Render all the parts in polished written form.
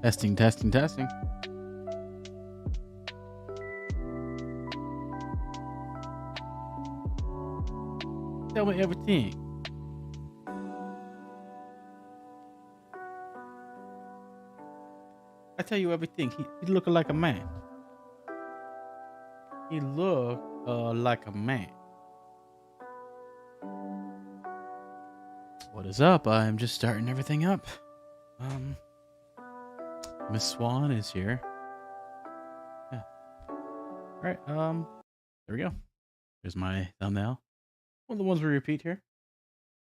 Testing, testing, testing. Tell me everything. I tell you everything. He look like a man. He look like a man. What is up? I'm just starting everything up. Miss Swan is here. Yeah. All right. There we go. Here's my thumbnail. One of the ones we repeat here.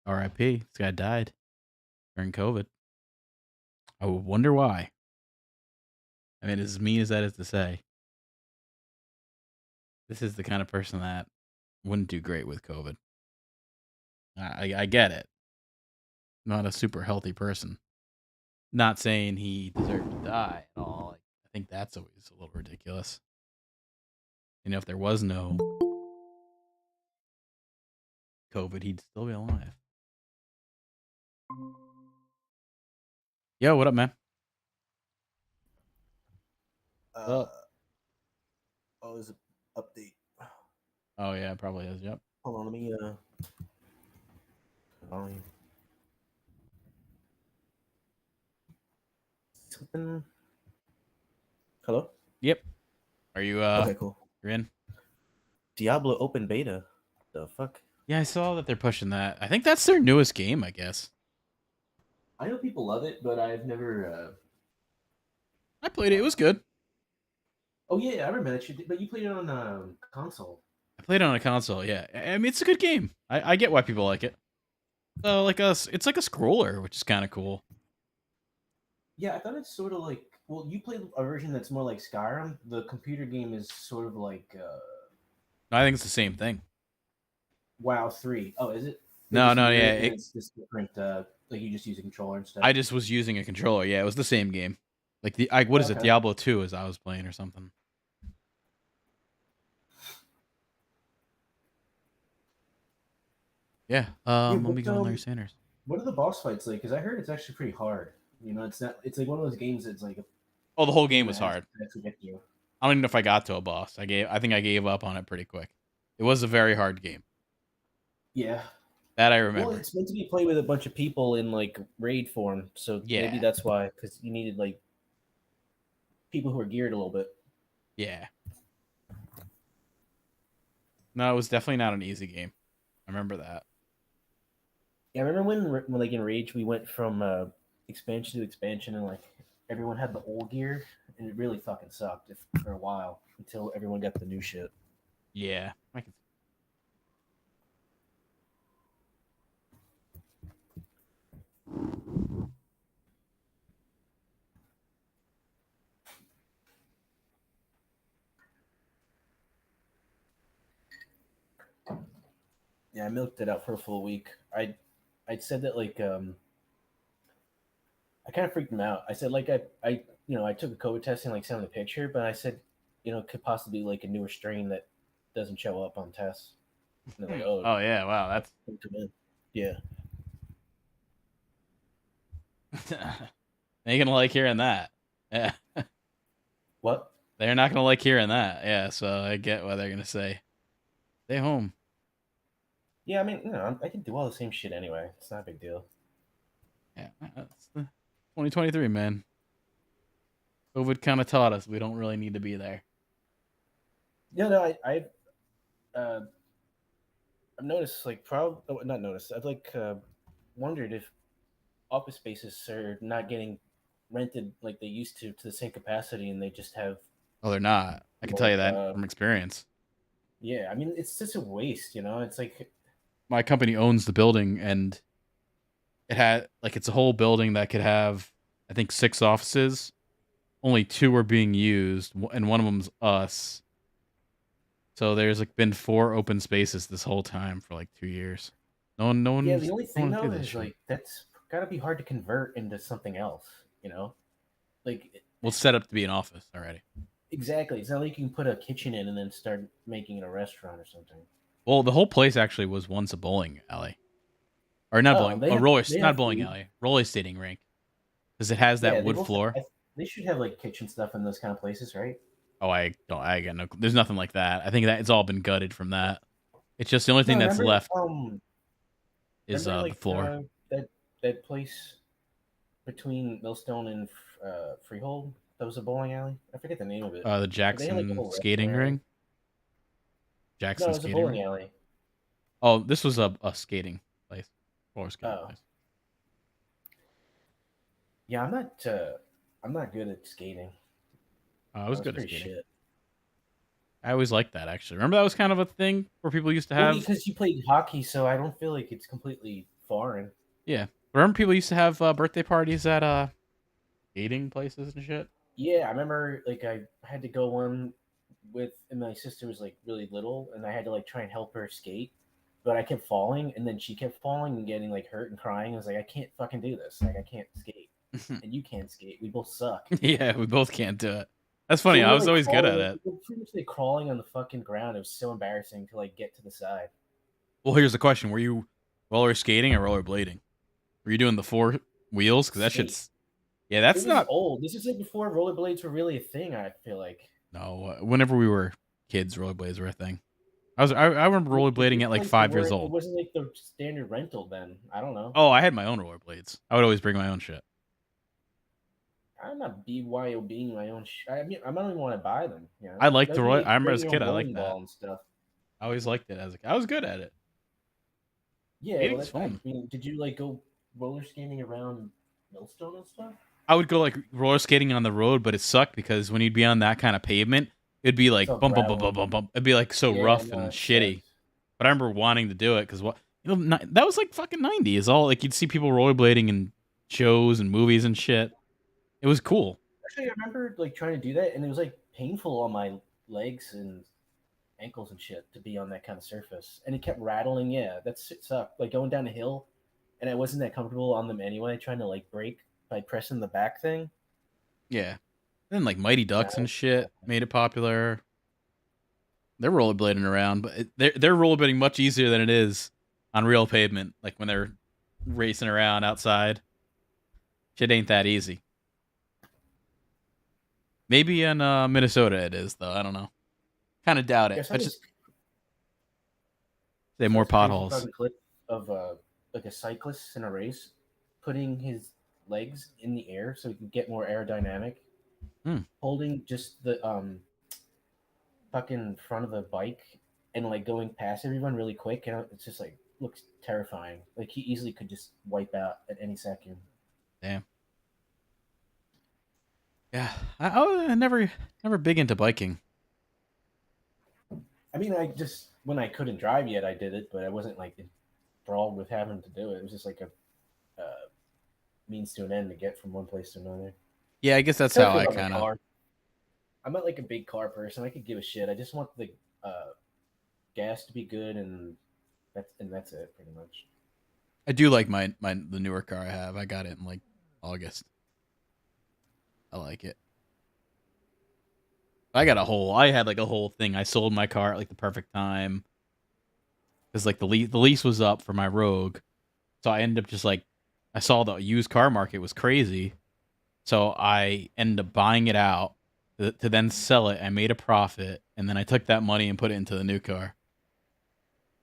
R.I.P. This guy died during COVID. I wonder why. I mean, as mean as that is to say, this is the kind of person that wouldn't do great with COVID. I get it. Not a super healthy person. Not saying he deserved to die at all. Like, I think that's always a little ridiculous. You know, if there was no COVID, he'd still be alive. Yo, what up, man? Oh, there's an update. Oh yeah, it probably is. Yep. Hold on, let me volume. Something. Hello? Yep. Are you Okay, cool. you're in? Diablo open beta. The fuck? Yeah, I saw that they're pushing that. I think that's their newest game, I guess. I know people love it, but I've never I played it. It was good. Oh yeah, I remember that shit. But you played it on console. I played it on a console. Yeah, I mean it's a good game. I get why people like it. So like us, it's like a scroller, which is kind of cool. Yeah, I thought it's sort of like, well, you played a version that's more like Skyrim. The computer game is sort of like I think it's the same thing. WoW 3. Oh, is it? They No, just no, mirror yeah. it, and it's just different. Like you just use a controller and stuff. I just was using a controller. Yeah, it was the same game. Like what is it? Okay. Diablo 2 as I was playing or something. Yeah. Yeah, Let me go on Larry Sanders. what are the boss fights like? Because I heard it's actually pretty hard. You know, it's not. It's like one of those games that's like a Oh, the whole pain game in the was ass hard. to actually get you. I don't even know if I got to a boss. I think I gave up on it pretty quick. It was a very hard game. Yeah. That I Well, remember. it's meant to be played with a bunch of people in like raid form, so Yeah. maybe that's why. Because you needed like people who are geared a little bit. Yeah. No, it was definitely not an easy game. I remember that. Yeah, I remember when like in Rage we went from expansion to expansion, and like everyone had the old gear, and it really fucking sucked for a while until everyone got the new shit. Yeah. I can. Yeah, I milked it out for a full week. I said that like I kind of freaked him out. I said like I took a COVID test and like sent him the picture, but I said it could possibly be like a newer strain that doesn't show up on tests. And they're like, oh, Oh yeah. Wow. That's. come in. Yeah. They gonna like hearing that. Yeah. What? They're not gonna like hearing that. Yeah. So I get what they're gonna say. Stay home. Yeah, I mean, I can do all the same shit anyway. It's not a big deal. Yeah. That's the 2023, man. COVID kind of taught us we don't really need to be there. Yeah, no, uh, I've noticed like probably not noticed. I've like wondered if office spaces are not getting rented like they used to the same capacity, and they just have Oh, they're not. I can tell more. you that from experience. Yeah, I mean, it's just a waste. It's like My company owns the building, and it had like it's a whole building that could have I think 6 offices. Only 2 are being used, and one of them's us. So there's like been 4 open spaces this whole time for like 2 years. No one, no yeah. one's, The only no thing one though did this is shit. like that's gotta be hard to convert into something else. Like Well, it's set up to be an office already. exactly. It's not like you can put a kitchen in and then start making it a restaurant or something. Well, the whole place actually was once a bowling alley, or not Oh, bowling, a roller, they not have bowling food. alley, roller skating rink, because it has that Yeah, they wood both. floor. They should have like kitchen stuff in those kind of places, right? Oh, I don't. I got no. There's nothing like that. I think that it's all been gutted from that. It's just the only No, thing that's left is remember the like floor. that place between Millstone and Freehold? That was a bowling alley. I forget the name of it, The but they had like a Jackson whole skating restaurant. ring. No, Jackson it was a skating bowling ring. alley. Oh, this was a skating place, roller skating Oh, place. yeah, I'm not good at skating. I I was was good at pretty skating. shit. I always liked that actually. Remember that was kind of a thing where people used to Well, have. because you played hockey, so I don't feel like it's completely foreign. Yeah, remember people used to have birthday parties at skating places and shit. Yeah, I remember like I had to go one with, and my sister was like really little, and I had to like try and help her skate, but I kept falling, and then she kept falling and getting like hurt and crying. I was like, I can't fucking do this. Like I can't skate, and you can't skate. We both suck. Yeah, we both can't do it. That's So funny. I was always good at it. we were pretty much like crawling on the fucking ground. It was so embarrassing to like get to the side. Well, here's the question: were you roller skating or roller blading? Were you doing the four wheels? Because that Skate. shit's yeah, It that's was not old. This is like before rollerblades were really a thing. I feel like. no. Whenever we were kids, rollerblades were a thing. I remember rollerblading Maybe at like like they 5 years weren't. It old. wasn't like the standard rental then. I don't know. Oh, I had my own rollerblades. I would always bring my own shit. I'm not BYOBing my own. I mean, I don't even want to buy them. You know, I liked the that'd be roller. like I remember bring as a your kid, own I liked bowling that. ball and stuff. I always liked it as a kid. I was good at it. Yeah, well, Skating's I fun. mean, did you like go roller skating around Millstone and stuff? I would go like roller skating on the road, but it sucked because when you'd be on that kind of pavement, it'd be It's like all bump, bump, bump, bump, gravel. bump, bump. It'd be like so Yeah, rough no, and it shitty. sucks. But I remember wanting to do it because what that was like fucking 90s. All like you'd see people rollerblading in shows and movies and shit. It was cool. Actually, I remember like trying to do that, and it was like painful on my legs and ankles and shit to be on that kind of surface, and it kept rattling. Yeah, that's it sucked. Like going down a hill, and I wasn't that comfortable on them anyway. Trying to like brake by pressing the back thing. Yeah. Then like Mighty Yeah, Ducks and shit made it popular. They're rollerblading around, but they're rollerblading much easier than it is on real pavement. Like when they're racing around outside, shit ain't that easy. Maybe in Minnesota it is though. I don't know. Kind of doubt it. I I saw just this. they I have saw more this crazy potholes. fucking clip of like a cyclist in a race putting his legs in the air so he can get more aerodynamic, Hmm. holding just the fucking front of the bike and like going past everyone really quick, and it's just like looks terrifying. Like he easily could just wipe out at any second. Damn. Yeah. I never big into biking. I mean, I just when I couldn't drive yet, I did it, but I wasn't like enthralled with having to do it. It was just like a means to an end to get from one place to another. Yeah, I guess that's That's how I how feel I about my kind of. car. I'm not like a big car person. I could give a shit. I just want the gas to be good, and that's it pretty much. I do like my the newer car I have. I got it in like August. I like it. I had like a whole thing. I sold my car at like the perfect time because like the lease was up for my Rogue, so I ended up just like I saw the used car market was crazy, so I ended up buying it out to then sell it. I made a profit, and then I took that money and put it into the new car.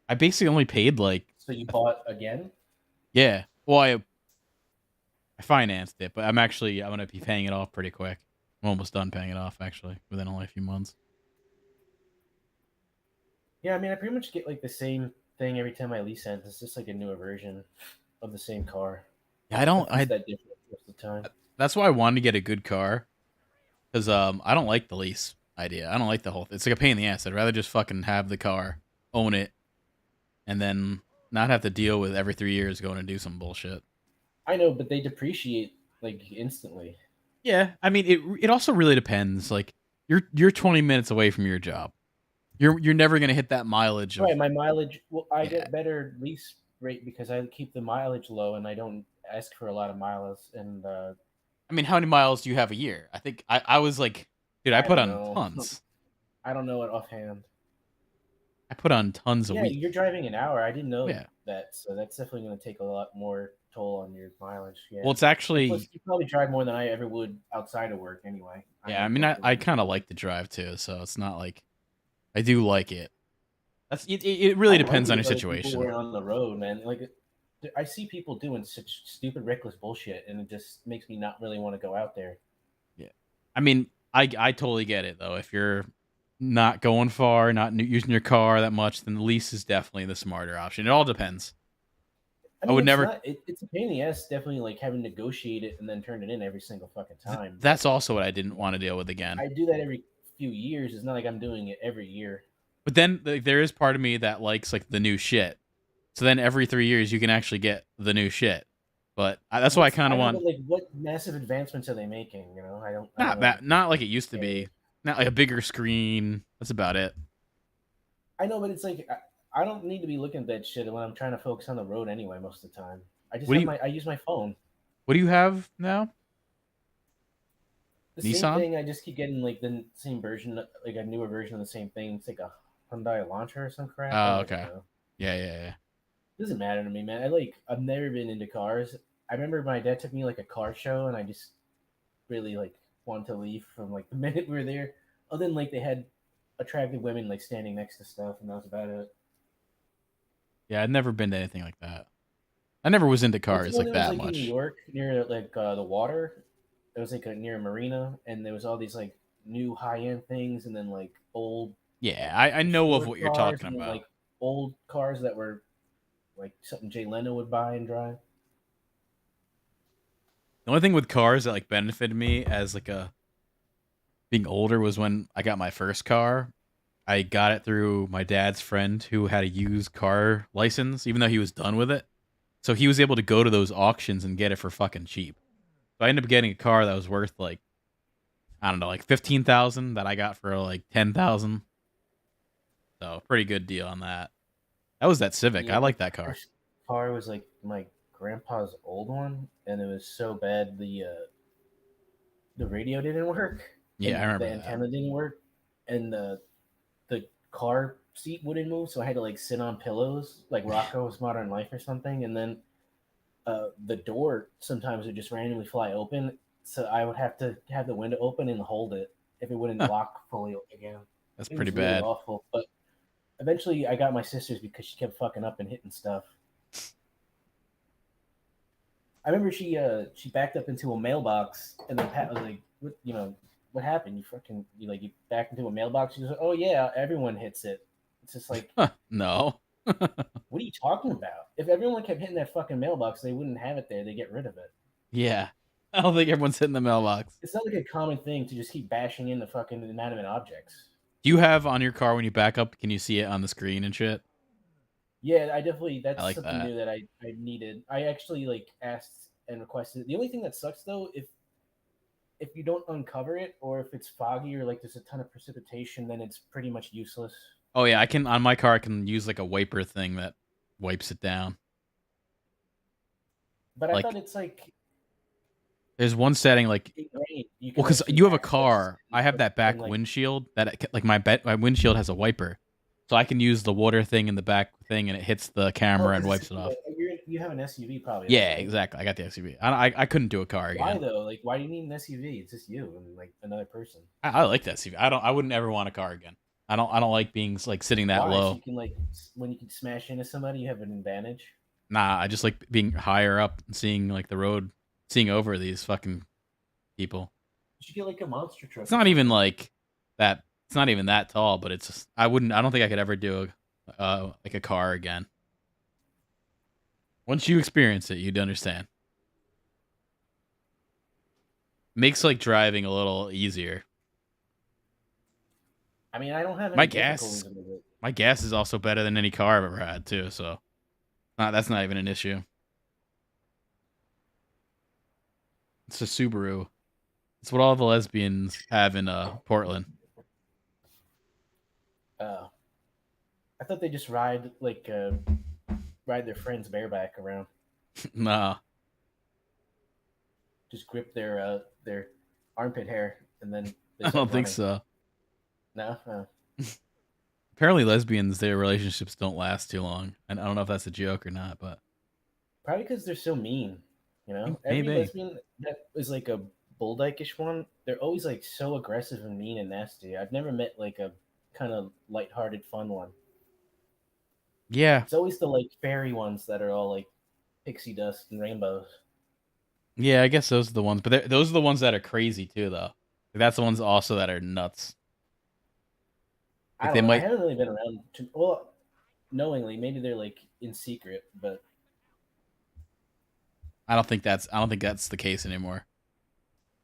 I basically only paid like So you bought again? yeah. Well, I financed it, but I'm gonna be paying it off pretty quick. I'm almost done paying it off actually within only a few months. Yeah, I mean, I pretty much get like the same thing every time I lease ends. It's just like a newer version of the same car. Yeah, I don't. Nothing's I that different most of the time. That's why I wanted to get a good car because I don't like the lease idea. I don't like the whole. It's like a pain in the ass. I'd rather just fucking have the car, own it, and then not have to deal with every 3 years going to do some bullshit. I know, but they depreciate like instantly. Yeah, I mean it also really depends. Like you're 20 minutes away from your job. You're never gonna hit that mileage of Right, my mileage. Well, I yeah. get better lease rate because I keep the mileage low and I don't ask for a lot of miles. And I mean, how many miles do you have a year? I think I was like, dude, I I put don't on know. tons. I don't know it offhand. I put on tons a Yeah, week. you're driving an hour. I didn't know Yeah. that, so that's definitely going to take a lot more toll on your mileage. Well, Yeah, it's and plus actually, you probably drive more than I ever would outside of work anyway. I yeah. I only mean, go I for work. kind of like to drive too, so it's not like I do like it. It I really like depends it on if your other people situation. were on the road, man. Like, I see people doing such stupid, reckless bullshit, and it just makes me not really want to go out there. Yeah. I mean, I totally get it though. If you're not going far, not using your car that much, then the lease is definitely the smarter option. It all depends. I I mean, would it's never. not. It's a pain in the ass, definitely, like having to negotiate it and then turn it in every single fucking time. But That's also what I didn't want to deal with again. I do that every few years. It's not like I'm doing it every year. But then like, there is part of me that likes like the new shit. So then every 3 years you can actually get the new shit. But that's why I What's kind I of know, want but like, what massive advancements are they making? You know, I don't not that, not like it used to understand. be, not like a bigger screen. That's about it. I know, but it's like I don't need to be looking at that shit when I'm trying to focus on the road anyway. Most of the time, What do you I use my phone. what do you have now? The same Nissan? thing. I just keep getting like the same version, like a newer version of the same thing. It's like a Hyundai Elantra or some crap. I Oh, don't even okay. know. Yeah, yeah, yeah. Doesn't matter to me, man. I've never been into cars. I remember my dad took me like a car show, and I just really like wanted to leave from like the minute we were there. Other than like they had attractive women like standing next to stuff, and that was about it. Yeah, I'd never been to anything like that. I never was into What's the cars one like that was that like in New much. York near like the water? It was like near a marina, and there was all these like new high end things, and then like old Yeah, like I know of sport what you're cars, talking and then about. like old cars that were like something Jay Leno would buy and drive. The only thing with cars that like benefited me as like a being older was when I got my first car. I got it through my dad's friend who had a used car license, even though he was done with it. So he was able to go to those auctions and get it for fucking cheap. So I ended up getting a car that was worth like I don't know, like 15,000 that I got for like 10,000. So pretty good deal on that. That was that Civic. I Yeah, my like that car. first car was like my grandpa's old one, and it was so bad the radio didn't work, Yeah, I and the remember that. antenna didn't work, and the car seat wouldn't move, so I had to like sit on pillows like Rocco's Modern Life or something, and then the door sometimes would just randomly fly open, so I would have to have the window open and hold it if it wouldn't lock fully again. That's It pretty was really bad. awful, but eventually I got my sister's because she kept fucking up and hitting stuff. I remember she backed up into a mailbox, and then Pat was like, "What, you know, what happened? You backed into a mailbox?" She goes, "Oh yeah, everyone hits it." It's just like, No. what are you talking about? If everyone kept hitting that fucking mailbox, they wouldn't have it there. They get rid of it. Yeah. I don't think everyone's hitting the mailbox. It's not like a common thing to just keep bashing into fucking inanimate objects. Do you have on your car when you back up, can you see it on the screen and shit? Yeah, I definitely I that's like something that. new that I needed. I actually like asked and requested. The only thing that sucks though, if you don't uncover it or if it's foggy or like there's a ton of precipitation, then it's pretty much useless. Oh yeah, I can on my car I can use like a wiper thing that wipes it down. But I thought Like it's like there's one setting like ingrained. You well can cuz actually you have a access car, I have that and back like windshield that like my windshield has a wiper. So I can use the water thing in the back thing and it hits the oh, camera and because wipes it off. you have an SUV probably though, Yeah, right? exactly. I got the SUV. I couldn't do a car Why again. though? Like, why do you need an SUV? It's just you and like another person. I like the SUV. I wouldn't ever want a car again. I don't like being like sitting that Why? So low. you can like when you can smash into somebody, you have an advantage. Nah, I just like being higher up and seeing like the road, seeing over these fucking people. You should get like a monster It's truck or not even something. like that. It's not even that tall, but it's just I wouldn't. I don't think I could ever do like a car again. Once you experience it, you'd understand. Makes like driving a little easier. I mean, I don't have My any gas, difficulties with it. my gas is also better than any car I've ever had too. So that's not even an issue. It's a Subaru. It's what all the lesbians have in Portland. Uh, I thought they just ride their friends bareback around, Nah, just grip their armpit hair, and then they I start don't think running. so. No, apparently lesbians, their relationships don't last too long. And I don't know if that's a joke or not, but Probably because they're so mean. You I think know, every maybe. lesbian that is like a bulldykish one, they're always like so aggressive and mean and nasty. I've never met like a kind of lighthearted, fun one. Yeah. It's always the like fairy ones that are all like pixie dust and rainbows. Yeah, I guess those are the ones, but those are the ones that are crazy too, though. Like, that's the ones also that are nuts. Like I they don't know. I might. haven't really been around to well, knowingly. Maybe they're like in secret, but I don't think that's. I don't think that's the case anymore.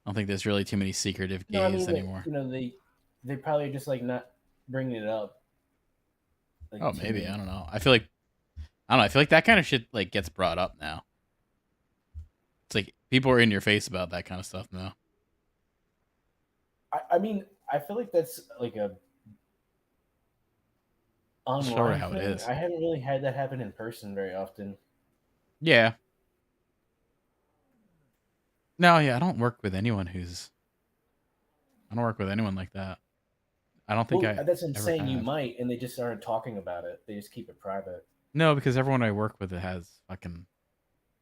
I don't think there's really too many secretive no. I gays mean, anymore. you know, they probably just like not bringing it up like Oh, too maybe I many. don't know. I feel like I don't know. I feel like that kind of shit like gets brought up now. It's like people are in your face about that kind of stuff now. I mean, I feel like that's like a It's sort of online how it thing. is. I haven't really had that happen in person very often. Yeah. No, yeah. I don't work with anyone who's. I don't work with anyone like that. I don't think Well, I that's what I'm ever saying. You have. might, and they just aren't talking about it. They just keep it private. No, because everyone I work with has fucking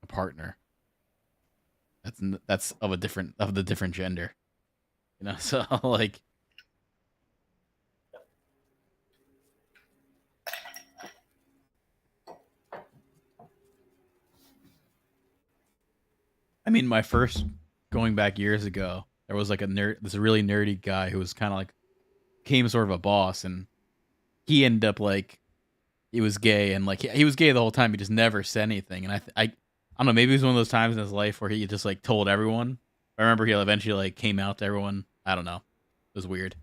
a partner. That's of the different gender. You know, so like, I mean, my first going back years ago, there was like this really nerdy guy who was kind of like became sort of a boss, and he ended up like he was gay, and like he was gay the whole time. He just never said anything, and I don't know. Maybe it was one of those times in his life where he just like told everyone. I remember he eventually like came out to everyone. I don't know. It was weird.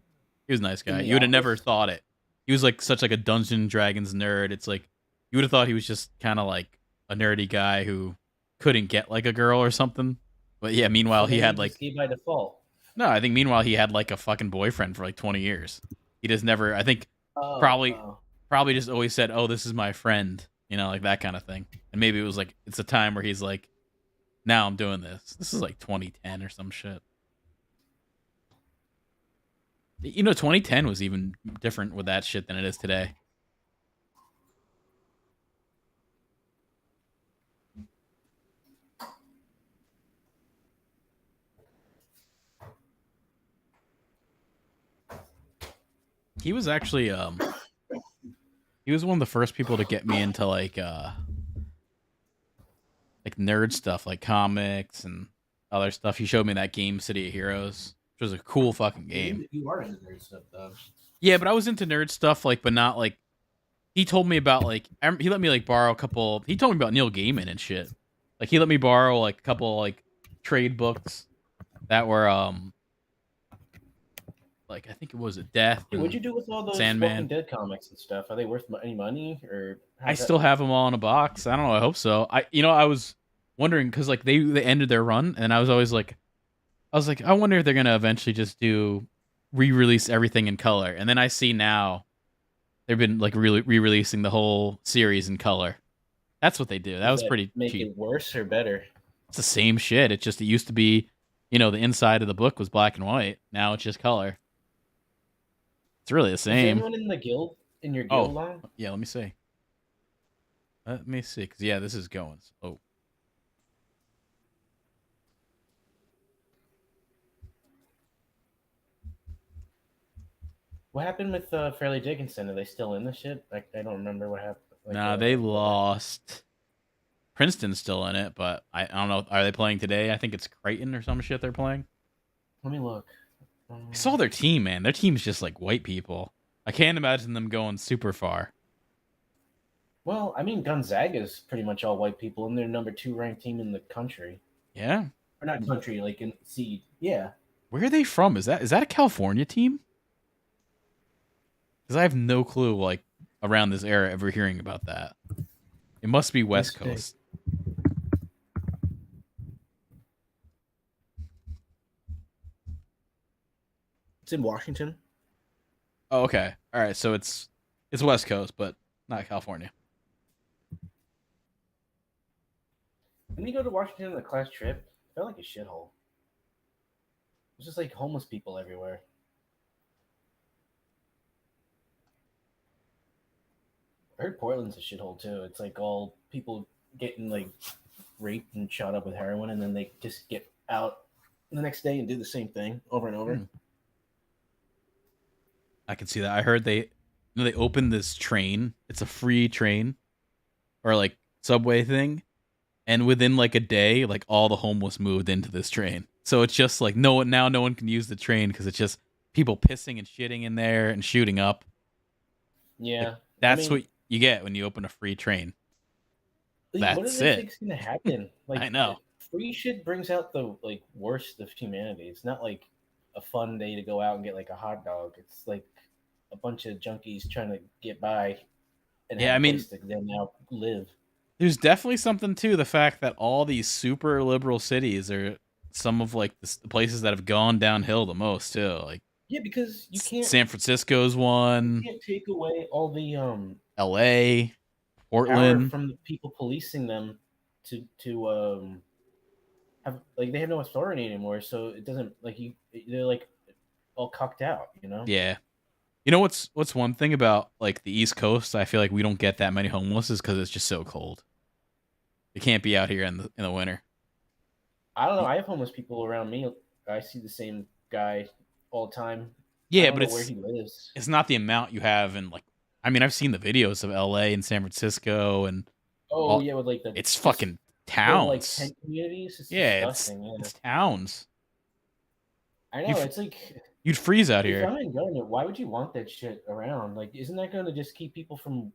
He was a nice In guy. the You would have never office, thought it. He was like such like a Dungeons and Dragons nerd. It's like you would have thought he was just kind of like a nerdy guy who couldn't get like a girl or something. But yeah, so meanwhile he maybe had you just like gay by default. no, I think meanwhile he had like a fucking boyfriend for like 20 years. He just never I think Oh, probably oh. probably just always said, "Oh, this is my friend." You know, like that kind of thing. And maybe it was like it's a time where he's like, "Now I'm doing this." This is like 2010 or some shit. You know, 2010 was even different with that shit than it is today. He was actually he was one of the first people to get me into like nerd stuff like comics and other stuff. He showed me that game City of Heroes, which was a cool fucking Yeah, game. you are into nerd stuff though. Yeah, but I was into nerd stuff like but not like he told me about like he let me like borrow a couple he told me about Neil Gaiman and shit. Like he let me borrow like a couple like trade books that were like I think it was a Death Hey, what'd and you do with all those Walking Sandman. Dead comics and stuff? Are they worth any money, or I how's that still work? have them all in a box. I don't know. I hope so. I was wondering because like they ended their run, and I was always like, I wonder if they're gonna eventually just do re-release everything in color. And then I see now they've been like really re-releasing the whole series in color. That's what they do. That Does was that pretty make cheap. it worse or better? It's the same shit. It just it used to be, the inside of the book was black and white. Now it's just color. It's really the Is same. anyone in the guild in your Oh, guild on? yeah. Let me see. Let me see. Cause yeah, this is going. Oh, What happened with Fairleigh Dickinson? Are they still in the ship? I don't remember what happened. Like nah, they what happened. lost. Princeton's still in it, but I don't know. Are they playing today? I think it's Creighton or some shit they're playing. Let me look. I saw their team, man. Their team's just like white people. I can't imagine them going super far. Well, I mean, Gonzaga is pretty much all white people, and they're number two ranked team in the country, Yeah. or not country, like in seed. Yeah, Where are they from? Is that a California team? Because I have no clue, like, around this era ever hearing about that. It must be West Mystic. Coast. It's in Washington. Oh, okay. All right. So it's West Coast, but not California. When you go to Washington on a class trip, it felt like a shithole. It's just like homeless people everywhere. I heard Portland's a shithole too. It's like all people getting like raped and shot up with heroin, and then they just get out the next day and do the same thing over and over. Hmm. I can see that. I heard they opened this train. It's a free train or like subway thing, and within like a day, like all the homeless moved into this train. So it's just like no one can use the train because it's just people pissing and shitting in there and shooting up. Like Yeah, I that's mean, what you get when you open a free train. like, what do That's they it. think's gonna happen? I Like, know. free shit brings out the like worst of humanity. It's not like a fun day to go out and get like a hot dog. It's like a bunch of junkies trying to get by and Yeah, have I a mean, place to then now live. there's definitely something to the fact that all these super liberal cities are some of like the places that have gone downhill the most too. Like Yeah, because San Francisco's you one, can't take away all the L.A., power Portland. from the people policing them to have like they have no authority anymore. So it doesn't like you. They're like all cucked out. You know. Yeah, you know what's one thing about like the East Coast? I feel like we don't get that many homeless is because it's just so cold. They can't be out here in the winter. I don't know. I have homeless people around me. I see the same guy all the time. I Yeah, don't but know where he lives. it's not the amount you have in like. I mean, I've seen the videos of L.A. and San Francisco and Oh all. yeah, with like the It's just fucking whole like towns. tent communities. It's Yeah, disgusting. Yeah, it's towns. I You know. It's like you'd freeze out if here, I'm in government, why would you want that shit around? Like, isn't that going to just keep people from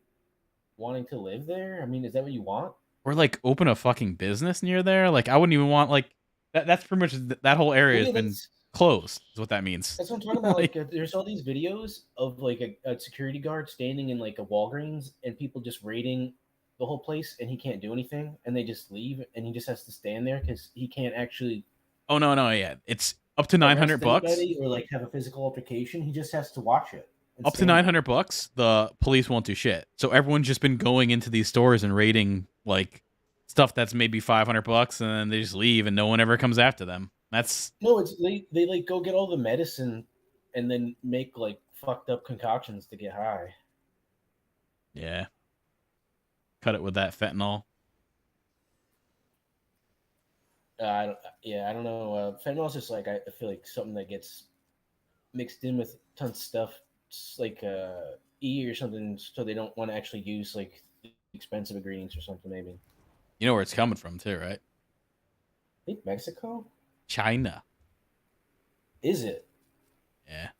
wanting to live there? I mean, is that what you want? or like open a fucking business near there. Like I wouldn't even want like that. That's pretty much that whole area Well, has yeah, been closed. Is what that means. that's what I'm talking about. Like, Like, there's all these videos of like a security guard standing in like a Walgreens and people just raiding the whole place, and he can't do anything, and they just leave, and he just has to stand there because he can't actually oh no, yeah, it's up to nine arrest hundred bucks. anybody or like have a physical altercation. He just has to watch it and Up to stand nine there. hundred bucks, the police won't do shit. So everyone's just been going into these stores and raiding like stuff that's maybe 500 bucks, and then they just leave, and no one ever comes after them. That's No, it's they like go get all the medicine and then make like fucked up concoctions to get high. yeah. Cut it with that fentanyl. I don't, yeah, I don't know. Fentanyl's just like I feel like something that gets mixed in with tons of stuff, it's like E or something, so they don't want to actually use like expensive ingredients or something. Maybe I You know where it's coming from too, right? think Mexico China. is it. Yeah.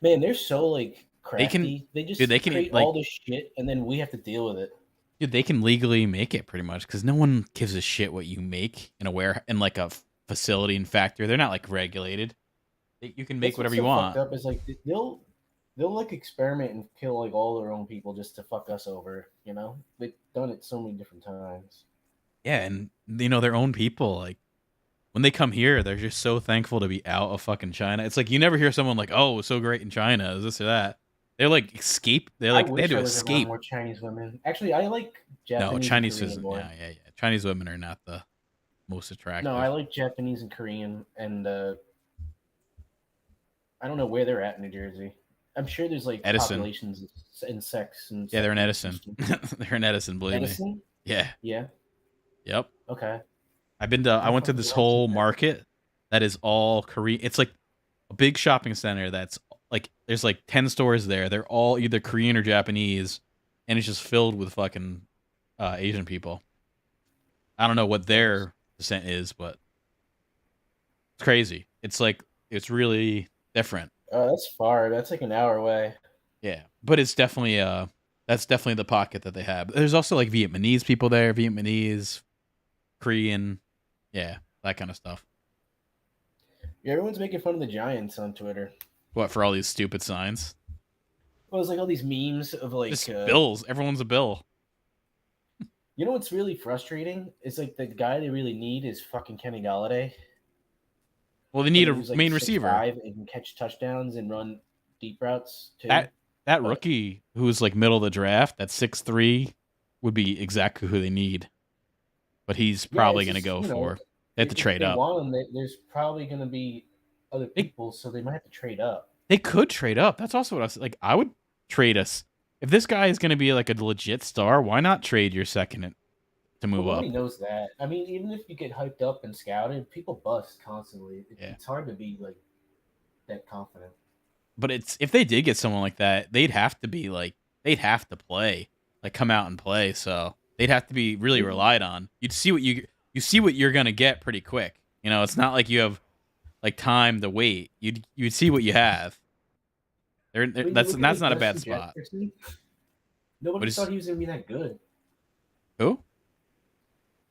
Man, they're so like They can, crafty. They dude. just They can create like, all this shit, and then we have to deal with it. dude. They can legally make it pretty much because no one gives a shit what you make in a in like a facility and factory. They're not like regulated. You can make That's what's whatever you so fucked want. up is like they'll like experiment and kill like all their own people just to fuck us over. You know, they've done it so many different times. Yeah, and you know their own people. Like when they come here, they're just so thankful to be out of fucking China. It's like you never hear someone like, "Oh, it was so great in China," is this or that. They're like escape. I They had wish to I was around escape. more Chinese women. Actually, I like No, Japanese and Chinese Korean isn't. more. Yeah. Chinese women are not the most No, I attractive. like Japanese and Korean, and I don't know where they're at in New Jersey. I'm sure there's like Edison. populations and sex and Yeah, stuff they're in in Edison. Houston. They're in Edison. Believe me. Edison? Yeah. Yeah. Yep. Okay. I've been to. I How went far to is this it out to whole that? market that is all Korean. It's like a big shopping center that's like there's like 10 stores there. They're all either Korean or Japanese, and it's just filled with fucking Asian people. I don't know what Nice. their descent is, but it's crazy. It's like it's really different. Oh, that's far. That's like an hour away. Yeah, but it's definitely that's definitely the pocket that they have. There's also like Vietnamese people there, Vietnamese, Korean, yeah, that kind of stuff. Yeah, everyone's making fun of the Giants on Twitter. What for all these stupid signs? Well, it's like all these memes of like, Just bills. Everyone's a bill. you know what's really frustrating? It's like the guy they really need is fucking Kenny Galladay. Well, they need Somebody a who's like main six receiver. five and can catch touchdowns and run deep routes too. That But rookie who's like middle of the draft, that 6'3", would be exactly who they need. But he's yeah, probably it's going to just go you know for. They have to if trade they up. want him, there's probably going to be other They people, so they might have to trade up. they could trade up. That's also what I was like. I would trade us. If this guy is going to be like a legit star, why not trade your second to But move nobody up? knows that. I mean, even if you get hyped up and scouted, people bust constantly. Yeah. It's hard to be like that confident. But it's if they did get someone like that, they'd have to be like they'd have to play, like come out and play. So they'd have to be really Mhm. relied on. You'd see what you see what you're gonna get pretty quick. You know, it's not like you have like time to wait. You'd see what you have. When you That's look at like not a bad Justin spot. Jefferson, But nobody it's thought he was gonna be that good. who?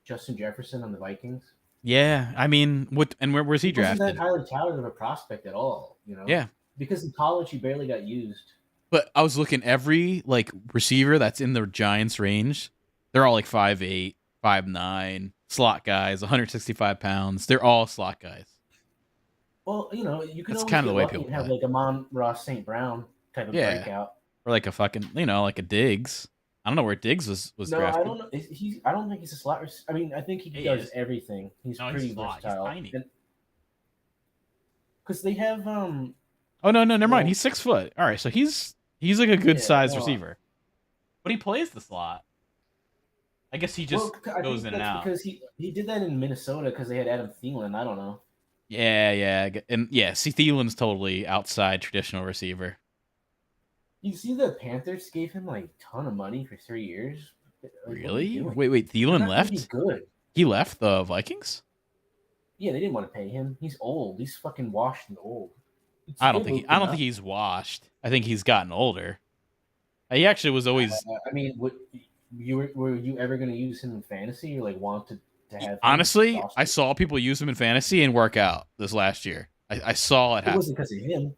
Justin Jefferson on the Vikings. Yeah, I mean, what and where's he He wasn't that drafted? highly touted of a prospect at all, you know? Yeah, Because in college he barely got used. but I was looking every like receiver that's in the Giants range. They're all like 5'8", 5'9", slot guys, 165 pounds. They're all slot guys. Well, you know, you can That's always kind of the get way lucky people and have play. like a Mon Ross St. Brown type of Yeah, breakout. or like a fucking like a Diggs. I don't know where Diggs was No, I drafted. don't know. I don't think he's a slot. I mean, I think he Yeah, he does is. everything. He's No, he's pretty slot. He's versatile, tiny. and because they have Oh no, never mind. well, He's 6 foot. All right, so he's like a good yeah, sized no, receiver, but he plays the slot. I guess he just well, I goes think in and that's out. because he did that in Minnesota because they had Adam Thielen. I don't know. And yeah. See, Thielen's totally outside traditional receiver. You see, the Panthers gave him like a ton of money for 3 years. Like, what are they Really? doing? Wait. They're Thielen not going to be left. good. He left the Vikings. Yeah, they didn't want to pay him. He's old. He's fucking washed and old. I don't They think he. moved I him don't think up. he's washed. I think he's gotten older. He actually was always. I mean, were you ever going to use him in fantasy or like wanted to have him Honestly, I roster? saw people use him in fantasy and work out this last year. I saw it It happen. wasn't because of him.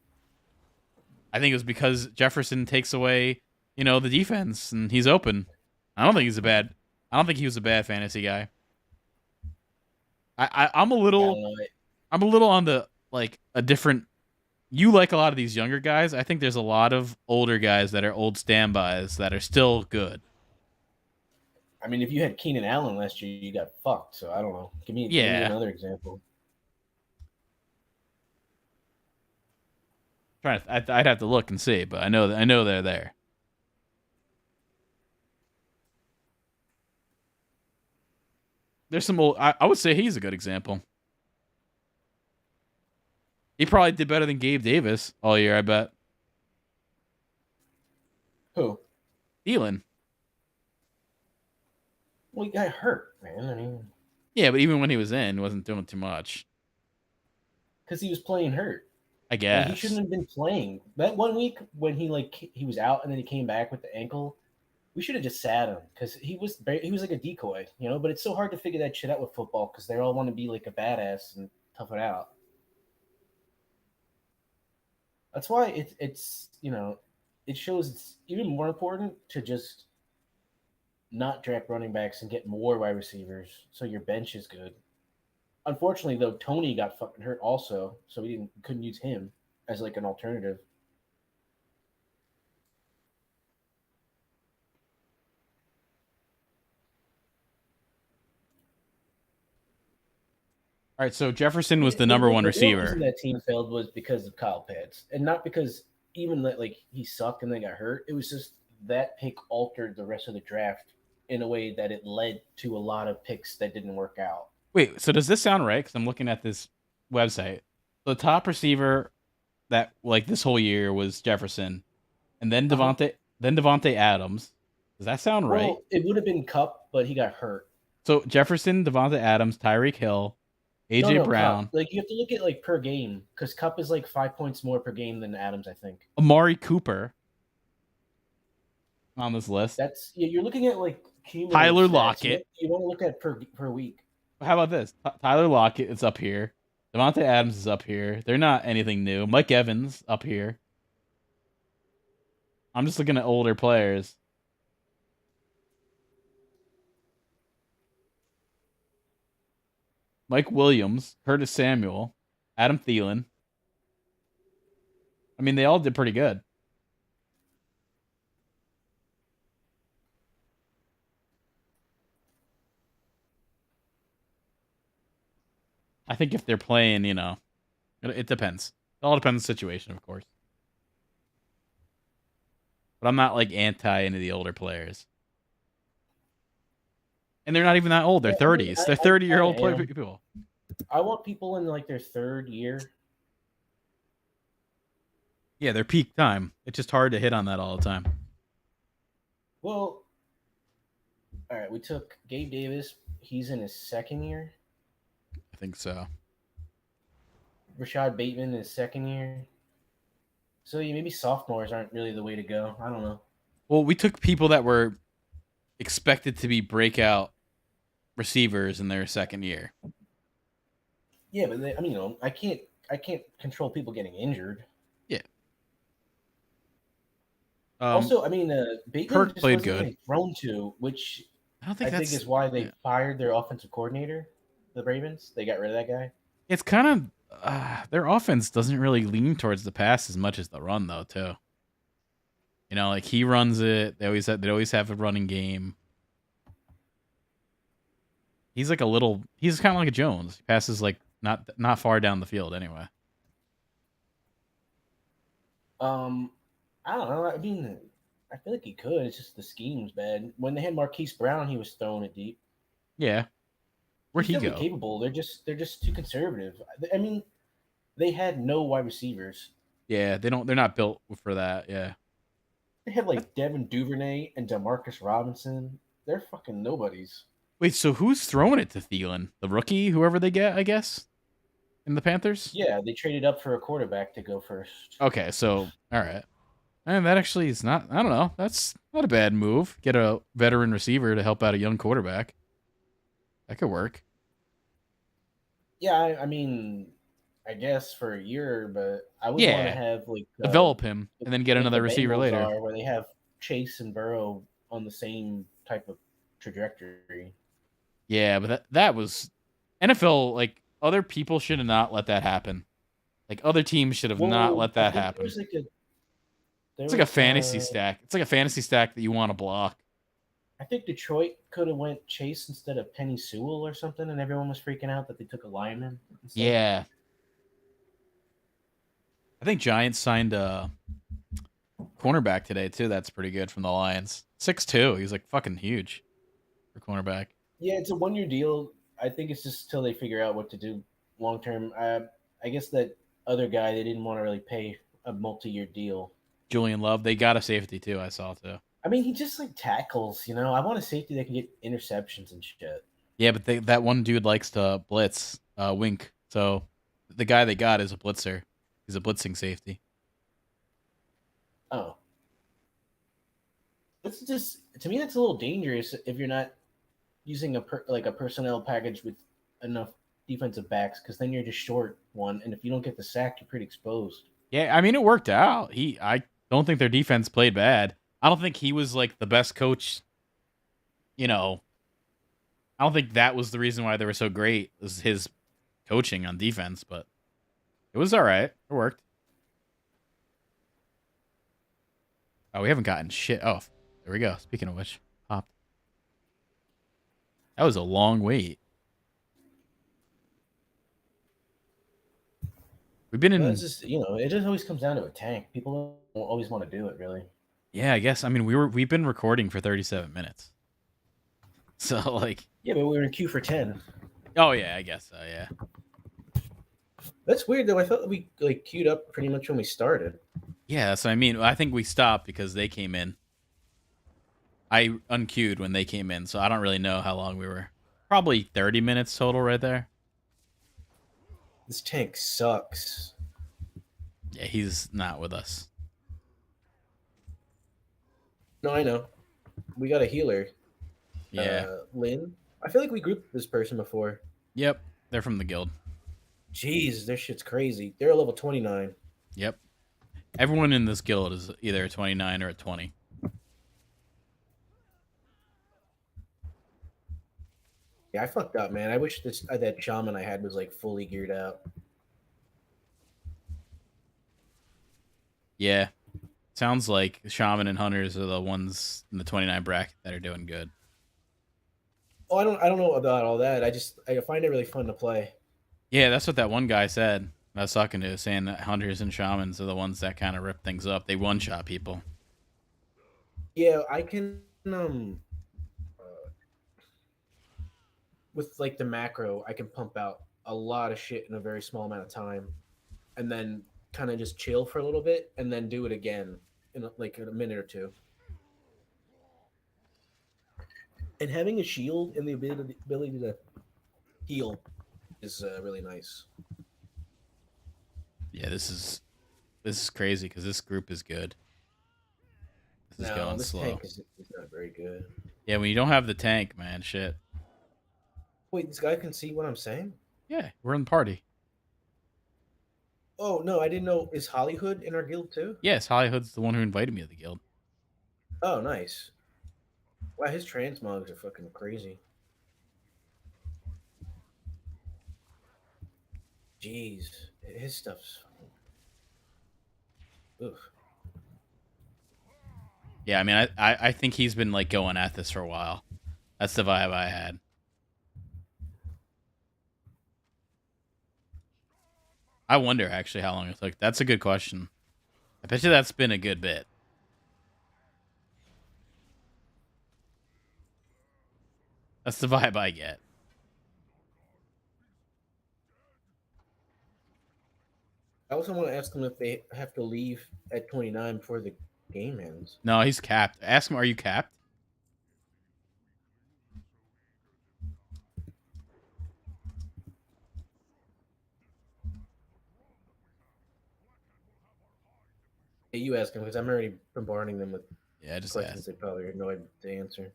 I think it was because Jefferson takes away, the defense and he's open. I don't think he's a bad. I don't think he was a bad fantasy guy. I'm a Yeah, I don't little. know. I'm a little on the like a different. You like a lot of these younger guys. I think there's a lot of older guys that are old standbys that are still good. I mean, if you had Keenan Allen last year, you got fucked. So I don't know. Give me Yeah, another example. I'd have to look and see, but I know they're there. There's some old. I would say he's a good example. He probably did better than Gabe Davis all year. I bet. Who? Thielen. Well, he got hurt, man. I mean, Yeah, but even when he was in, he wasn't doing too much. because he was playing hurt. I Like he shouldn't guess. have been playing. That 1 week when he was out and then he came back with the ankle, we should have just sat him because he was like a decoy, you know. But it's so hard to figure that shit out with football because they all want to be like a badass and tough it out. That's why it's it shows it's even more important to just not draft running backs and get more wide receivers so your bench is good. Unfortunately, though, Tony got fucking hurt also, so we couldn't use him as like an alternative. All right, so Jefferson was The, the the, number real, one the real reason receiver. that team failed was because of Kyle Pitts, and not because even that like he sucked and then got hurt. It was just that pick altered the rest of the draft in a way that it led to a lot of picks that didn't work out. Wait, so does this sound right? Because I'm looking at this website. The top receiver that like this whole year was Jefferson, and Uh huh. Then Devonte Adams. Does that sound right? Well, it would have been Cup, but he got hurt. So Jefferson, Devonte Adams, Tyreek Hill, No, AJ no, Cup. Brown, Like you have to look at like per game because Cup is like 5 points more per game than Adams. I think Amari Cooper on this list. you're looking at like cumulative Tyler stats. Lockett. You want to look at per week. How about this? Tyler Lockett is up here. Devonte Adams is up here. They're not anything new. Mike Evans up here. I'm just looking at older players. Mike Williams, Curtis Samuel, Adam Thielen. I mean, they all did pretty good. I think if they're playing, it depends. It all depends on the situation, of course. but I'm not like anti any of the older players. And they're not even that old. They're Yeah, I mean, 30s. They're I 30-year-old kind of am. people. I want people in like their third year. Yeah, they're peak time. It's just hard to hit on that all the time. Well, all right, we took Gabe Davis. He's in his second year. I think so. Rashad Bateman in his second year. So yeah, maybe sophomores aren't really the way to go. I don't know. Well, we took people that were expected to be breakout receivers in their second year. Yeah, but I mean, I can't control people getting injured. Yeah. Also, I mean, Bateman Perk just played wasn't good. getting thrown to, which I don't think I think that's. is why they Yeah. fired their offensive coordinator, the Ravens. They got rid of that guy. It's kind of their offense doesn't really lean towards the pass as much as the run, though. Too. You know, like he runs it. They always have a running game. He's like a little. He's kind of like a Jones. He passes like not far down the field anyway. Um, I don't know. I mean, I feel like he could. It's just the scheme's bad. When they had Marquise Brown, he was throwing it deep. Yeah. Where'd He's he definitely go? capable. They're just too conservative. I mean, they had no wide receivers. Yeah, they don't. They're not built for that. Yeah. They had like Devin Duvernay and Demarcus Robinson. They're fucking nobodies. Wait, so who's throwing it to Thielen? The rookie, whoever they get, I guess, in the Panthers? Yeah, they traded up for a quarterback to go first. Okay, so, all right. And that actually is not, I don't know. That's not a bad move. Get a veteran receiver to help out a young quarterback. That could work. Yeah, I mean, I guess for a year, but I would want to Yeah, have develop him and then get like the another receiver Bengals later. are, where they have Chase and Burrow on the same type of trajectory. Yeah, but that was NFL, like, other people should have not let that happen. Like, other teams should have not Well, let I that think there happen. was like a there It's like a was fantasy stack. It's like a fantasy stack that you want to block. I think Detroit could have went Chase instead of Penny Sewell or something, and everyone was freaking out that they took a lineman instead. Yeah. I think Giants signed a cornerback today too. That's pretty good from the Lions. 6'2". He's like fucking huge for cornerback. Yeah, it's a 1 year deal. I think it's just till they figure out what to do long term. I guess that other guy they didn't want to really pay a multi-year deal. Julian Love. They got a safety too. I saw too. I mean, he just like tackles. I want a safety that can get interceptions and shit. Yeah, but that one dude likes to blitz, wink. So the guy they got is a blitzer. He's a blitzing safety. Oh, that's just to me. That's a little dangerous if you're not using a personnel package with enough defensive backs, because then you're just short one, and if you don't get the sack, you're pretty exposed. Yeah, I mean it worked out. I don't think their defense played bad. I don't think he was like the best coach. You know, I don't think that was the reason why they were so great. Was his coaching on defense, but it was all right. It worked. Oh, we haven't gotten shit. Oh, there we go. Speaking of which, popped. That was a long wait. We've been But it's in. just it just always comes down to a tank. People don't always want to do it, really. Yeah, I guess. I mean, we've been recording for 37 minutes. So like, Yeah, but we were in queue for 10. oh yeah, I guess so. Yeah. That's weird though. I thought we like queued up pretty much when we started. Yeah, that's what I mean. I think we stopped because they came in. I unqueued when they came in, so I don't really know how long we were. Probably 30 minutes total right there. This tank sucks. Yeah, he's not with us. No, I know. We got a healer. Yeah. Lynn. I feel like we grouped this person before. Yep. They're from the guild. Jeez, their shit's crazy. They're a level 29. Yep. Everyone in this guild is either a 29 or a 20. Yeah, I fucked up, man. I wish that shaman I had was like fully geared out. Yeah. Sounds like shaman and hunters are the ones in the 29 bracket that are doing good. Oh, I don't know about all that. I find it really fun to play. Yeah, that's what that one guy said. I was talking to, saying that hunters and shamans are the ones that kind of rip things up. They one shot people. Yeah, I can with like the macro, I can pump out a lot of shit in a very small amount of time, and then kind of just chill for a little bit, and then do it again like in a minute or two. And having a shield and the ability to heal is really nice. Yeah, this is crazy because this group is good. This is No, going this slow. tank is not very good. Yeah, when you don't have the tank, man, shit. Wait, this guy can see what I'm saying? Yeah, we're in the party. Oh no, I didn't know. Is Hollywood in our guild too? Yes, Hollywood's the one who invited me to the guild. Oh, nice. Wow, his transmogs are fucking crazy. Jeez, his stuff's. Oof. Yeah, I mean, I think he's been like going at this for a while. That's the vibe I had. I wonder actually how long it took. That's a good question. I bet you that's been a good bit. That's the vibe I get. I also want to ask them if they have to leave at 29 before the game ends. No, he's capped. Ask him, are you capped? Hey, you ask them because I'm already bombarding them with Yeah, just questions ask. they probably are annoyed to answer.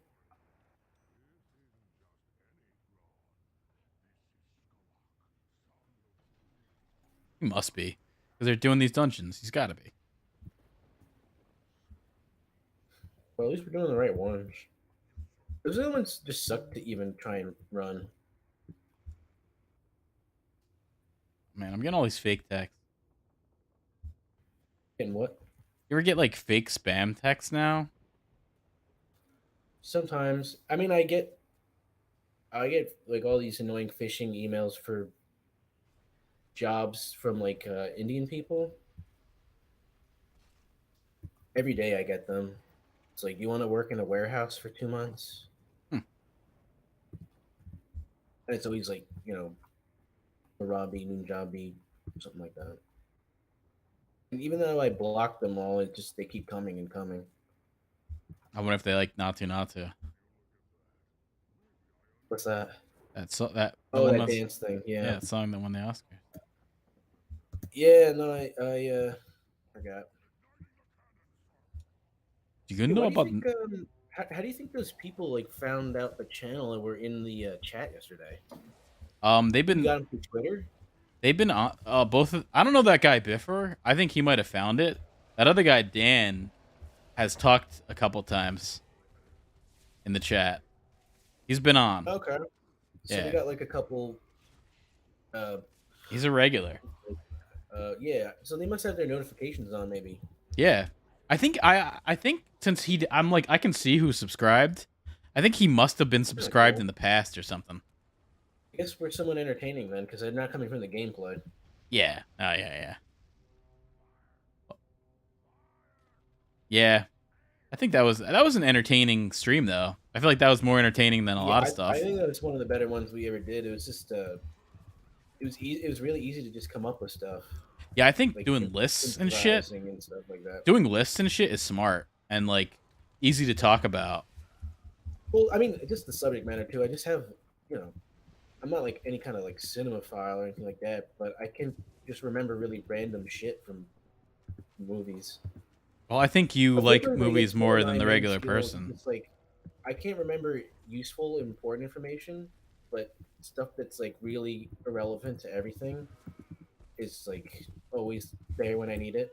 He must be. Because they're doing these dungeons. He's got to be. Well, at least we're doing the right ones. Those other ones just suck to even try and run. Man, I'm getting all these fake texts. And what? You ever get like fake spam texts now? Sometimes, I get like all these annoying phishing emails for jobs from like Indian people. Every day I get them. It's like, you want to work in a warehouse for 2 months? Hmm. And it's always like, Arabi, Punjabi, something like that. And even though I block them all, they keep coming and coming. I wonder if they like not to. What's that? That Oh, one that that's dance thing. Yeah, yeah, that song that won the Oscar. yeah. No, I forgot. You gonna Hey, know why do you about? think? How do you think those people like found out the channel and were in the chat yesterday? They've You been got them through Twitter? they've been on both. I don't know that guy Biffer. I think he might have found it. That other guy Dan has talked a couple times in the chat. He's been on. Okay, so we Yeah, got like a couple. Uh, he's a regular. yeah. So they must have their notifications on, maybe. Yeah, I think since I'm like I can see who's subscribed. I think he must have been That's kind of subscribed cool. in the past or something. I guess we're somewhat entertaining then, because they're not coming from the gameplay. Yeah. Oh yeah. Yeah. I think that was an entertaining stream though. I feel like that was more entertaining than a Yeah, lot of I stuff. think that was one of the better ones we ever did. It was just it was really easy to just come up with stuff Yeah, I think like doing lists and shit, improvising and stuff like that. is smart and like easy to talk about. Well, I mean, just the subject matter too. I just have, you know, I'm not like any kind of like cinemaphile or anything like that, but I can just remember really random shit from movies. Well, I think you A like Flipper is, I movies guess, more more than my the main regular skill. person. It's like I can't remember useful, important information, but stuff that's like really irrelevant to everything is like always there when I need it.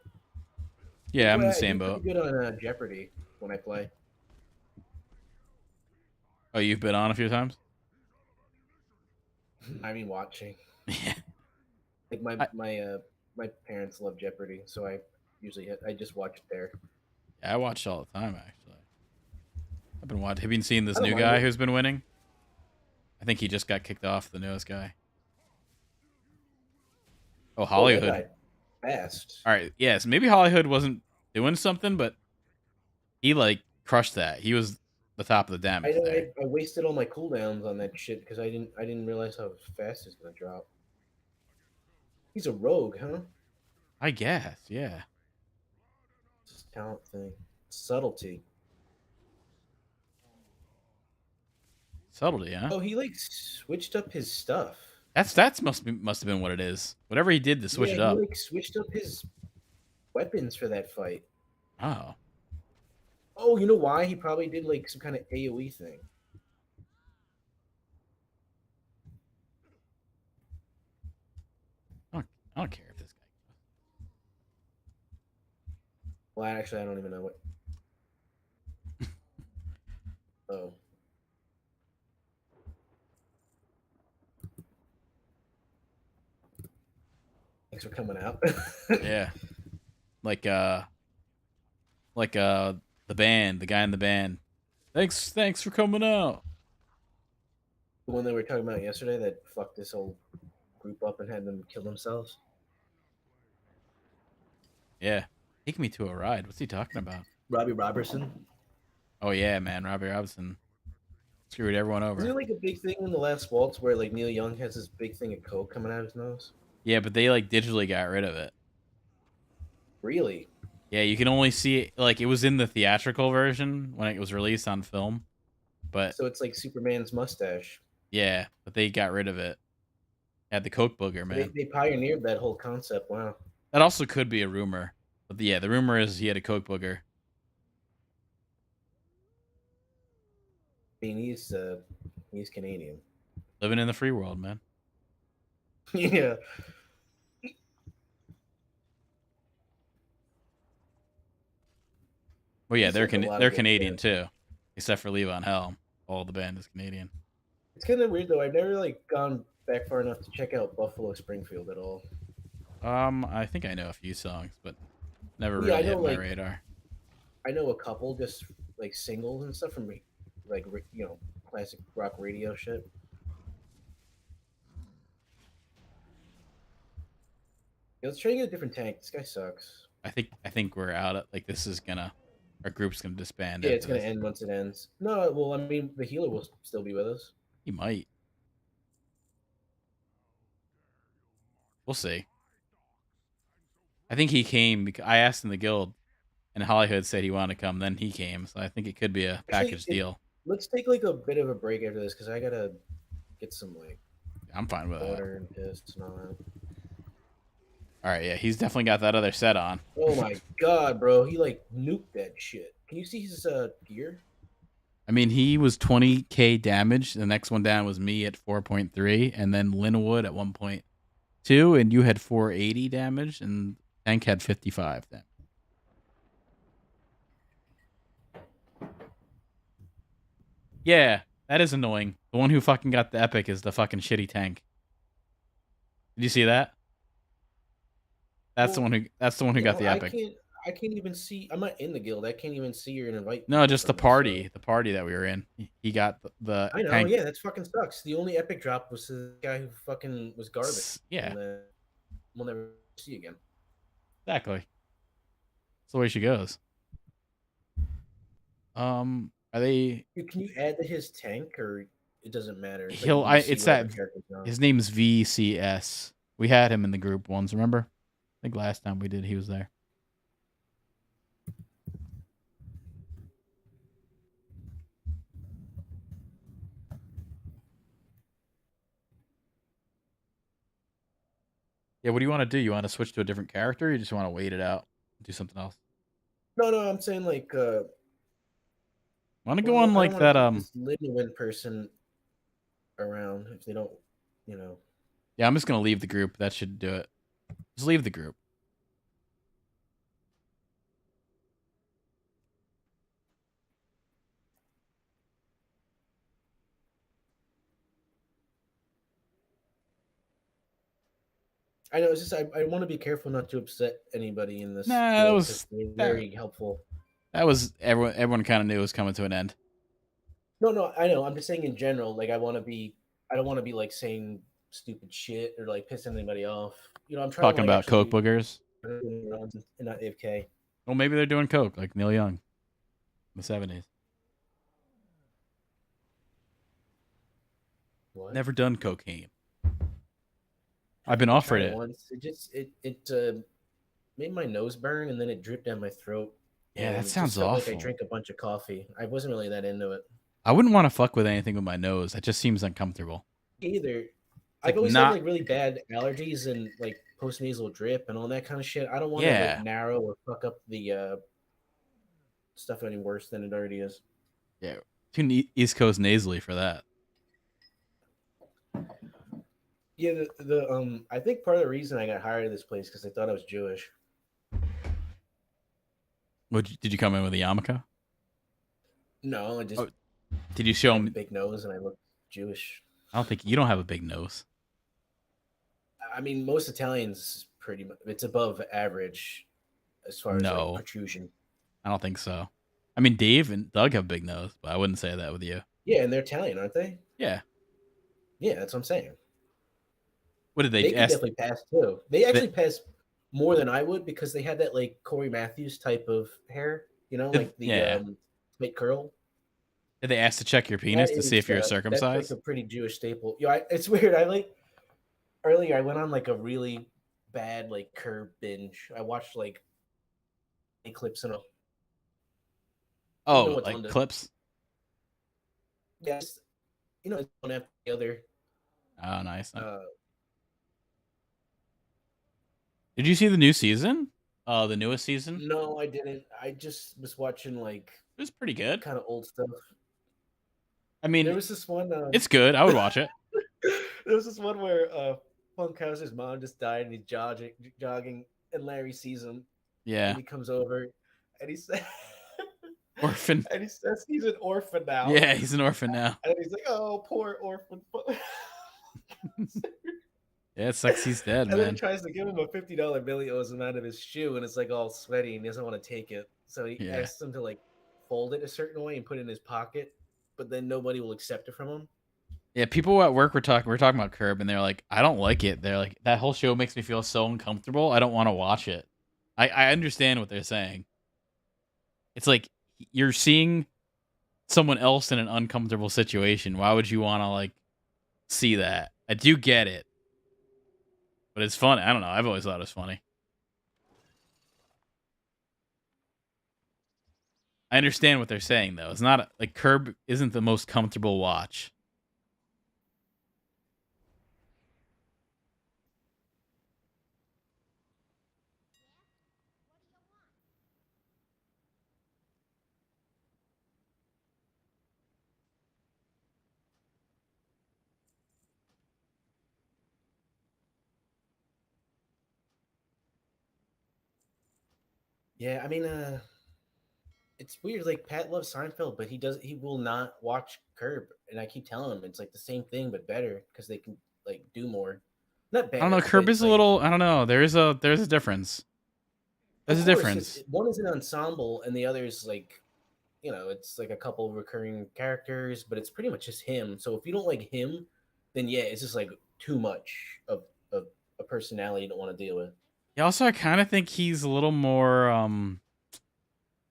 Yeah, That's I'm in why the I same do pretty boat. good on Jeopardy when I play. Oh, you've been on a few times? I mean, watching. Yeah. Like I, my parents love Jeopardy, so I just watch it there. yeah, I watch all the time actually. I've been watching. Have you seen this I don't new mind guy it. who's been winning? I think he just got kicked off, the newest guy. Oh, Oh, that Hollywood. guy fast. All right, yes, maybe Hollywood wasn't doing something, but he like crushed that. He was the top of the I damage know there. I wasted all my cooldowns on that shit because I didn't realize how fast it's gonna drop. He's a rogue, huh? I guess, yeah. It's his talent thing. Subtlety. Subtlety, huh? Oh, he like switched up his stuff. That's must have been what it is. Whatever he did to switch Yeah, it he up. like switched up his weapons for that fight. Oh. Oh, you know why? He probably did like some kind of AoE thing. I don't care if this guy. Well, actually, I don't even know what. Oh, thanks for coming out. Yeah. Like the band, the guy in the band. Thanks for coming out. The one that we were talking about yesterday that fucked this whole group up and had them kill themselves. Yeah. Take me to a ride. What's he talking about? Robbie Robertson. Oh yeah, man. Robbie Robinson screwed everyone Isn't over. it like a big thing in the last waltz where like Neil Young has this big thing of coke coming out of his nose? Yeah, but they like digitally got rid of it. Really? Yeah, you can only see it like it was in the theatrical version when it was released on film. But So it's like Superman's mustache. yeah, but they got rid of it. Had the Coke booger, So they, man. they pioneered that whole concept. Wow. That also could be a rumor. But yeah, the rumor is he had a Coke booger. I mean, he's Canadian. Living in the free world, man. Yeah. Well, yeah, He's like a lot they're of good Canadian shit. too, except for Levon Helm. All the band is Canadian. It's kind of weird though. I've never like gone back far enough to check out Buffalo Springfield at all. I think I know a few songs, but never Well, yeah, I really know hit my like radar. I know a couple just like singles and stuff from like classic rock radio shit. Yeah, let's try to get a different tank. This guy sucks. I think we're out. Like this is gonna our group's gonna disband Yeah, it's after gonna this. end once it ends. No, well, I mean, the healer will still be with us. He might. We'll see. I think he came because I asked in the guild, and Hollywood said he wanted to come. Then he came, so I think it could be a Actually, package deal. let's take like a bit of a break after this because I gotta get some like I'm fine with that. water and piss and all that. All right, yeah, he's definitely got that other set on. Oh my god, bro, he like nuked that shit. Can you see his gear? I mean, he was 20k damage. The next one down was me at 4.3, and then Linwood at 1.2, and you had 480 damage, and Tank had 55 damage. Yeah, that is annoying. The one who fucking got the epic is the fucking shitty Tank. Did you see that? That's the Well, one who. That's the one who got the epic. I can't even see. I'm not in the guild. I can't even see your invite. No, just the from this, party. The party that we were in. He got the I know. Tank. Yeah, that fucking sucks. The only epic drop was the guy who fucking was garbage. Yeah, And then we'll never see again. exactly. That's the way she goes. Are they? Dude, can you add to his tank or it doesn't matter? It's like He'll. you can see It's whatever that. character's on. His name's VCS. We had him in the group once. Remember? I think last time we did, he was there. Yeah. What do you want to do? You want to switch to a different character? Or you just want to wait it out, do something else? No, no, I'm saying like Want to go well, on I don't like want that? to keep this Linwin person around if they don't, Yeah, I'm just gonna leave the group. That should do it. Just leave the group. I know it's just I want to be careful not to upset anybody in this Nah, guild because they're that very helpful. that was everyone. Everyone kind of knew it was coming to an end. No, no, I know. I'm just saying in general. Like I don't want to be like saying stupid shit or like pissing anybody off. I'm trying to Talking like about coke actually boogers. and not AFK. Well, maybe they're doing coke like Neil Young. the 70s. What? Never done cocaine. I've been I offered tried it it. once. It made my nose burn and then it dripped down my throat Yeah, that and it just sounds felt like I awful. drank a bunch of coffee. I wasn't really that into it I wouldn't want to fuck with anything with my nose. That just seems uncomfortable. either. It's I've like always had not. like really bad allergies and like post nasal drip and all that kind of shit. I don't want to like Yeah, narrow or fuck up the stuff any worse than it already is. yeah. Too East Coast nasally for that. Yeah, the I think part of the reason I got hired at this place because they thought I was Jewish. Did you come in with a yarmulke? No, I just Oh, did you show have a him? big nose and I look Jewish. I don't think you don't have a big nose. I mean, most Italians pretty much it's above average as far as like No, protrusion. I don't think so. I mean, Dave and Doug have a big nose, but I wouldn't say that with you. Yeah, and they're Italian, aren't they? Yeah. Yeah, that's what I'm saying. What did They they could ask? definitely pass too. They Did, actually pass more than I would because they had that like Corey Matthews type of hair, like the yeah. straight curl. Did they ask to check your That penis to see if is you're that's like circumcised? a pretty Jewish staple. It's weird. I like earlier I went on like a really bad like curb binge. I watched like clips and even Oh, what's like on the clips? yes, it's one after the other. Oh, nice. Uh, Did you see the new season? The newest season? no, I didn't. I just was watching like It was pretty good. kind of old stuff. I There mean, was this one. it's good. I would watch it. There was this one where Funkhouse's mom just died and he's jogging, and Larry sees him Yeah. and he comes over and he said, Orphan. and he says he's an orphan now. Yeah, he's an orphan now. And he's like, "Oh, poor orphan." Yeah, it sucks he's dead, And then he man. tries to give him a $50 bill he owes him out of his shoe, and it's like all sweaty, and he doesn't want to take it. So he Yeah. asks him to like fold it a certain way and put it in his pocket, but then nobody will accept it from him. Yeah, people at work were talking about Curb and they're like, I don't like it. They're like, that whole show makes me feel so uncomfortable. I don't want to watch it. I understand what they're saying. It's like you're seeing someone else in an uncomfortable situation. Why would you want to like see that? I do get it. But it's fun. I don't know. I've always thought it was funny. I understand what they're saying though. It's not like Curb isn't the most comfortable watch. Yeah, I mean, it's weird. Like Pat loves Seinfeld, but he will not watch Curb, and I keep telling him it's like the same thing but better because they can like do more. Not I don't know. better, Curb but is a like little. I don't know. There's a difference. There's of a course difference. one is an ensemble and the other is like it's like a couple of recurring characters, but it's pretty much just him. So if you don't like him, then yeah, it's just like too much of a personality you don't want to deal with. Yeah, also, I kind of think he's a little more.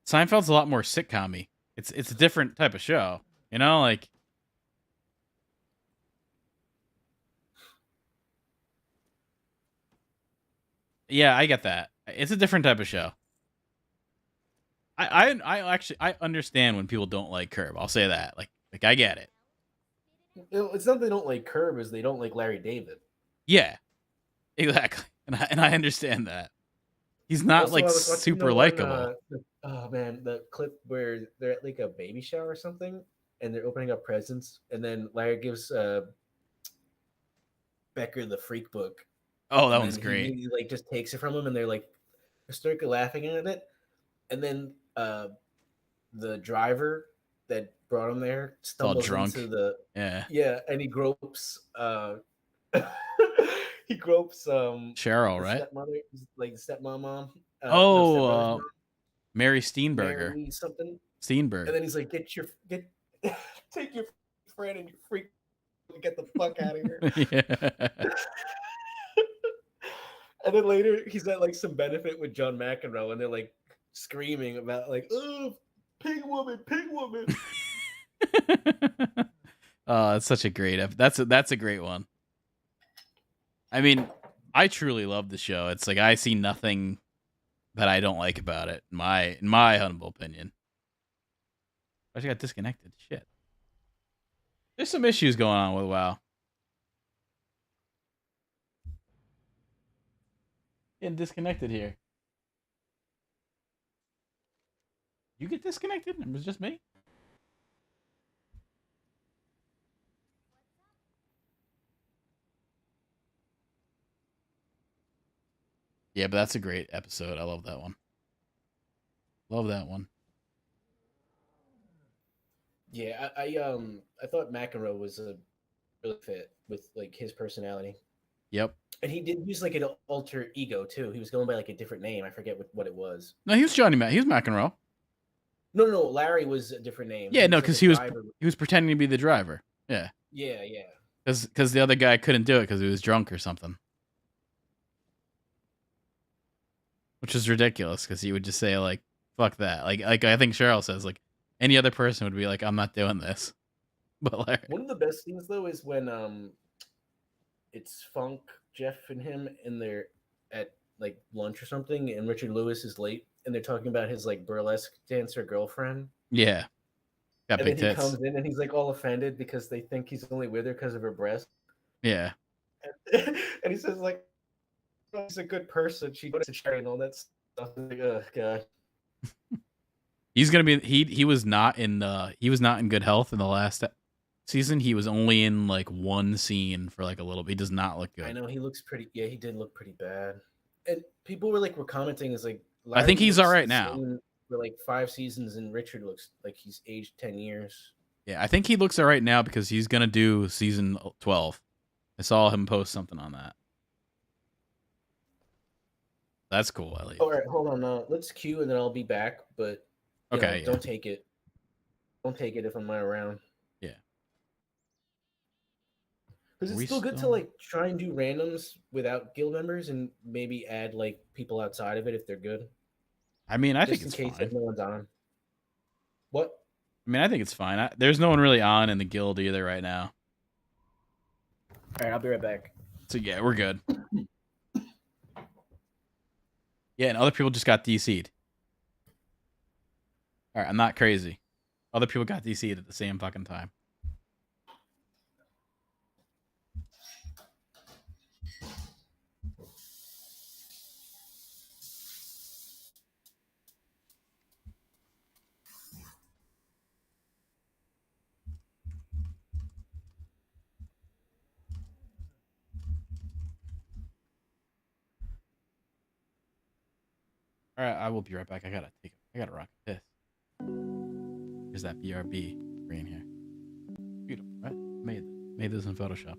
Seinfeld's a lot more sitcom-y. It's a different type of show. Like yeah, I get that. It's a different type of show. I actually I understand when people don't like Curb. I'll say that. Like I get it. It's not they don't like Curb, is they don't like Larry David. Yeah, exactly. And I understand that. He's not Also, like I was watching super likable. oh man, the clip where they're at like a baby shower or something, and they're opening up presents, and then Larry gives Becker the freak book, Oh, that and then one's he great. immediately like just takes it from him, and they're like hysterically laughing at it, and then the driver that brought him there It's all stumbles into drunk. the Yeah. and he gropes he gropes Cheryl, the right? stepmother, like the stepmom mom, no, Oh, stepbrother's mom, Mary Steenburger. Mary something, and Steenberg. then he's like, get take your friend and your freak and get the fuck out of here. Yeah. And then later he's at like some benefit with John McEnroe, and they're like screaming about like, oh, Pig woman, pig woman. Oh, it's such a great that's a great one. I mean, I truly love the show. It's like I see nothing that I don't like about it. In my humble opinion. I just got disconnected. Shit. There's some issues going on with WoW. Getting disconnected here. You get disconnected? It was just me. Yeah, but that's a great episode. I love that one. Love that one. Yeah, I thought McEnroe was a really fit with like his personality, Yep. and he did use like an alter ego too. He was going by like a different name. I forget what it was. No, he was Johnny Mac. He was McEnroe. No. Larry was a different name. Yeah, He no, was like because a driver. he was pretending to be the driver. Yeah, Yeah. because the other guy couldn't do it because he was drunk or something, which is ridiculous. Because he would just say like, "Fuck that." Like I think Cheryl says like any other person would be like, "I'm not doing this." But Larry, One of the best scenes though is when it's Funk, Jeff, and him, and they're at like lunch or something, and Richard Lewis is late, and they're talking about his like burlesque dancer girlfriend. yeah, got And big then he tits. comes in and he's like all offended because they think he's only with her because of her breast. Yeah, And he says like, oh, he's a good person. She goes to charity and all that stuff. Like, oh god. he's gonna be he was not in good health in the last season. He was only in like one scene for like a little bit. He does not look good. I know he looks pretty. Yeah, he did look pretty bad. And people were commenting is like, I think he's all right now. For like 5 seasons, and Richard looks like he's aged 10 years. Yeah, I think he looks all right now because he's gonna do season 12. I saw him post something on that. That's cool, Elliot. All right, hold on. Let's queue and then I'll be back. But okay, don't take it. Don't take it if I'm not around. Yeah, because it's still good to like try and do randoms without guild members and maybe add like people outside of it if they're good. I mean, I Just think it's in case fine. no one's on. What? I mean, I think it's fine. There's no one really on in the guild either right now. All right, I'll be right back. So yeah, we're good. Yeah, and other people just got DC'd. All right, I'm not crazy. Other people got DC'd at the same fucking time. All right, I will be right back. I gotta rock this. Here's that BRB screen here. Beautiful, right? Made this in Photoshop.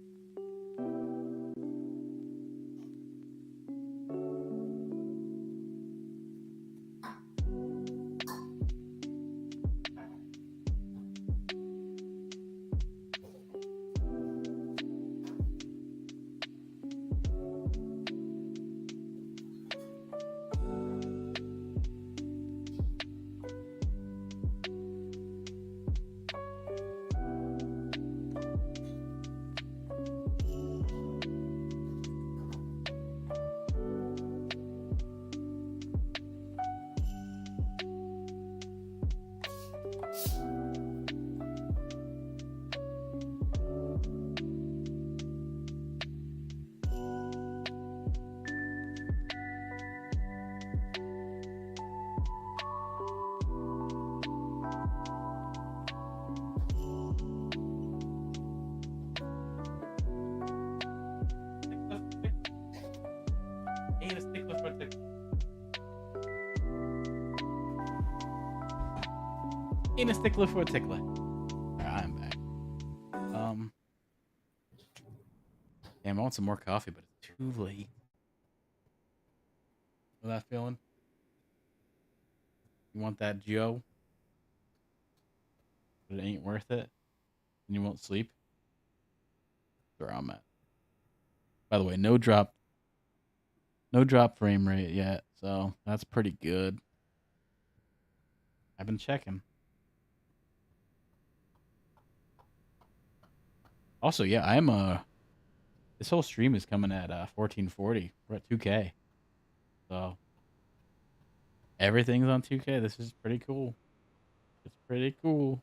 Ain't a stickler for a tickler. All right, I'm back. Damn, I want some more coffee, but it's too late. Know that feeling? You want that Joe, but it ain't worth it, and you won't sleep. That's where I'm at. By the way, no drop frame rate yet, so that's pretty good. I've been checking. Also, yeah, I'm this whole stream is coming at 1440. We're at 2K. So everything's on 2K. This is pretty cool. It's pretty cool.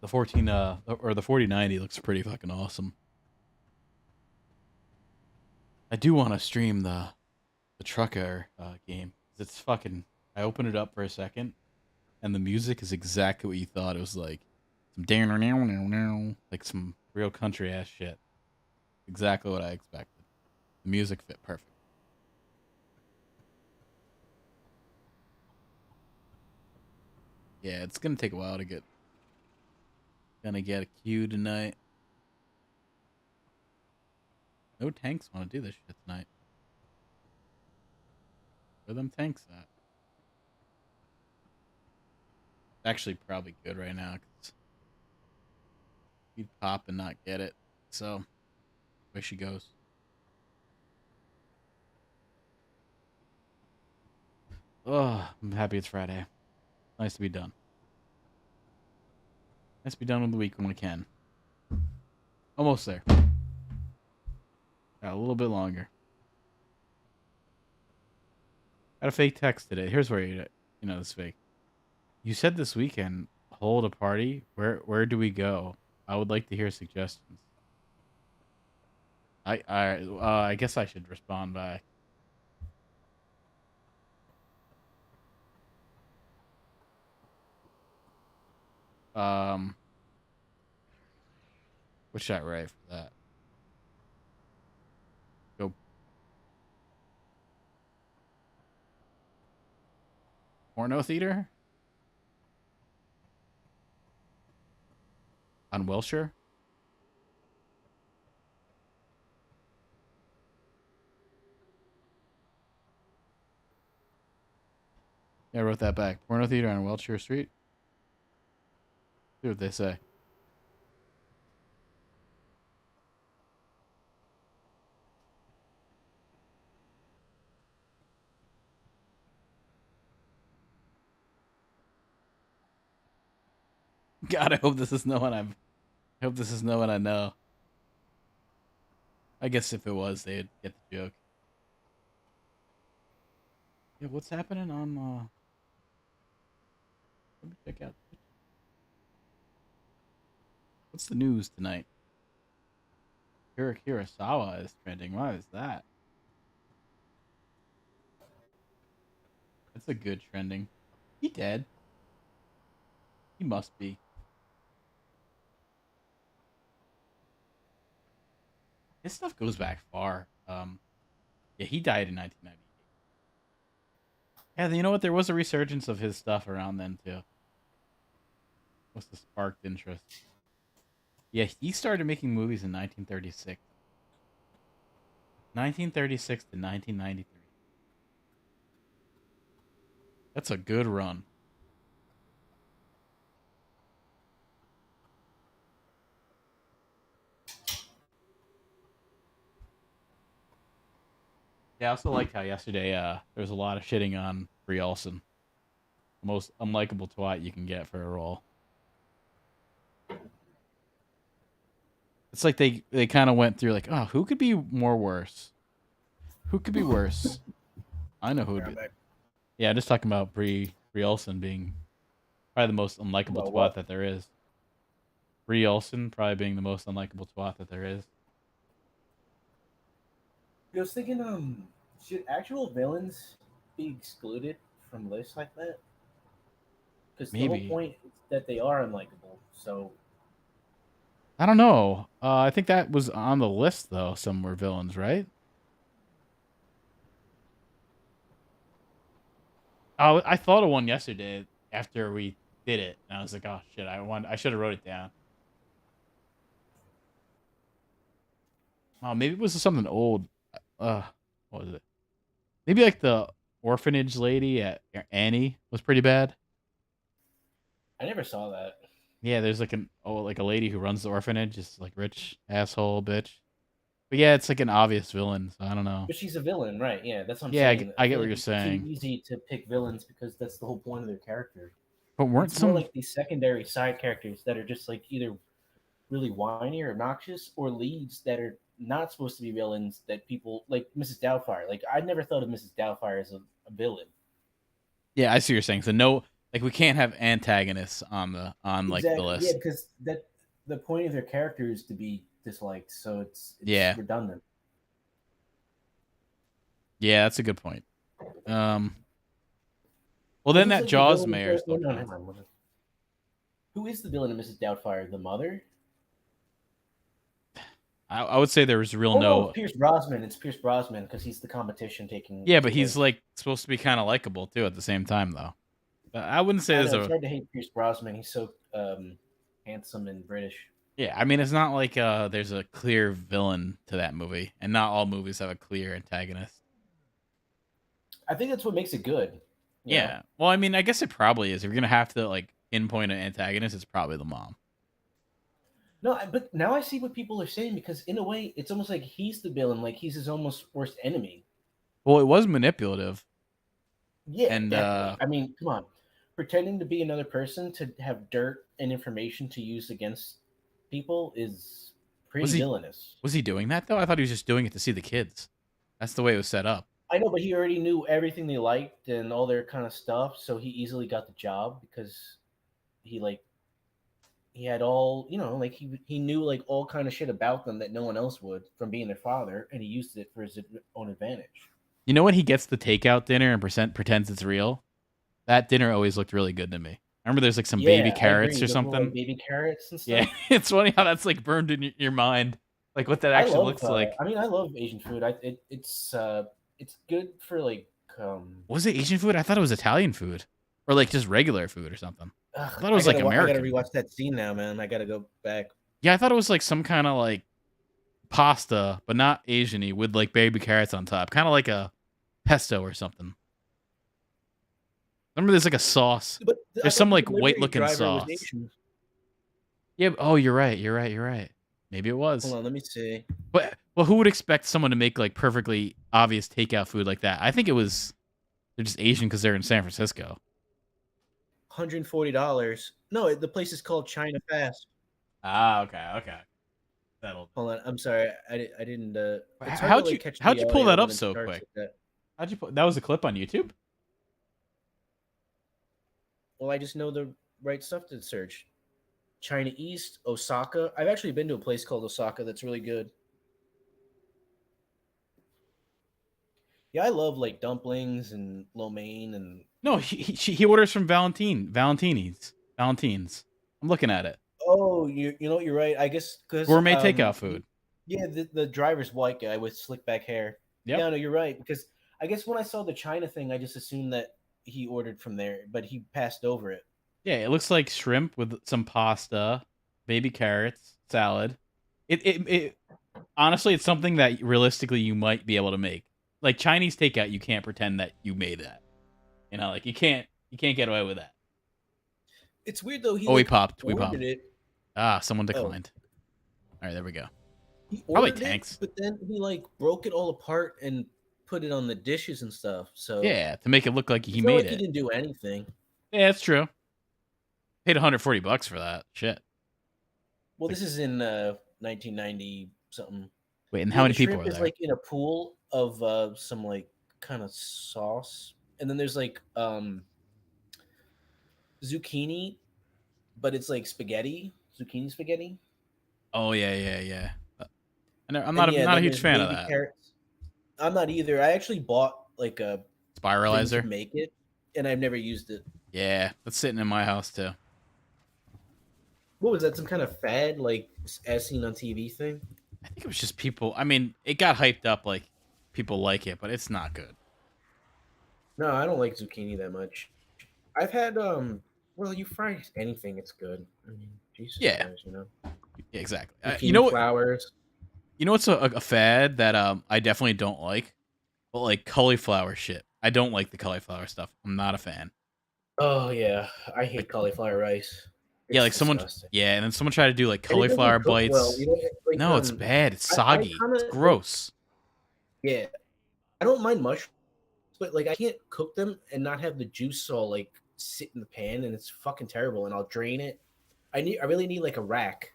The 14 or the 4090 looks pretty fucking awesome. I do want to stream the trucker game. It's fucking I opened it up for a second and the music is exactly what you thought. It was like some like some real country ass shit. Exactly what I expected. The music fit perfect. Yeah, it's gonna take a while to get a queue tonight. No tanks want to do this shit tonight. Where them tanks at? It's actually probably good right now because you'd pop and not get it. So, away she goes. Oh, I'm happy it's Friday. Nice to be done. Nice to be done with the week when we can. Almost there. Got a little bit longer. Got a fake text today. Here's where you know this fake. You said this weekend hold a party. Where do we go? I would like to hear suggestions. I guess I should respond back. Um, what should I write for that? Go porno theater on Wilshire. Yeah, I wrote that back. Porno theater on Wilshire Street. See what they say. God, I hope this is no one I hope this is no one I know. I guess if it was, they'd get the joke. Yeah, what's happening on? Let me check out. What's the news tonight? Kira Kurosawa is trending. Why is that? That's a good trending. He dead? He must be. His stuff goes back far. Yeah, he died in 1998. Yeah, you know what? There was a resurgence of his stuff around then too. Must have sparked interest. Yeah, he started making movies in 1936. 1936 to 1993. That's a good run. Yeah, I also liked how yesterday there was a lot of shitting on Brie Olson. The most unlikable twat you can get for a role. It's like they kind of went through like, oh, who could be more worse? Who could be worse? I know who would be. Yeah, just talking about Brie Olson being probably the most unlikable About twat what? that there is. Brie Olson probably being the most unlikable twat that there is. I was thinking, should actual villains be excluded from lists like that? Because the whole Maybe. point is that they are unlikable. So I don't know. I think that was on the list though. Some were villains, right? Oh, I thought of one yesterday after we did it, and I was like, "Oh shit! I should have wrote it down." Oh, maybe it was something old. Uh, what was it? Maybe like the orphanage lady at Annie was pretty bad. I never saw that. Yeah, there's like like a lady who runs the orphanage, just like rich asshole bitch. But yeah, it's like an obvious villain, so I don't know. But she's a villain, right? Yeah, that's what I'm Yeah, saying. I I get feel what like you're it's too saying. easy to pick villains because that's the whole point of their character. But weren't It's more some like these secondary side characters that are just like either really whiny or obnoxious, or leads that are not supposed to be villains that people like Mrs. Doubtfire. Like I never thought of Mrs. Doubtfire as a villain. Yeah, I see what you're saying. So no, like we can't have antagonists on like the Exactly. Yeah, list. because that the point of their character is to be disliked, so it's Yeah. redundant. Yeah, that's a good point. Well But then who's that like the Jaws villain? mayor Oh, still no, never counts. mind. Who is the villain of Mrs. Doubtfire? The mother? I would say there was real Oh no, it's no. Pierce Brosnan. It's Pierce Brosnan because he's the competition taking Yeah, but to he's live. like supposed to be kind of likable too at the same time though. But I wouldn't say I there's know it's a. hard to hate Pierce Brosnan. He's so handsome and British. Yeah, I mean it's not like there's a clear villain to that movie, and not all movies have a clear antagonist. I think that's what makes it good. You know? Yeah. Well, I mean, I guess it probably is. If you're gonna have to like pinpoint an antagonist, it's probably the mom. No, but now I see what people are saying because in a way, it's almost like he's the villain. Like he's his almost worst enemy. Well, it was manipulative, Yeah, and definitely. I mean, come on, pretending to be another person to have dirt and information to use against people is was pretty he villainous. was he doing that though? I thought he was just doing it to see the kids. That's the way it was set up. I know, but he already knew everything they liked and all their kind of stuff, so he easily got the job because he like he had all like he knew like all kind of shit about them that no one else would from being their father, and he used it for his own advantage. You know when he gets the takeout dinner and pretends it's real? That dinner always looked really good to me. Remember, there's like some baby Yeah, I carrots agree. or The whole like something. baby carrots and Yeah, stuff. it's funny how that's like burned in your mind, like what that I actually love. looks like. I mean, I love Asian food. It's good for like. Was it Asian food? I thought it was Italian food, or like just regular food or something. I thought it was like I gotta American. rewatch that scene now, man. I gotta go back. Yeah, I thought it was like some kind of like pasta, but not Asian-y, with like baby carrots on top, kind of like a pesto or something. Remember, there's like a sauce. But I There's some thought the like white delivery looking driver was sauce. Asian. Yeah. Oh, you're right. You're right. You're right. Maybe it Hold was. on, let me see. But well, who would expect someone to make like perfectly obvious takeout food like that? I think it was they're just Asian because they're in San Francisco. $140. No, the place is called China Fast. Ah, okay, okay. That'll. Hold on, I'm sorry. I didn't. It's hard to How'd like you catch how'd the you pull audio that when up it so starts quick? like that. How'd you put that was a clip on YouTube? Well, I just know the right stuff to search. China East, Osaka. I've actually been to a place called Osaka that's really good. Yeah, I love like dumplings and lo mein and No, he orders from Valentines. I'm looking at it. oh, you know you're right. I guess because Gourmet takeout food. yeah, the driver's white guy with slick back hair. Yep. Yeah, no, you're right because I guess when I saw the China thing, I just assumed that he ordered from there, but he passed over it. Yeah, it looks like shrimp with some pasta, baby carrots, salad. It honestly, it's something that realistically you might be able to make. Like Chinese takeout, you can't pretend that you made that. You know, like you can't get away with that. It's weird though. He Oh, we like popped. We popped. ordered it. Ah, someone Oh, declined. All right, there we go. he Probably ordered it, tanks. but then he like broke it all apart and put it on the dishes and stuff. So Yeah, to make it look like I he feel made like he it. didn't do anything. Yeah, that's true. Paid $140 for that. Shit. Well, Like, this is in 1990 something. wait, and how Yeah, the many people shrimp are is there? like in a pool of some like kind of sauce, and then there's like zucchini, but it's like zucchini spaghetti, Oh yeah, yeah, yeah. I'm and not yeah, not a then huge there's fan of baby that. carrots. I'm not either. I actually bought like a thing to Spiralizer. make it, and I've never used it. Yeah, that's sitting in my house too. What was that? Some kind of fad, like as seen on TV thing? I think it was just people. I mean, it got hyped up like people like it, but it's not good. No, I don't like zucchini that much. I've had well, you fry anything, it's good. I mean, Jesus Yeah, Christ, you know. yeah, exactly. You know Zucchini what? flowers. You know what's a fad that I definitely don't like? But like cauliflower shit. I don't like the cauliflower stuff. I'm not a fan. Oh yeah, I hate Like cauliflower rice. Yeah, It's like someone. disgusting, Yeah, and then someone tried to do like and it doesn't cauliflower cook well. bites. You know, No, it's bad. It's I soggy. kind It's of like, gross. yeah, I don't mind mushrooms, but like I can't cook them and not have the juice all like sit in the pan, and it's fucking terrible. And I'll drain it. I really need like a rack.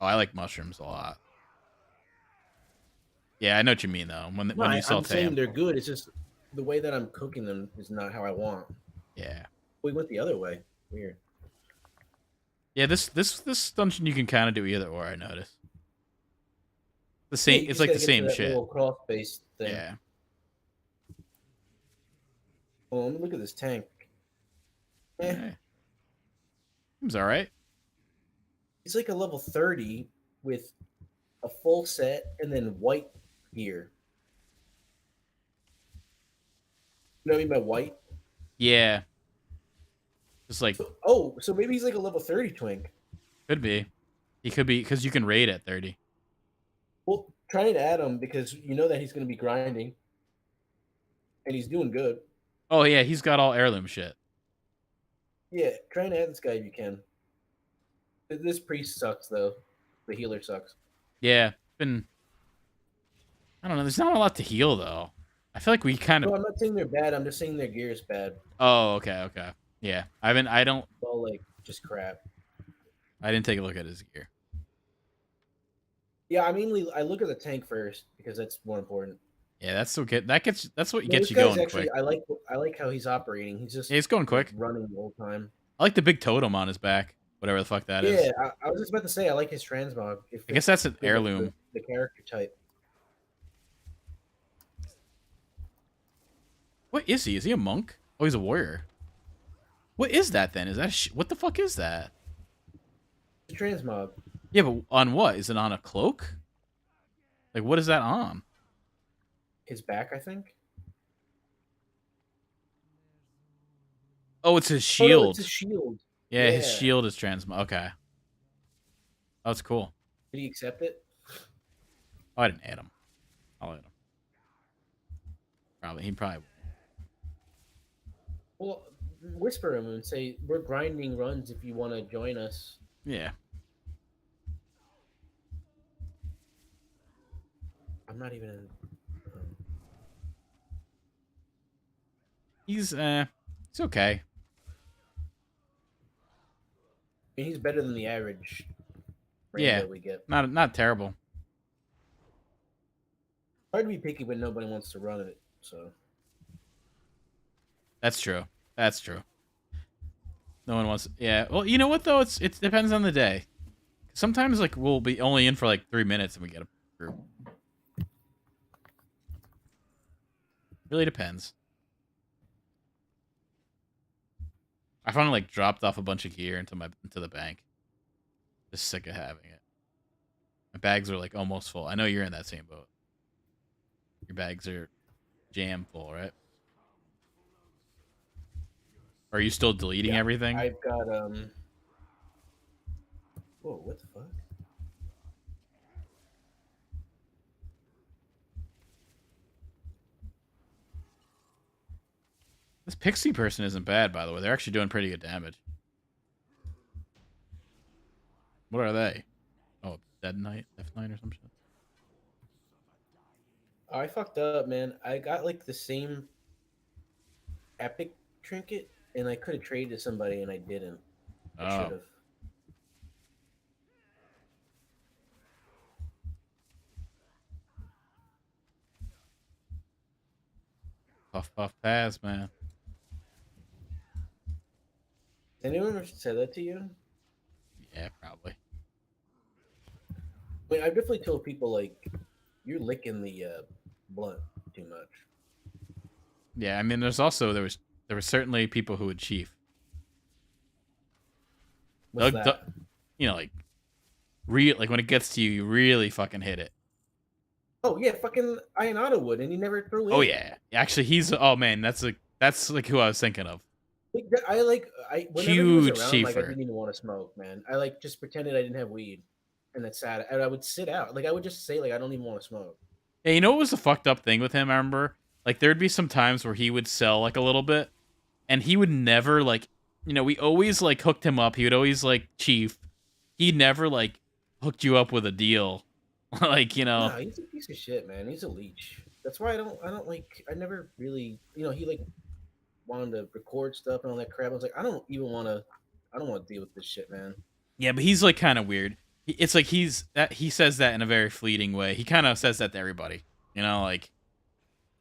Oh, I like mushrooms a lot. Yeah, I know what you mean though. When No, you I'm saute saying them. they're good. It's just the way that I'm cooking them is not how I want. Yeah. We went the other way. Weird. Yeah, this dungeon you can kind of do either or. I notice the Yeah, same. you It's just like gotta the get to same that shit. little cross base thing. Yeah. Well, let me look at this tank. Eh, Yeah. Seems all right. he's like a level 30 with a full set and then white gear. You know what I mean by white? Yeah. Just like Oh, so maybe he's like a level 30 twink. could be. He could be because you can raid at 30. Well, trying to add him because you know that he's going to be grinding and he's doing good. Oh yeah, he's got all heirloom shit. Yeah, trying to add this guy if you can. This priest sucks though. The healer sucks. Yeah. Been. I don't know. There's not a lot to heal though. I feel like we kind of. No, I'm not saying they're bad. I'm just saying their gear is bad. Oh, okay, okay. Yeah. I haven't. I don't. It's all like just crap. I didn't take a look at his gear. Yeah, I mean, I look at the tank first because that's more important. Yeah, that's what get that gets. That's what No, gets this you guy's going actually quick. I like how he's operating. He's just Yeah, he's going like quick. running the whole time. I like the big totem on his back. Whatever the fuck that Yeah, is. I was just about to say I like his transmog. It I guess fits that's an with, like, heirloom. the character type. What is he? Is he a monk? Oh, he's a warrior. What is that then? Is that what the fuck is that? His transmog. Yeah, but on what? Is it on a cloak? Like, what is that on? His back, I think. Oh, it's his Oh no, it's his shield. shield. Yeah, his Yeah. shield is transmog. Okay. Oh, that's cool. Did he accept it? Oh, I didn't add him. I'll add him. Probably. He probably. Well, whisper him and say we're grinding runs if you want to join us. Yeah. I'm not even. He's okay. I mean, he's better than the average Yeah. rainbow we get. Not terrible. Hard to be picky when nobody wants to run it. So That's true. That's true. No one wants. Yeah. Well, you know what though? It depends on the day. Sometimes like we'll be only in for like 3 minutes and we get a group. Really depends. I finally like dropped off a bunch of gear into the bank. Just sick of having it. My bags are like almost full. I know you're in that same boat. Your bags are jam full, right? Are you still deleting yeah, everything? I've got Whoa, what the fuck? This pixie person isn't bad, by the way. They're actually doing pretty good damage. What are they? Oh, Dead Knight, Death Knight, or some shit. I fucked up, man. I got like the same epic trinket, and I could have traded to somebody, and I didn't. I should Oh, have. puff puff pass, man. Anyone ever said that to you? Yeah, probably. I mean, I've definitely told people like, you're licking the blunt too much. Yeah, I mean, there were certainly people who would chief. What's They'll- that? You know, like like when it gets to you, you really fucking hit it. Oh yeah, fucking Ionata would, and he never threw in. Oh yeah, actually, he's oh man, that's like who I was thinking of. I whenever he Huge was around, like I chiefer. didn't even want to smoke, man. I like just pretended I didn't have weed, and that's sad. And I would sit out, like I would just say like I don't even want to smoke. Yeah, you know what was the fucked up thing with him? I remember, like there'd be some times where he would sell like a little bit, and he would never like we always like hooked him up. He would always like chief. He never like hooked you up with a deal. Like, Nah, he's a piece of shit, man. He's a leech. That's why I don't like. I never really, he like wanted to record stuff and all that crap. I was like, I don't want to deal with this shit, man. yeah, but he's like kind of weird. It's like he says that in a very fleeting way. He kind of says that to everybody. Like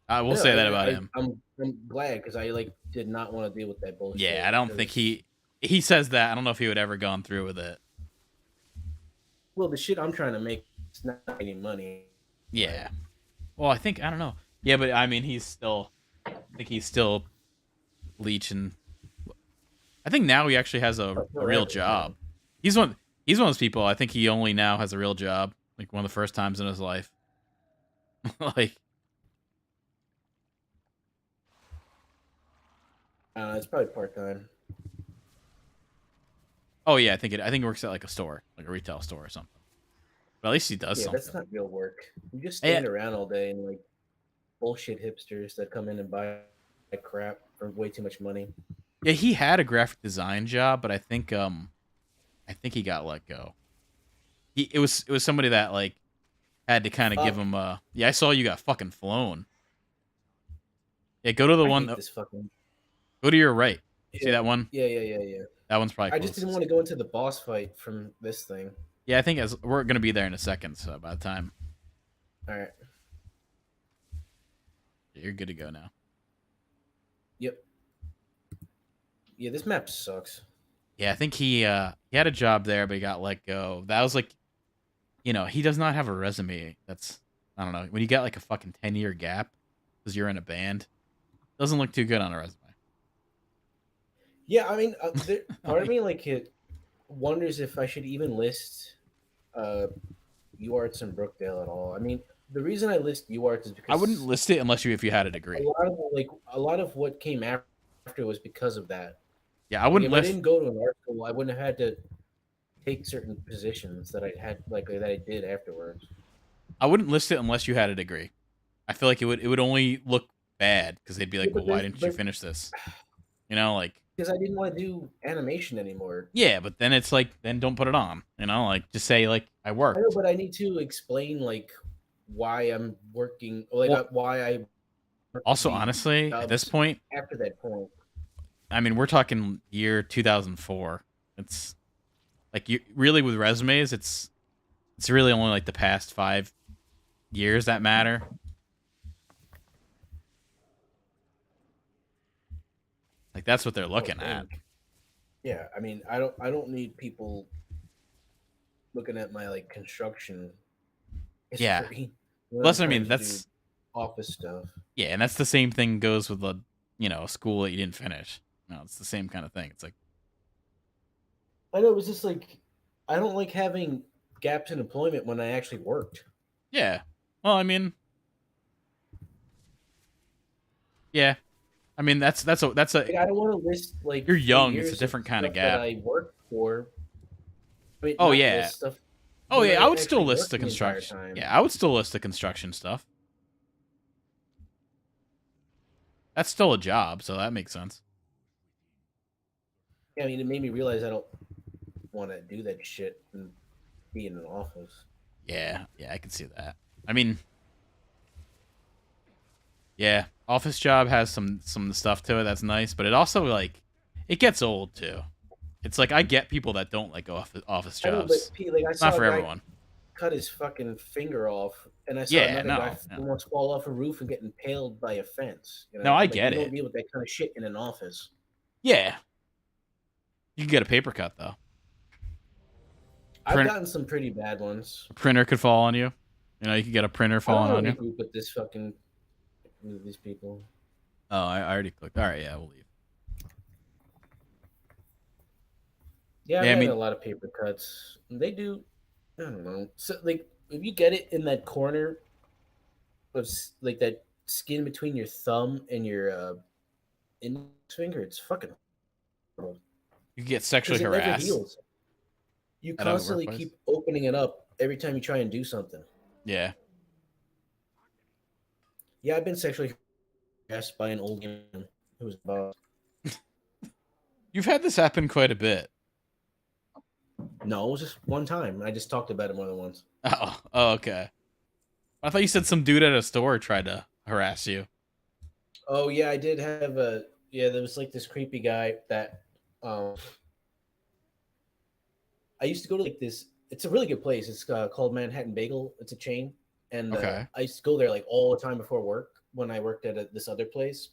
I will No, say that about him. I'm glad because I like did not want to deal with that Yeah, bullshit. I don't think he says that. I don't know if he would ever gone through with it. Well, the shit I'm trying to make is not making money. Right? Yeah. Well, I don't know. Yeah, but I mean, I think he's still leeching. I think now he actually has a real job. Man. He's one of those people. I think he only now has a real job, like one of the first times in his life. Like, It's probably part time. oh yeah, I think he works at like a store, like a retail store or something. But at least he does Yeah, something. that's not real work. You just Yeah, stand around all day and like bullshit hipsters that come in and buy crap for way too much money. yeah, he had a graphic design job, but I think he got let go. It was somebody that like had to kind of give him yeah, I saw you got fucking flown. Yeah, go to the I one hate this fucking. go to your right. Yeah, See that one? yeah. That one's probably I just closest. didn't want to go into the boss fight from this thing. Yeah, I think as we're gonna be there in a second, so by the time All right. you're good to go now. Yep. Yeah, this map sucks. Yeah, I think he had a job there, but he got let go. That was like, he does not have a resume. That's I don't know when you got like a fucking 10-year gap because you're in a band, doesn't look too good on a resume. Yeah, I mean, part of Like, me like it wonders if I should even list uh UArts in Brookdale at all. I mean, the reason I list UArts is I wouldn't because list it unless if you had a degree. a lot of what came after was because of that. Yeah, I Like wouldn't if I list. didn't go to an art school, I wouldn't have had to take certain positions that I had that I did afterwards. I wouldn't list it unless you had a degree. I feel like it would only look bad because they'd be Yeah, like, well, why didn't you finish this? Like because I didn't want to do animation anymore. yeah, but then it's like then don't put it on. Like just say like I I know, worked. but I need to explain like why I'm working, like Well, why I work also the honestly, at this jobs point, after that point. I mean, we're talking year 2004. It's like you really with resumes, it's really only like the past 5 years that matter. Like that's what they're I don't looking at. think. Yeah, I mean, I don't need people looking at my like construction Yeah. history when I'm Plus, I trying mean, to do that's office stuff. yeah, and that's the same thing goes with a school that you didn't finish. No, it's the same kind of thing. It's like I know it was just like I don't like having gaps in employment when I actually worked. yeah. Well, I mean, yeah. I mean, that's a Like, I don't want to list like you're the young. It's a years of different kind of stuff that gap. I worked for. I mean, Oh not yeah. list stuff Oh when yeah. I I would still actually list worked the the entire construction. time. Yeah, I would still list the construction stuff. That's still a job, so that makes sense. Yeah, I mean, it made me realize I don't want to do that shit and be in an office. Yeah, I can see that. I mean, yeah, office job has some stuff to it that's nice, but it also like it gets old too. It's like I get people that don't like office I know, but jobs. Pete, like I It's not saw a for guy everyone. cut his fucking finger off, and I saw Yeah, another guy no, once fall off a roof and get impaled by a fence. no, I like get you don't it. deal with that kind of shit in an office. Yeah, you can get a paper cut though. I've Print gotten some pretty bad ones. a printer could fall on you. You could get a printer I don't falling want on to you. regroup with this fucking with these people. Oh, I already clicked. All right, yeah, we'll leave. Yeah, I've Yeah, I had a mean, lot of paper cuts. They do. I don't know. So like, if you get it in that corner of like that skin between your thumb and your index finger, it's fucking you can get sexually because it never harassed heals. You at a constantly workplace. keep opening it up every time you try and do something. Yeah, Yeah, I've been sexually harassed by an old man who was about. You've had this happen quite a bit. No, it was just one time. I just talked about it more than once. Oh, okay. I thought you said some dude at a store tried to harass you. Oh yeah, I did have a yeah. There was like this creepy guy that um I used to go to like this. It's a really good place. It's called Manhattan Bagel. It's a chain, and Okay. I used to go there like all the time before work when I worked at this other place.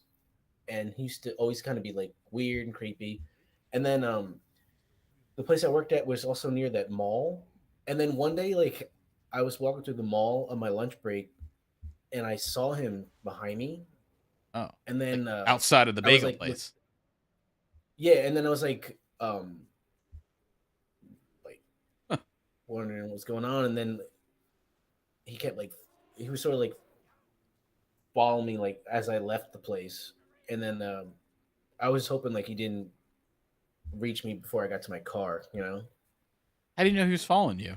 And he used to always kind of be like weird and creepy. And then the place I worked at was also near that mall. And then one day, like I was walking through the mall on my lunch break, and I saw him behind me. Oh, And like then outside of the I was bagel like, place. yeah. And then I was like Huh. wondering what's going on. And then he kept like he was sort of like following me like as I left the place. And then I was hoping like he didn't reach me before I got to my car. You know, How do you know he was following you?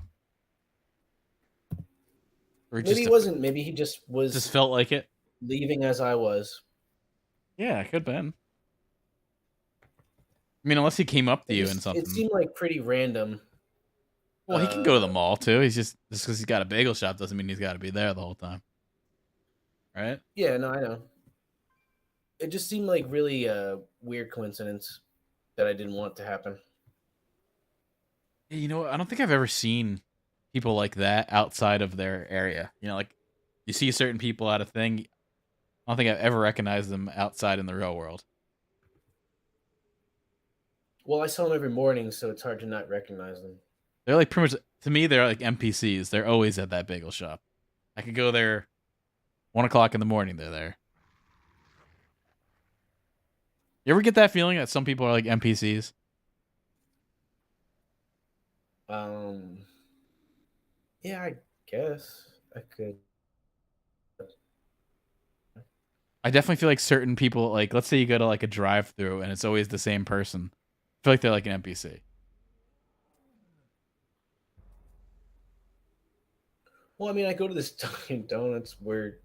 Or maybe just he wasn't. Maybe he just just was felt like it? leaving as I was. Yeah, it could have been. I mean, unless he came up to It you and just it something. seemed like pretty random. Well, he can go to the Uh, mall too. He's just because he's got a bagel shop doesn't mean he's got to be there the whole time, right? yeah, no, I know. It just seemed like really weird coincidence that I didn't want to happen. Yeah, you know what? I don't think I've ever seen people like that outside of their area. You know, like you see certain people at a thing. I don't think I've ever recognized them outside in the real world. Well, I saw him every morning, so it's hard to not recognize them. They're like pretty much to me. They're like NPCs. They're always at that bagel shop. I could go there 1 o'clock in the morning. They're there. You ever get that feeling that some people are like NPCs? Um, yeah, I guess I could. I definitely feel like certain people, like let's say you go to like a drive-through and it's always the same person. I feel like they're like an NPC. Well, I mean, I go to this Dunkin' Donuts where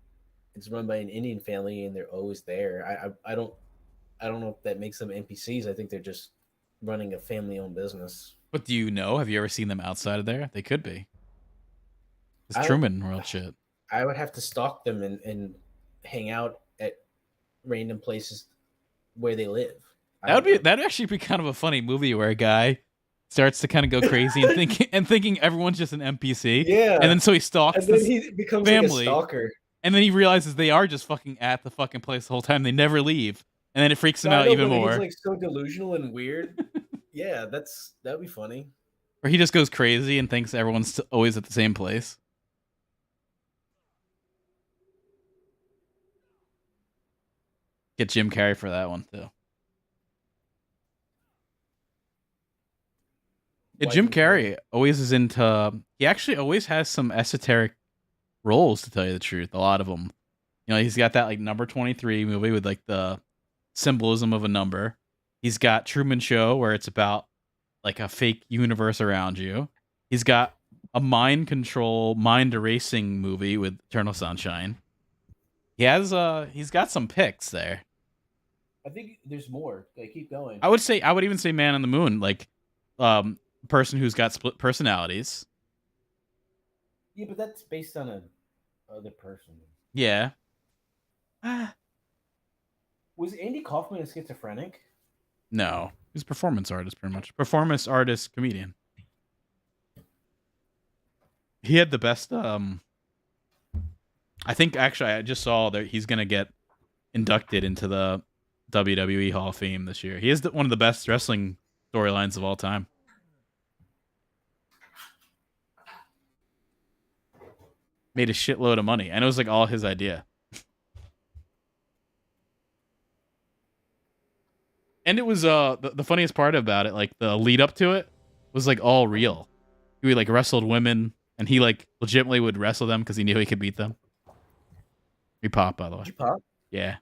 it's run by an Indian family, and they're always there. I don't know if that makes them NPCs. I think they're just running a family-owned business. But do you know? Have you ever seen them outside of there? They could be. It's I don't. Truman World shit. I would have to stalk them and hang out at random places where they live. I don't know. That'd actually be kind of a funny movie where a guy starts to kind of go crazy and thinking everyone's just an NPC, and Yeah, then so he stalks and then this he becomes like a family, stalker. and then he realizes they are just fucking at the fucking place the whole time. They never leave, and then it freaks him No, I out know, even but he's more. like so delusional and weird. Yeah, that'd be funny. Or he just goes crazy and thinks everyone's always at the same place. Get Jim Carrey for that one too. Yeah, Why Jim Jim Carrey? Carrey always is into. He actually always has some esoteric roles, to tell you the truth. A lot of them. You know, he's got that like number 23 movie with like the symbolism of a number. He's got Truman Show where it's about like a fake universe around you. He's got a mind control, mind erasing movie with Eternal Sunshine. He's got some picks there. I think there's more. Okay, keep going. I would even say Man on the Moon, like person who's got split personalities. Yeah, but that's based on a other person. Yeah. Was Andy Kaufman a schizophrenic? No. He's a performance artist pretty much. Performance artist comedian. He had the best I think actually I just saw that he's gonna get inducted into the WWE Hall of Fame this year. He is one of the best wrestling storylines of all time. Made a shitload of money, and it was like all his idea. And it was the funniest part about it, like the lead up to it, was like all real. He like wrestled women, and he like legitimately would wrestle them because he knew he could beat them. He popped, by the way. Did you pop? Yeah.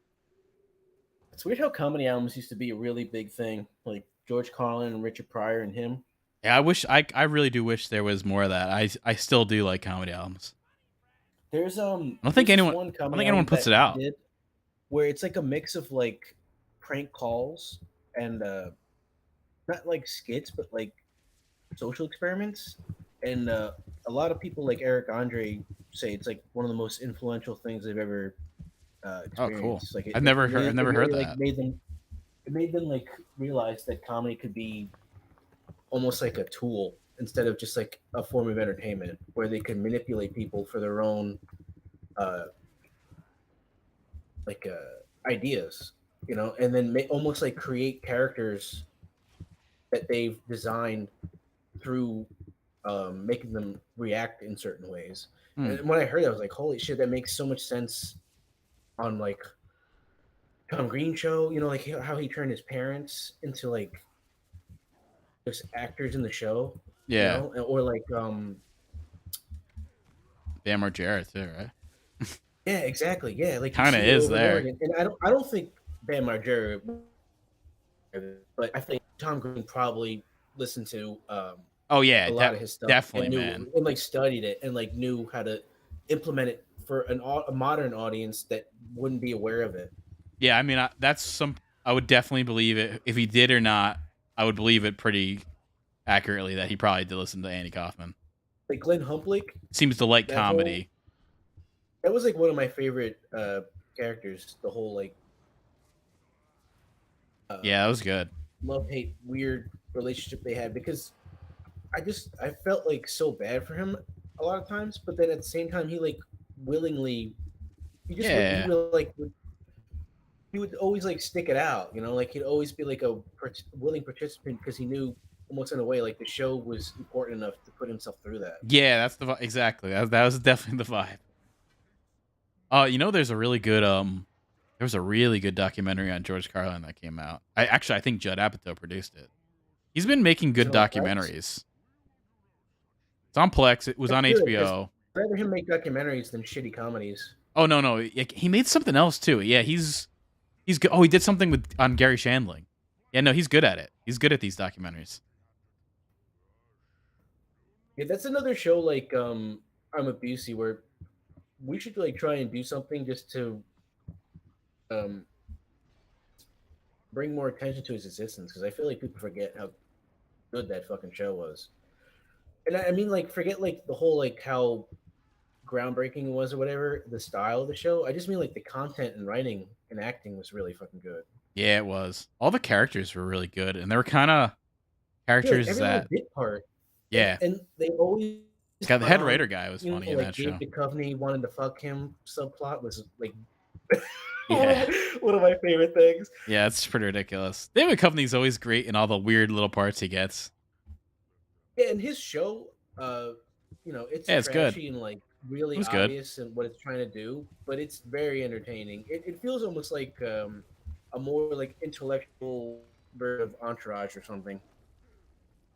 It's weird how comedy albums used to be a really big thing, like George Carlin and Richard Pryor and him. Yeah, I really do wish there was more of that. I still do like comedy albums. There's this one I don't comedy think anyone album puts that it he out. did where it's like a mix of like prank calls and not like skits, but like social experiments. And a lot of people like Eric Andre say it's like one of the most influential things they've ever Oh, cool. experienced. Like I've never heard. I've it never heard really like that. made them like realize that comedy could be almost like a tool instead of just like a form of entertainment where they can manipulate people for their own uh, ideas, you know, and then almost like create characters that they've designed through making them react in certain ways. Hmm. And when I heard that, I was like, "Holy shit, that makes so much sense." On like Tom Green show, you know, like how he turned his parents into like just actors in the show, you Yeah. know, or like Bam Margera too, right? yeah, exactly, yeah, like you Kind of see it is over and over there. again. And I don't think Bam Margera, but I think Tom Green probably listened to Oh yeah, a lot of his stuff and definitely, man. knew and like studied it and like knew how to implement it for a modern audience that wouldn't be aware of it. Yeah, I mean, that's some. I would definitely believe it if he did or not. I would believe it pretty accurately that he probably did listen to Andy Kaufman. Like Glenn Humplick, Seems to like that whole comedy. that was like one of my favorite characters. The whole like Yeah, that was good. love hate weird relationship they had because I felt like so bad for him a lot of times, but then at the same time he like willingly he Yeah, will like he would always like stick it out, you know, like he'd always be like a willing participant because he knew almost in a way like the show was important enough to put himself through that. yeah, that's exactly. That was definitely the vibe. You know, there's a really good there was a really good documentary on George Carlin that came out. I think Judd Apatow produced it. He's been making Is good it on Plex? documentaries. It's on Plex. It was That's on good because HBO. I'd rather him make documentaries than shitty comedies. Oh no, no, he made something else too. Yeah, he's good. Oh, he did something with on Gary Shandling. Yeah, no, he's good at it. He's good at these documentaries. Yeah, that's another show like I'm a Busey where we should like try and do something just to um bring more attention to his existence because I feel like people forget how good that fucking show was. And I mean, like, forget like the whole like how groundbreaking it was or whatever the style of the show. I just mean like the content and writing and acting was really fucking good. Yeah, it was. All the characters were really good, and they were kind of Yeah, like characters every little that, bit part, yeah. and they always God, the got head on. writer guy was You funny know, in like that Dave show. Duchovny wanted to fuck him subplot was like Yeah, one of my favorite things. yeah, it's pretty ridiculous. David Company's always great in all the weird little parts he gets. Yeah, and his show, you know, it's Yeah, it's good. trashy and like It really was good. obvious and what it's trying to do, but it's very entertaining. It feels almost like a more like intellectual version of Entourage or something.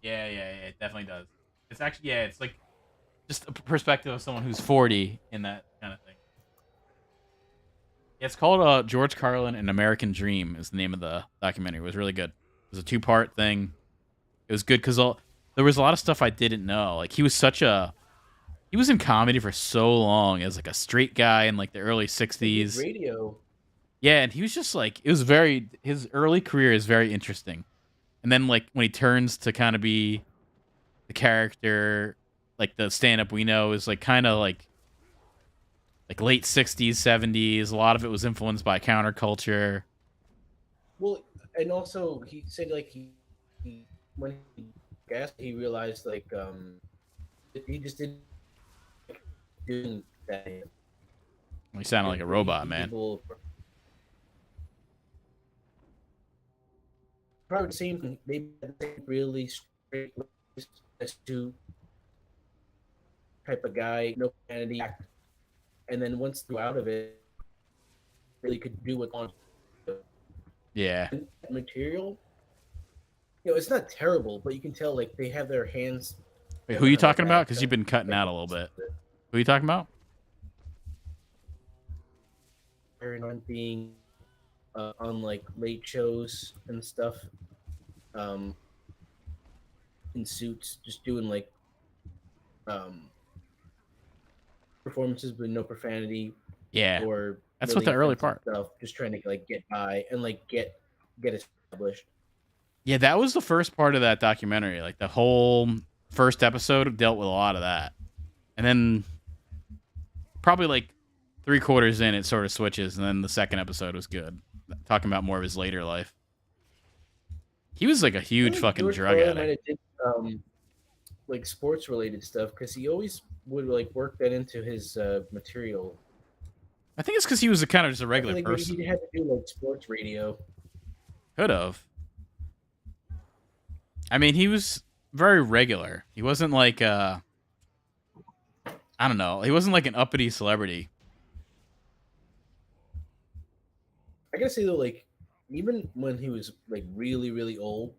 Yeah, yeah, yeah, it definitely does. It's actually, yeah, it's like just a perspective of someone who's 40 in that kind of thing. Yeah, it's called George Carlin: An American Dream is the name of the documentary. It was really good. It was a two-part thing. It was good because there was a lot of stuff I didn't know. Like he was in comedy for so long as like a straight guy in like the early He did 60s. radio. Yeah, and he was just like, it was very, his early career is very interesting. And then like when he turns to kind of be the character, like the stand-up we know is like kind of like late 60s, 70s. A lot of it was influenced by counterculture. Well, and also he said like he when he gasped, he realized like he just didn't do that. He sounded like a robot, man. People probably the same maybe the same really straight as to type of guy, no vanity, and then once through out of it, really could do what on Yeah. material. You know, it's not terrible, but you can tell like they have their hands Wait, who are you behind their talking about? back Because to you've been cutting make out it. a little bit. Who are you talking about? On being on like late shows and stuff, um, in suits, just doing like um, performances with no profanity Yeah. or That's what really the early offensive part. stuff, just trying to like get by and like get established. Yeah, that was the first part of that documentary. Like the whole first episode dealt with a lot of that, and then probably like 3/4 in, it sort of switches, and then the second episode was good, talking about more of his later life. He was like a I feel huge like fucking George drug Carlin might addict. have did like sports related stuff because he always would like work that into his material. I think it's because he was a kind of just a I feel regular like maybe person. he had to do like sports radio. Could have. I mean, he was very regular. He wasn't like I don't know. He wasn't like an uppity celebrity. I gotta say though, like even when he was like really really old,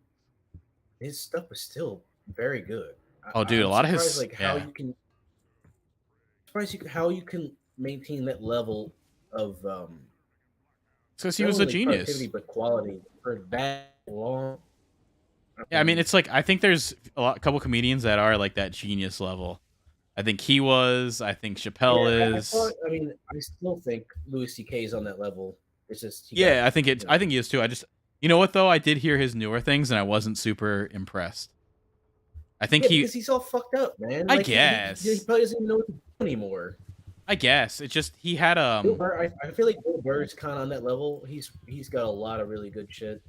his stuff was still very good. Oh, dude, a I'm lot of surprised his like yeah. how you can maintain that level of It's because he not was only a like productivity genius. but quality for that long. I Yeah, I mean, mean, it's like I think there's a couple comedians that are like that genius level. I think he was. I think yeah, Chappelle I thought. is. I mean, I still think Louis C.K. is on that level. It's just he got Yeah, I think it. you I know. think he is too. I just, you know what though? I did hear his newer things, and I wasn't super impressed. I think Yeah, he. because he's all fucked up, man. I Like he guess. probably doesn't even know what to do anymore. I guess it just he had Bill Burr, I feel like Bill Burr is kind of on that level. He's got a lot of really good shit.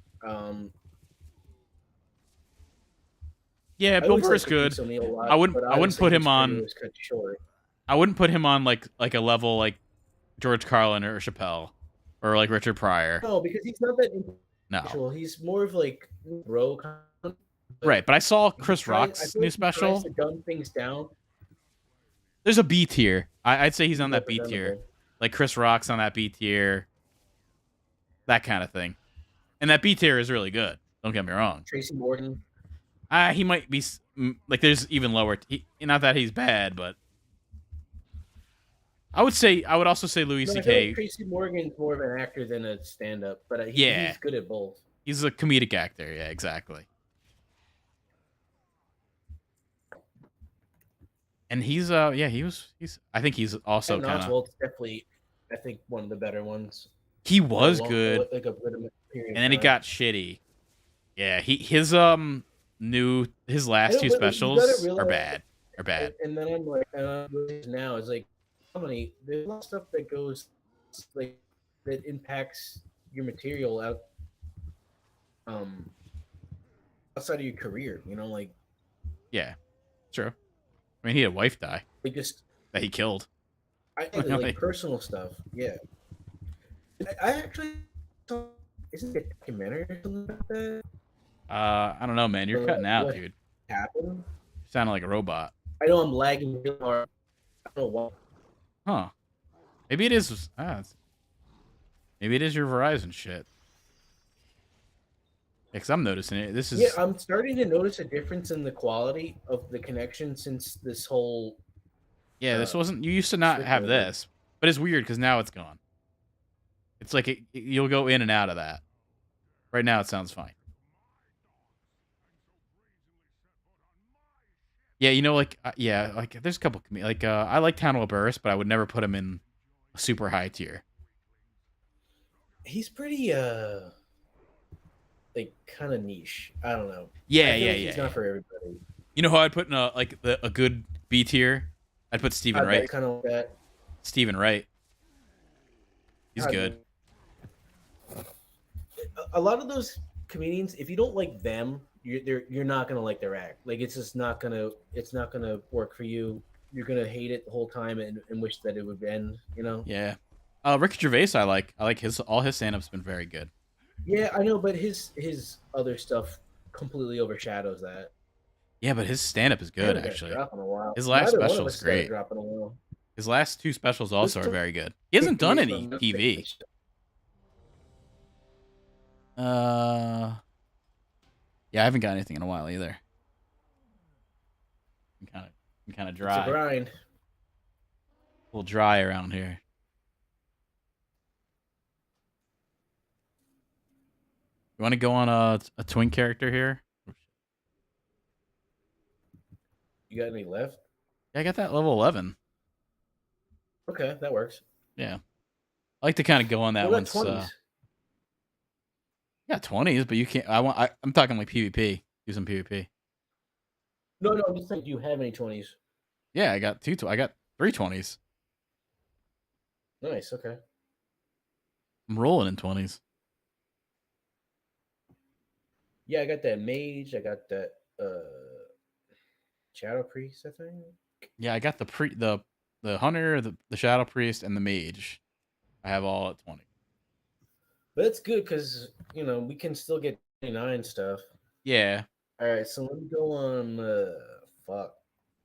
Yeah, I Bill always Burr like is good. Patrice O'Neal a I lot, wouldn't. but I wouldn't obviously put him his career on. was cut short. I wouldn't put him on like a level like George Carlin or Chappelle or like Richard Pryor. No, because he's not that No. intellectual. He's more of like bro kind of, but Right, but I saw he Chris tries. I Rock's feel new like he tries special. to dumb things down. There's a B tier. I'd say he's He's on that B tier. representable. Like Chris Rock's on that B tier. That kind of thing. And that B tier is really good. Don't get me wrong. Tracy Morgan. He might be like there's even lower. Not that he's bad, but I would also say Louis No, I feel like C.K. Tracy Morgan's more of an actor than a stand-up, but Yeah, he's good at both. he's a comedic actor. Yeah, exactly. And he's yeah he's I think he's also And kind of Oswald's definitely, I think, one of the better ones he for a was long, good, like a good period and of then he time. got shitty. Yeah, his I last know, two but like, you gotta specials are realize, bad. Are bad. and then I'm like, now it's like, comedy. There's a lot of stuff that goes like that impacts your material um outside of your career. You know, Yeah, true. I mean, he had a wife die like just that he killed. I like personal stuff. Yeah, I actually saw, isn't it a documentary or something like that? I don't know, man. You're cutting out, What dude. happened? You sounding like a robot. I know I'm lagging real hard. I don't know why. Huh? Maybe it is. Maybe it is your Verizon shit. Because I'm noticing it. This Yeah, is I'm starting to notice a difference in the quality of the connection since this whole yeah. This uh, wasn't. You used to not switch have over. this, but it's weird because now it's gone. It's like you'll go in and out of that. Right now, it sounds fine. Yeah, you know, like yeah, like there's a couple like I like Hannibal Buress, but I would never put him in a super high tier. He's pretty like kind of niche. I don't know. I Yeah, feel yeah, like yeah, he's not yeah. for everybody. You know who I'd put in a good B tier? I'd put Stephen I Wright. bet kind of like that. Stephen Wright. He's I good. mean, a lot of those comedians, if you don't like them, you're not gonna like their act. Like it's not gonna work for you. You're gonna hate it the whole time and wish that it would end. You know? Yeah. Ricky Gervais, I like. I like his all his stand up's been very good. Yeah, I know, but his other stuff completely overshadows that. Yeah, but his stand up is I good haven't got a actually. drop in a while. His last Neither one of special us is has got a great. drop in a while. His last two specials Let's also are talk very good. He hasn't done away any from TV. Netflix. Uh, yeah, I haven't got anything in a while either. I'm kind of It's a dry. A grind. little dry around here. You want to go on a twin character here? You got any left? Yeah, I got that level 11. Okay, that works. Yeah, I like to kind of go on that What about once. 20s? Yeah, 20s, but you can't. I'm talking like PvP. Do some PvP. No, no, I'm just saying, do you have any 20s? Yeah, I got I got 320s. Nice, okay. I'm rolling in 20s. Yeah, I got that mage. I got that shadow priest. I think. Yeah, I got the hunter, the shadow priest, and the mage. I have all at 20. But it's good because we can still get 29 stuff. Yeah, All right, so let me go on. Fuck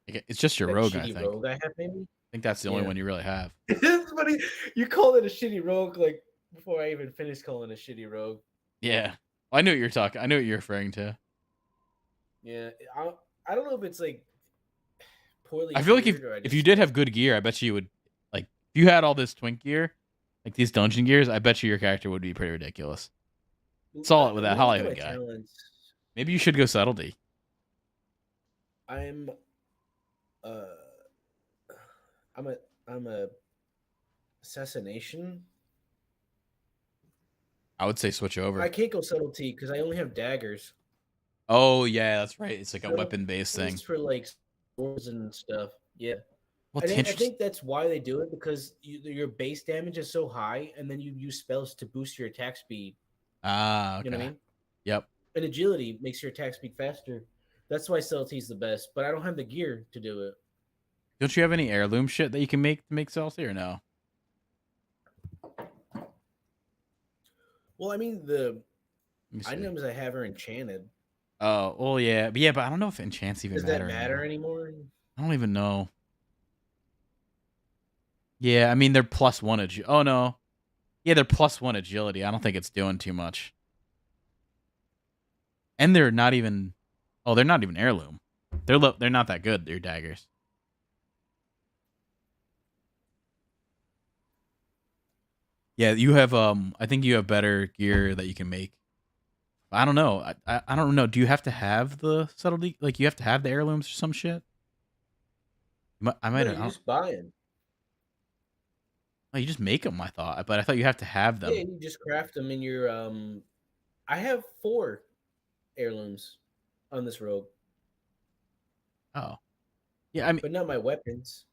it's just your that rogue. I shitty think. rogue I have, maybe. I think that's the only Yeah, one you really have. it's funny. You called it a shitty rogue like before I even finished calling it a shitty rogue. Yeah, I knew what you're talking. I knew what you're referring to. Yeah, I don't know if it's like poorly I feel like tiered or I if you just did have good gear, I bet you would like if you had all this twink gear, like these dungeon gears. I bet you your character would be pretty ridiculous. Saw it with let that me look at my Hollywood guy. talents. Maybe you should go subtlety. I'm uh I'm a I'm a assassination. I would say switch I over. can't go subtlety because I only have daggers. Oh yeah, that's right. It's like a weapon Subtlety based thing. is for like swords and stuff. Yeah, Well, I it's think I interesting. think that's why they do it because your base damage is so high, and then you use spells to boost your attack speed. Ah, You know what I okay. mean? Yep. And agility makes your attack speed faster. That's why subtlety is the best. But I don't have the gear to do it. Don't you have any heirloom shit that you can make to make salty or no? Well, I mean the Let me see. items I have are enchanted. Oh, well, yeah, but I don't know if enchants even Does that matter matter anymore. anymore? I don't even know. Yeah, I mean they're plus one Oh no, yeah, they're plus one agility. I don't think it's doing too much. And they're not even. Oh, they're not even heirloom. They're not that good. They're daggers. Yeah, you have. I think you have better gear that you can make. I don't know. I don't know. Do you have to have the subtlety? Like you have to have the heirlooms or some shit? I No, might. I you don't. just buy them. Oh, you just make them. I thought, but I thought you have to have Yeah, them. you just craft them in your. I have 4 heirlooms on this rogue, Oh, yeah. I mean, but not my weapons.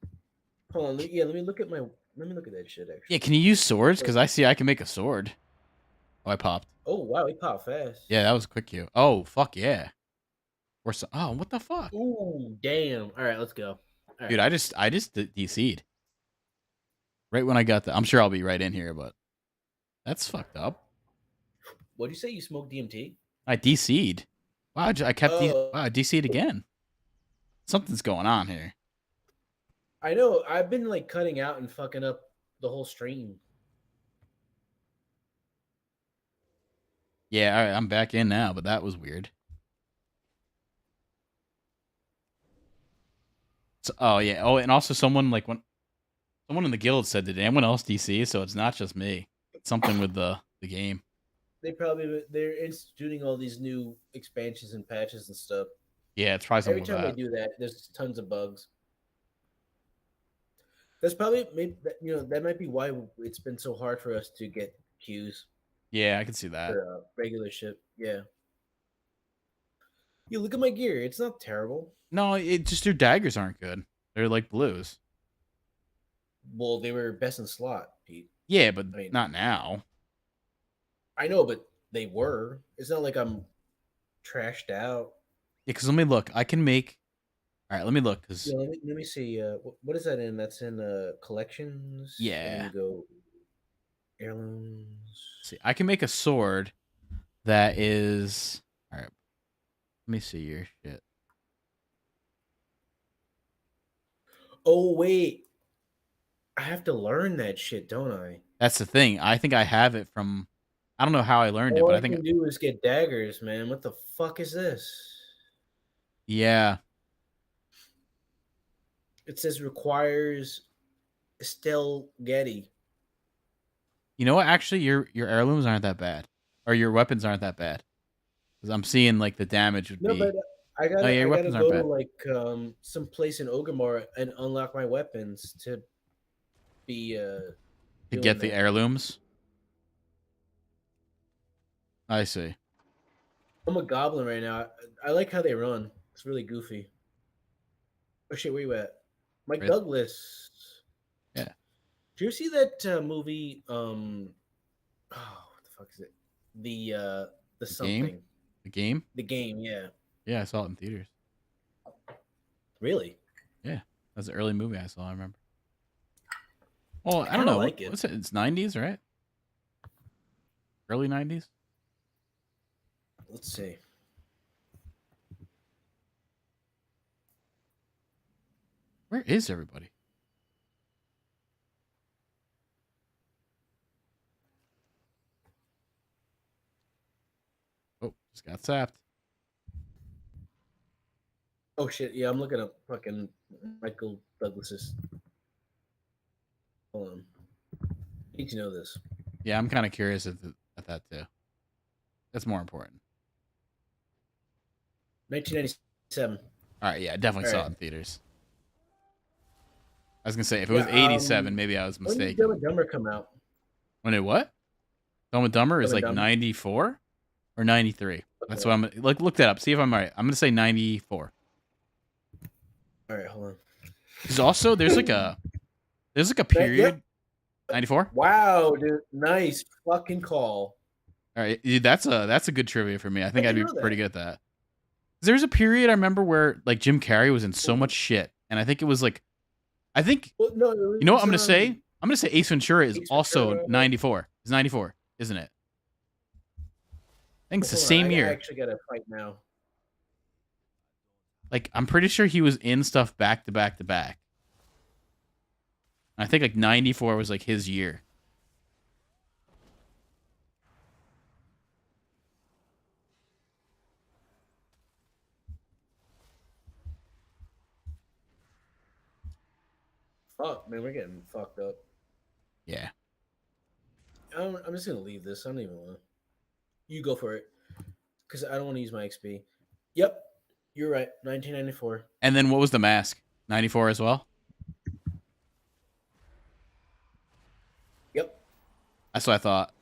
Hold on. Yeah, let me look at that shit yeah. actually. Can you use swords? Because Wait. I see I can make a sword. Oh, I popped. Oh wow, he popped fast. Yeah, that was a quick cue. Oh, fuck yeah. Or so. Oh, what the fuck, Ooh, damn. All right, let's go. All dude? right. I just DC'd right when I got the. I'm sure I'll be right in here, but that's fucked up. What do you say? You smoke DMT? I DC'd. Wow, I kept Oh, wow, I DC'd again. Something's going on here. I know. I've been like cutting out and fucking up the whole stream. Yeah, all right, I'm back in now, but that was weird. So, oh yeah. Oh, and also someone like when someone in the guild said, "Did anyone else DC?" So it's not just me. It's something with the game. They're instituting all these new expansions and patches and stuff. Yeah, it's probably something Every with time they that. do that, there's tons of bugs. That's probably maybe that might be why it's been so hard for us to get queues Yeah, I can see that. for regular ship. Yeah. You look at my gear; it's not terrible. No, it just your daggers aren't good. They're like blues. Well, they were best in slot, Pete. Yeah, but I mean, not now. I know, but they were. It's not like I'm trashed out. Yeah, because let me look. I can make. All right, let me look. Because Yeah, let me see. What is that in? That's in collections, and then yeah, you go heirlooms. see, I can make a sword that is. All right, let me see your shit. Oh wait, I have to learn that shit, don't I? That's the thing. I think I have it from. I don't know how I learned it, All but I I think can do is get daggers, man. What the fuck is this? yeah. It says requires Estelle Getty. You know what? Actually, your heirlooms aren't that bad, or your weapons aren't that bad. Because I'm seeing like the damage would No, but be. Oh yeah, your I gotta weapons aren't go to bad. like some place in Ogrimmar and unlock my weapons to be To doing get the that. heirlooms. I see. I'm a goblin right now. I like how they run. It's really goofy. Oh shit, where you at? Mike Right? Douglas. Yeah. Do you see that movie? What the fuck is it? The The game? something. The game? The game, yeah. Yeah, I saw it in theaters. Really? Yeah. That's an early movie I saw, I remember. Well, I I don't kind of know. like it. What's it? It's 90s, right? Early 90s? Let's see. Where is everybody? Oh, just got sapped. Oh shit, yeah, I'm looking up fucking Michael Douglas's. Hold on. Need to know this. Yeah, I'm kind of curious at that too. That's more important. 1997. All right, yeah, I definitely All saw it right. in theaters. I was gonna say if it Yeah. was 87, maybe I was When did Dumb mistaken. and Dumber come out? When it what? Dumb and Dumber is Dumb and like Dumber. 94 or 93. That's Okay. what I'm like. Look that up. See if I'm right. I'm gonna say 94. All right, hold on. Because also there's like a Yep. period 94. Wow, dude. Nice fucking call. All right, that's a good trivia for me. I I think I'd didn't be know pretty that. good at that. There's a period I remember where like Jim Carrey was in so much shit, and I think it was like I think Well, no, you know what it's I'm gonna say. I'm gonna say Ace Ventura is Ace also Ventura. 94. It's 94, isn't it? I think it's the Hold on, same I year. actually got to fight now. Like I'm pretty sure he was in stuff back to back to back. I think like 94 was like his year. Fuck, man, we're getting fucked up. Yeah. I'm just gonna leave this. I don't even want to. You go for it, because I don't want to use my XP. Yep, you're right. 1994. And then what was The Mask? 94 as well? Yep. That's what I thought.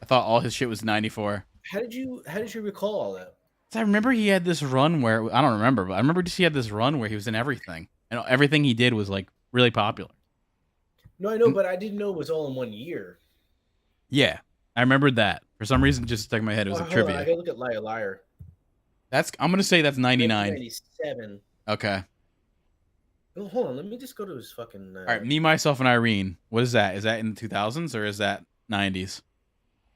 I thought all his shit was 94. How did you recall all that? So I remember he had this run where I don't remember, but I remember just he had this run where he was in everything. And everything he did was like really popular. No, I know, And but I didn't know it was all in one year. yeah. I remembered that. For some reason it just stuck in my head. It was Oh, like hold on, I trivia. gotta look at Liar Liar. I'm gonna say that's 99. 1997. Okay. Oh, hold on, let me just go to his fucking. All right, Me, Myself, and Irene. What is that? Is that in the 2000s or is that 90s?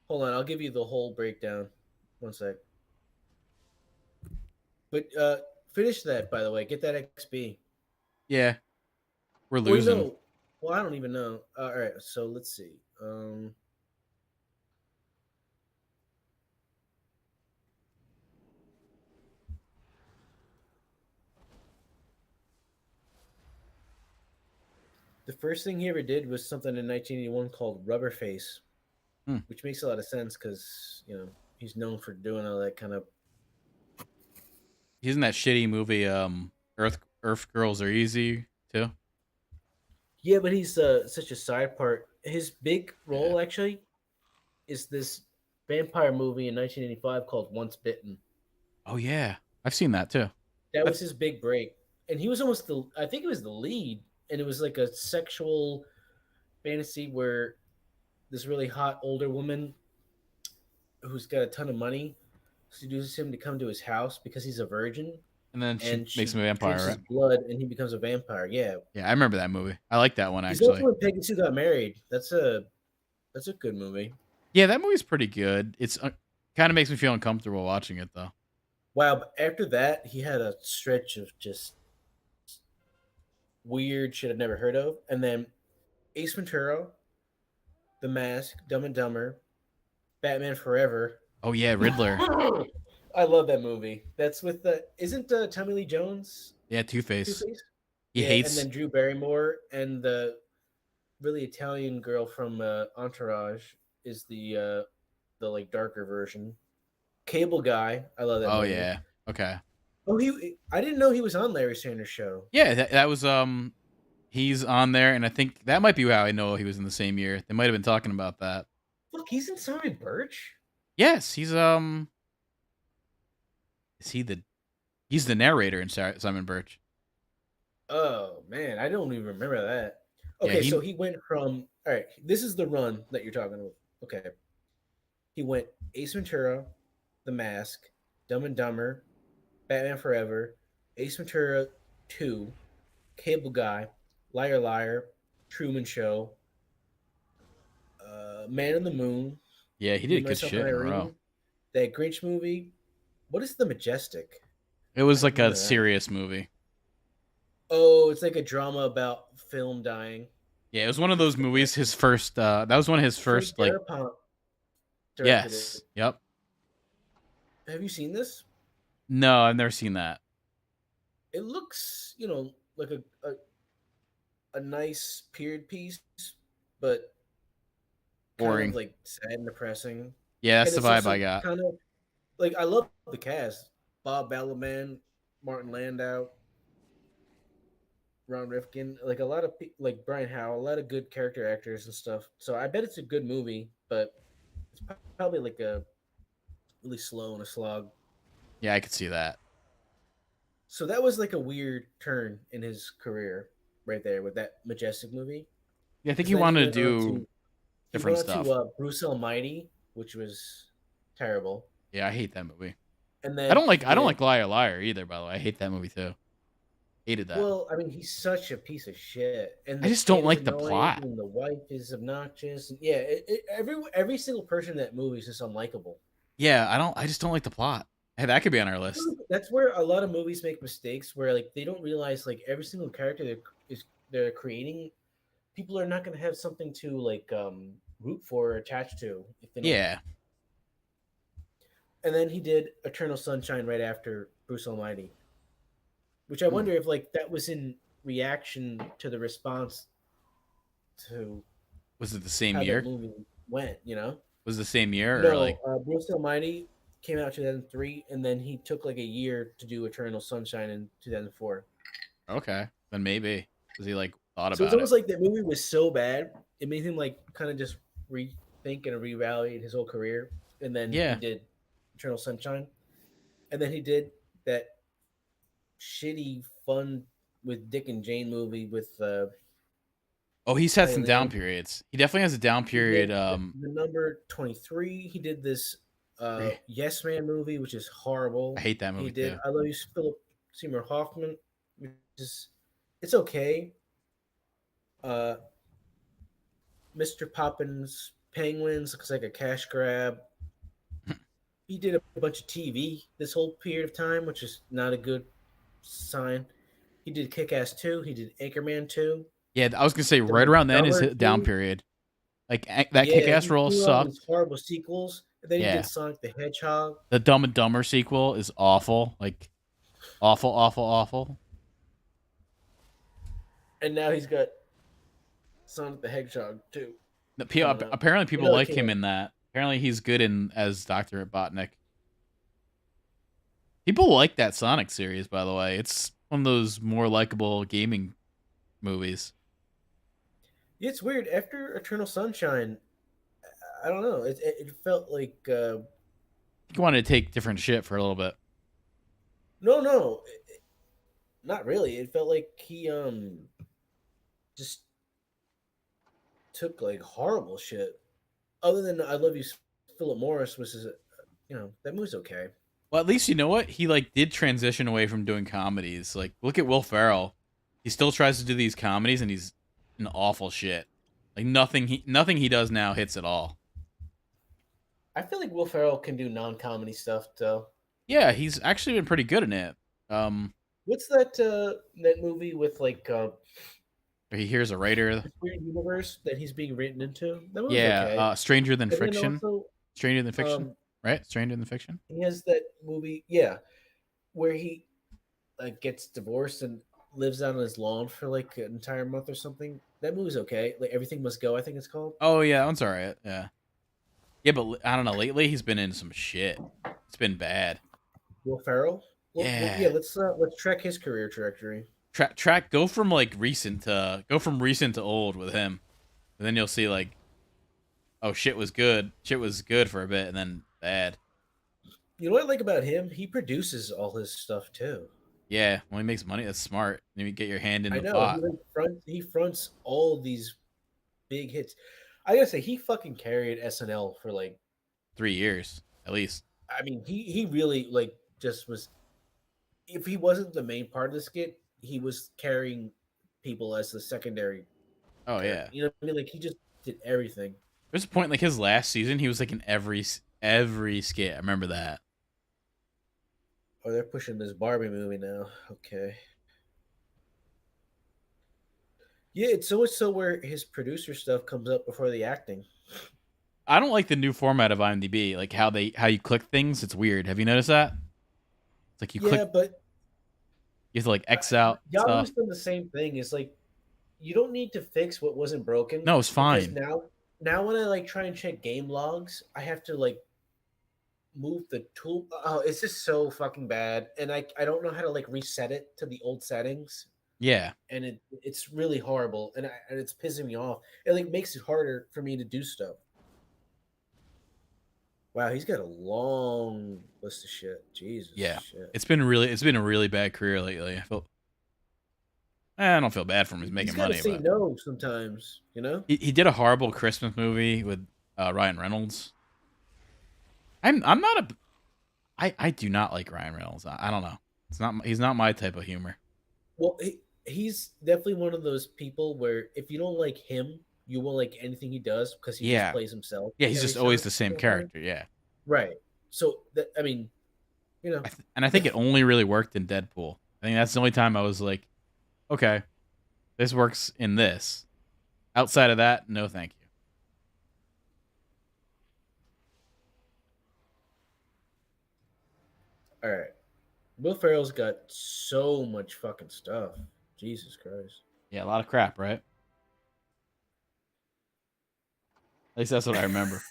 Hold on, I'll give you the whole breakdown. One sec. But finish that, by the way. Get that XP. Yeah, we're Or losing. no, well, I don't even know. All right, so let's see. The first thing he ever did was something in 1981 called Rubber Face, Hmm. which makes a lot of sense because he's known for doing all that kind of. He's in that shitty movie, Earth Girls Are Easy too. Yeah, but he's such a side part. His big Yeah. role actually is this vampire movie in 1985 called Once Bitten. Oh yeah, I've seen that too. That was That's his big break, and he was almost the. I think it was the lead, and it was like a sexual fantasy where this really hot older woman who's got a ton of money seduces him to come to his house because he's a virgin, and then she and makes she him a drinks vampire, his right? blood, and he becomes a vampire. Yeah, Yeah, I remember that movie. I like that one he's actually. also in Peggy Sue Got Married. That's a good movie. Yeah, that movie's pretty good. It's kind of makes me feel uncomfortable watching it though. Wow, but after that, he had a stretch of just weird shit I've never heard of, and then Ace Ventura, The Mask, Dumb and Dumber, Batman Forever. Oh yeah, Riddler. I love that movie. That's with the isn't Tommy Lee Jones Yeah, Two Two Face. Face? He Yeah, and hates. then Drew Barrymore and the really Italian girl from Entourage is the like darker version. Cable Guy, I love that Oh movie. yeah. Okay. Oh, I didn't know he was on Larry Sanders' show. Yeah, that was he's on there, and I think that might be how I know he was in the same year. They might have been talking about that. Look, he's in Sorry Birch. Yes, is he the he's the narrator in Simon Birch. Oh man, I don't even remember that. Yeah, Okay, so he went from all right. This is the run that you're talking about. Okay, he went Ace Ventura, The Mask, Dumb and Dumber, Batman Forever, Ace Ventura 2, Cable Guy, Liar Liar, Truman Show, Man on the Moon, yeah, he Me, did good Myself, and shit in a row. Irene, that Grinch movie. What is The Majestic? It I was don't like a remember that. serious movie. Oh, it's like a drama about film dying. Yeah, it was one of It's those movies. His first, that was one of his Frank first, like, Darabont directed yes, it. yep. Have you seen this? No, I've never seen that. It looks, like a nice period piece, but kind of Boring. like sad and depressing. Yeah, that's And the it's vibe I also got. kind of like I love the cast: Bob Balaban, Martin Landau, Ron Rifkin, like a lot of like Brian Howe, a lot of good character actors and stuff. So I bet it's a good movie, but it's probably like a really slow and a slog. Yeah, I could see that. So that was like a weird turn in his career, right there with that Majestic movie. Yeah, I think Because he then wanted to do he different went on to stuff. Bruce Almighty, which was terrible. Yeah, I hate that movie. And then he I don't did like Liar Liar either, by the way. I hate that movie too. Hated that. well. I mean, he's such a piece of shit, and I the just don't kid is like the annoying, plot. and the wife is obnoxious. And yeah, every single person in that movie is just unlikable. Yeah, I just don't like the plot. Hey, that could be on our That's list. that's where a lot of movies make mistakes, where like they don't realize like every single character they're creating, people are not going to have something to like root for or attach to if they don't. Yeah. And then he did Eternal Sunshine right after Bruce Almighty, which I Hmm. wonder if like that was in reaction to the response to Was it the same how that year? movie went. Was it the same year or No, like Bruce Almighty came out 2003, and then he took like a year to do Eternal Sunshine in 2004. okay, then maybe. Because he like thought So it's about it. almost like that movie was so bad it made him like kind of just rethink and reevaluate his whole career, and then he Yeah. did Eternal Sunshine, and then he did that shitty fun with Dick and Jane movie with Oh, he's had some down Eileen. periods. He definitely has a down He did period. the number 23. He did this I Yes Man movie, which is horrible. hate that He movie did too. I Love You, Philip Seymour Hoffman, which is it's okay. Uh, Mr. Poppins Penguins looks like a cash grab. He did a bunch of TV this whole period of time, which is not a good sign. He did Kick Ass 2. He did Anchorman 2. Yeah, I was gonna say Dumb right and around then is Dumber his down 2. period. Like that kick Yeah, ass he roll threw out these sucked. horrible sequels. And then he did Yeah. Sonic the Hedgehog. The Dumb and Dumber sequel is awful. Like awful, awful, awful. And now he's got Sonic the Hedgehog 2 coming out. Apparently You people know it like came him out. in that. Apparently he's good in as Dr. Robotnik. People like that Sonic series, by the way. It's one of those more likable gaming movies. Yeah, it's weird. After Eternal Sunshine, I don't know. It felt like You wanted to take different shit for a little bit. no, not really. It felt like he just took like horrible shit. Other than I Love You, Philip Morris, which is that movie's okay. Well, at least you know what? He like did transition away from doing comedies. Like look at Will Ferrell. He still tries to do these comedies and he's an awful shit. Like nothing he does now hits at all. I feel like Will Ferrell can do non-comedy stuff though. Yeah, he's actually been pretty good in it. Um What's that movie with like he hears a writer. this weird universe that he's being written into? That movie's Yeah, okay. Stranger Than And then Fiction. also Stranger Than Fiction, um right? Stranger Than Fiction. he has that movie, yeah, where he like gets divorced and lives out on his lawn for like an entire month or something. That movie's okay. Like Everything Must Go, I think it's called. Oh yeah, that's all right. Yeah. Yeah, but I don't know. Lately, he's been in some shit. It's been bad. Will Ferrell. Well, yeah. Yeah. Let's track his career trajectory. Track. Go from like recent to old with him, and then you'll see like, oh shit was good. Shit was good for a bit, and then bad. You know what I like about him? He produces all his stuff too. Yeah, when he makes money, that's smart. You get your hand in I the know pot. he fronts all these big hits. I gotta say, he fucking carried SNL for like. 3 years at least. I mean, he really like just was. If he wasn't the main part of the skit, he was carrying people as the secondary Oh character. yeah. You know what I mean? Like he just did everything. There's a point like his last season, he was like in every skit. I remember that. Oh, they're pushing this Barbie movie now. Okay. Yeah, it's so much so where his producer stuff comes up before the acting. I don't like the new format of IMDb, like how you click things. It's weird. Have you noticed that? It's like you click, Yeah, but you have to like X out Yahoo's stuff. done the same thing. It's like you don't need to fix what wasn't broken No, it's because fine. now when I like try and check game logs, I have to like move the tool. Oh, it's just so fucking bad, and I don't know how to like reset it to the old settings, Yeah, and it's really horrible, and it's pissing me off. It like makes it harder for me to do stuff. Wow, he's got a long list of shit. Jesus yeah. shit. It's been a really bad career lately. I don't feel bad for him. He's He's making got to money, say but no sometimes, you know. he did a horrible Christmas movie with Ryan Reynolds. I'm not a I do not like Ryan Reynolds. I don't know. He's not my type of humor. Well, he's definitely one of those people where if you don't like him, you won't like anything he does because he just Yeah, plays himself yeah. He's every just always the same single time. character. Yeah, Right. So that I mean, you know, and I think it only really worked in Deadpool. I think that's the only time I was like, okay, this works in this. Outside of that, no, thank you. all right. Will Ferrell's got so much fucking stuff. Jesus Christ. Yeah, a lot of crap, right? At least that's what I remember.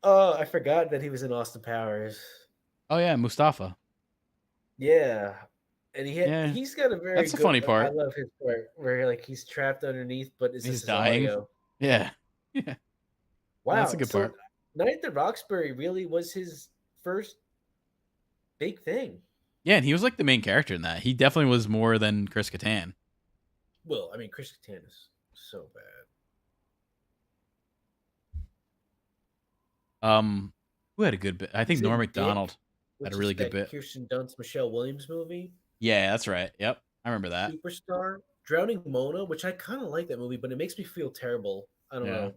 Oh, I forgot that he was in Austin Powers. Oh yeah, Mustafa. Yeah. And Yeah, he's got a very that's the good funny I part. love his part where like he's trapped underneath, but it's He's just his dying. audio. Yeah, yeah. That's a Wow. good So part. Night at the Roxbury really was his first big thing. Yeah, and he was like the main character in that. He definitely was more than Chris Kattan. Well, I mean, Chris Kattan is so bad. Who had a good bit? I think He's Norm in Macdonald Dick, had a which really is good that bit. Kirsten Dunst, Michelle Williams movie. Yeah, that's right. Yep, I remember that. Superstar, Drowning Mona, which I kind of like that movie, but it makes me feel terrible. I don't Yeah, know.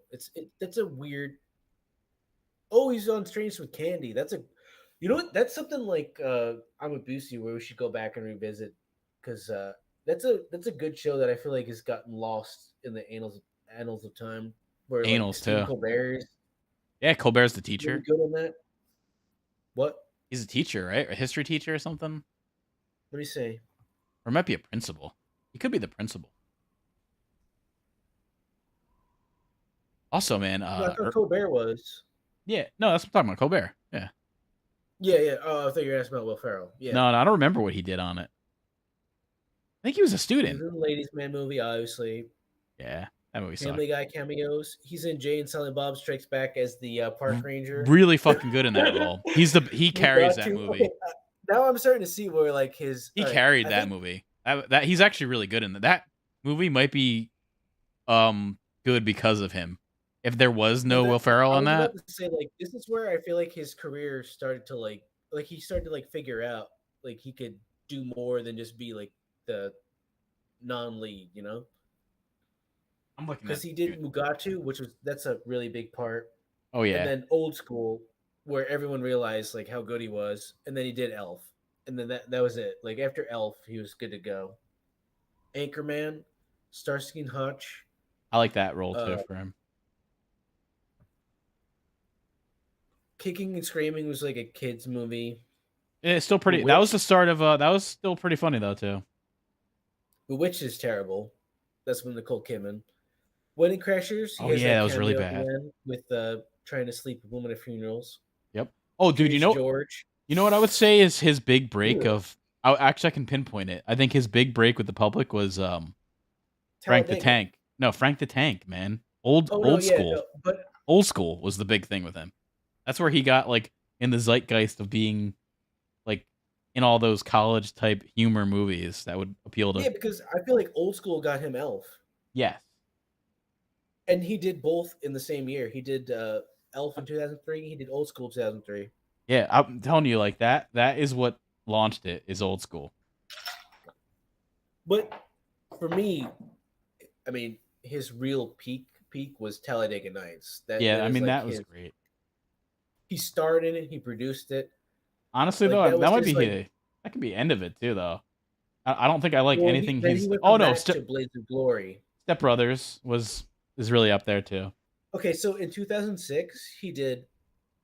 That's a weird. Oh, he's on Strange with Candy. That's a, you know what? That's something like I'm a Boosie where we should go back and revisit because that's a good show that I feel like has gotten lost in the annals of time. Where like Anals Stephen too. Colbert's Yeah, Colbert's the really teacher. good on that. What? He's a teacher, right? A history teacher or something. Let me say. Or it might be a principal. He could be the principal. Also, man, No, I thought Colbert was. yeah, no, that's what I'm talking about. Colbert. Yeah. Yeah, yeah. Oh, I thought you were asking about Will Ferrell. Yeah, No, I don't remember what he did on it. I think he was a he was student. in the Ladies Man movie, obviously. Yeah, that movie sucked. Family Guy cameos. He's in Jay and Silent Bob Strikes Back as the park ranger. Really fucking good in that role. He carries that Mugatu. Okay, movie. now I'm starting to see where like his. He All right, carried I that think movie. That he's actually really good in that. That movie might be good because of him. If there was well no that Will Ferrell I on was about that, to say like this is where I feel like his career started to like he started to like figure out like he could do more than just be like the non-lead, you know? I'm looking Because at he dude. did Mugatu, which was that's a really big part, Oh and yeah, then Old School, where everyone realized like how good he was, and then he did Elf, and then that was it. Like after Elf, he was good to go. Anchorman, Starsky and Hutch, I like that role too uh, for him. Kicking and Screaming was like a kids movie. It's still pretty. That was the Bewitched, start of. That was still pretty funny though too. Bewitched is terrible. That's when Nicole Kidman. Wedding Crashers, he Oh has yeah, that that was really cameo at the bad. end with trying to sleep with women at funerals. Yep. Oh, dude, Curious George, you know what I would say is his big break Ugh. of. Actually, I can pinpoint it. I think his big break with the public was Frank the Talladega. Tank. No, Frank the Tank, man. Oh no, yeah, no, but Old school was the big thing with him. That's where he got like in the zeitgeist of being like in all those college type humor movies that would appeal to. Yeah, because I feel like Old School got him Elf, Yes. and he did both in the same year. He did Elf in 2003. He did Old School 2003. Yeah, I'm telling you, like that is what launched it, is Old School. But for me, I mean, his real peak was Talladega Nights. That Yeah, I was mean like that was his. great. He starred in it. He produced it. Honestly Like though, that that was might his be like. that could be end of it too though. I don't think I like Well, anything then he he's. went Oh from no, that to Blades of Glory. Step Brothers is really up there too. Okay, so in 2006, he did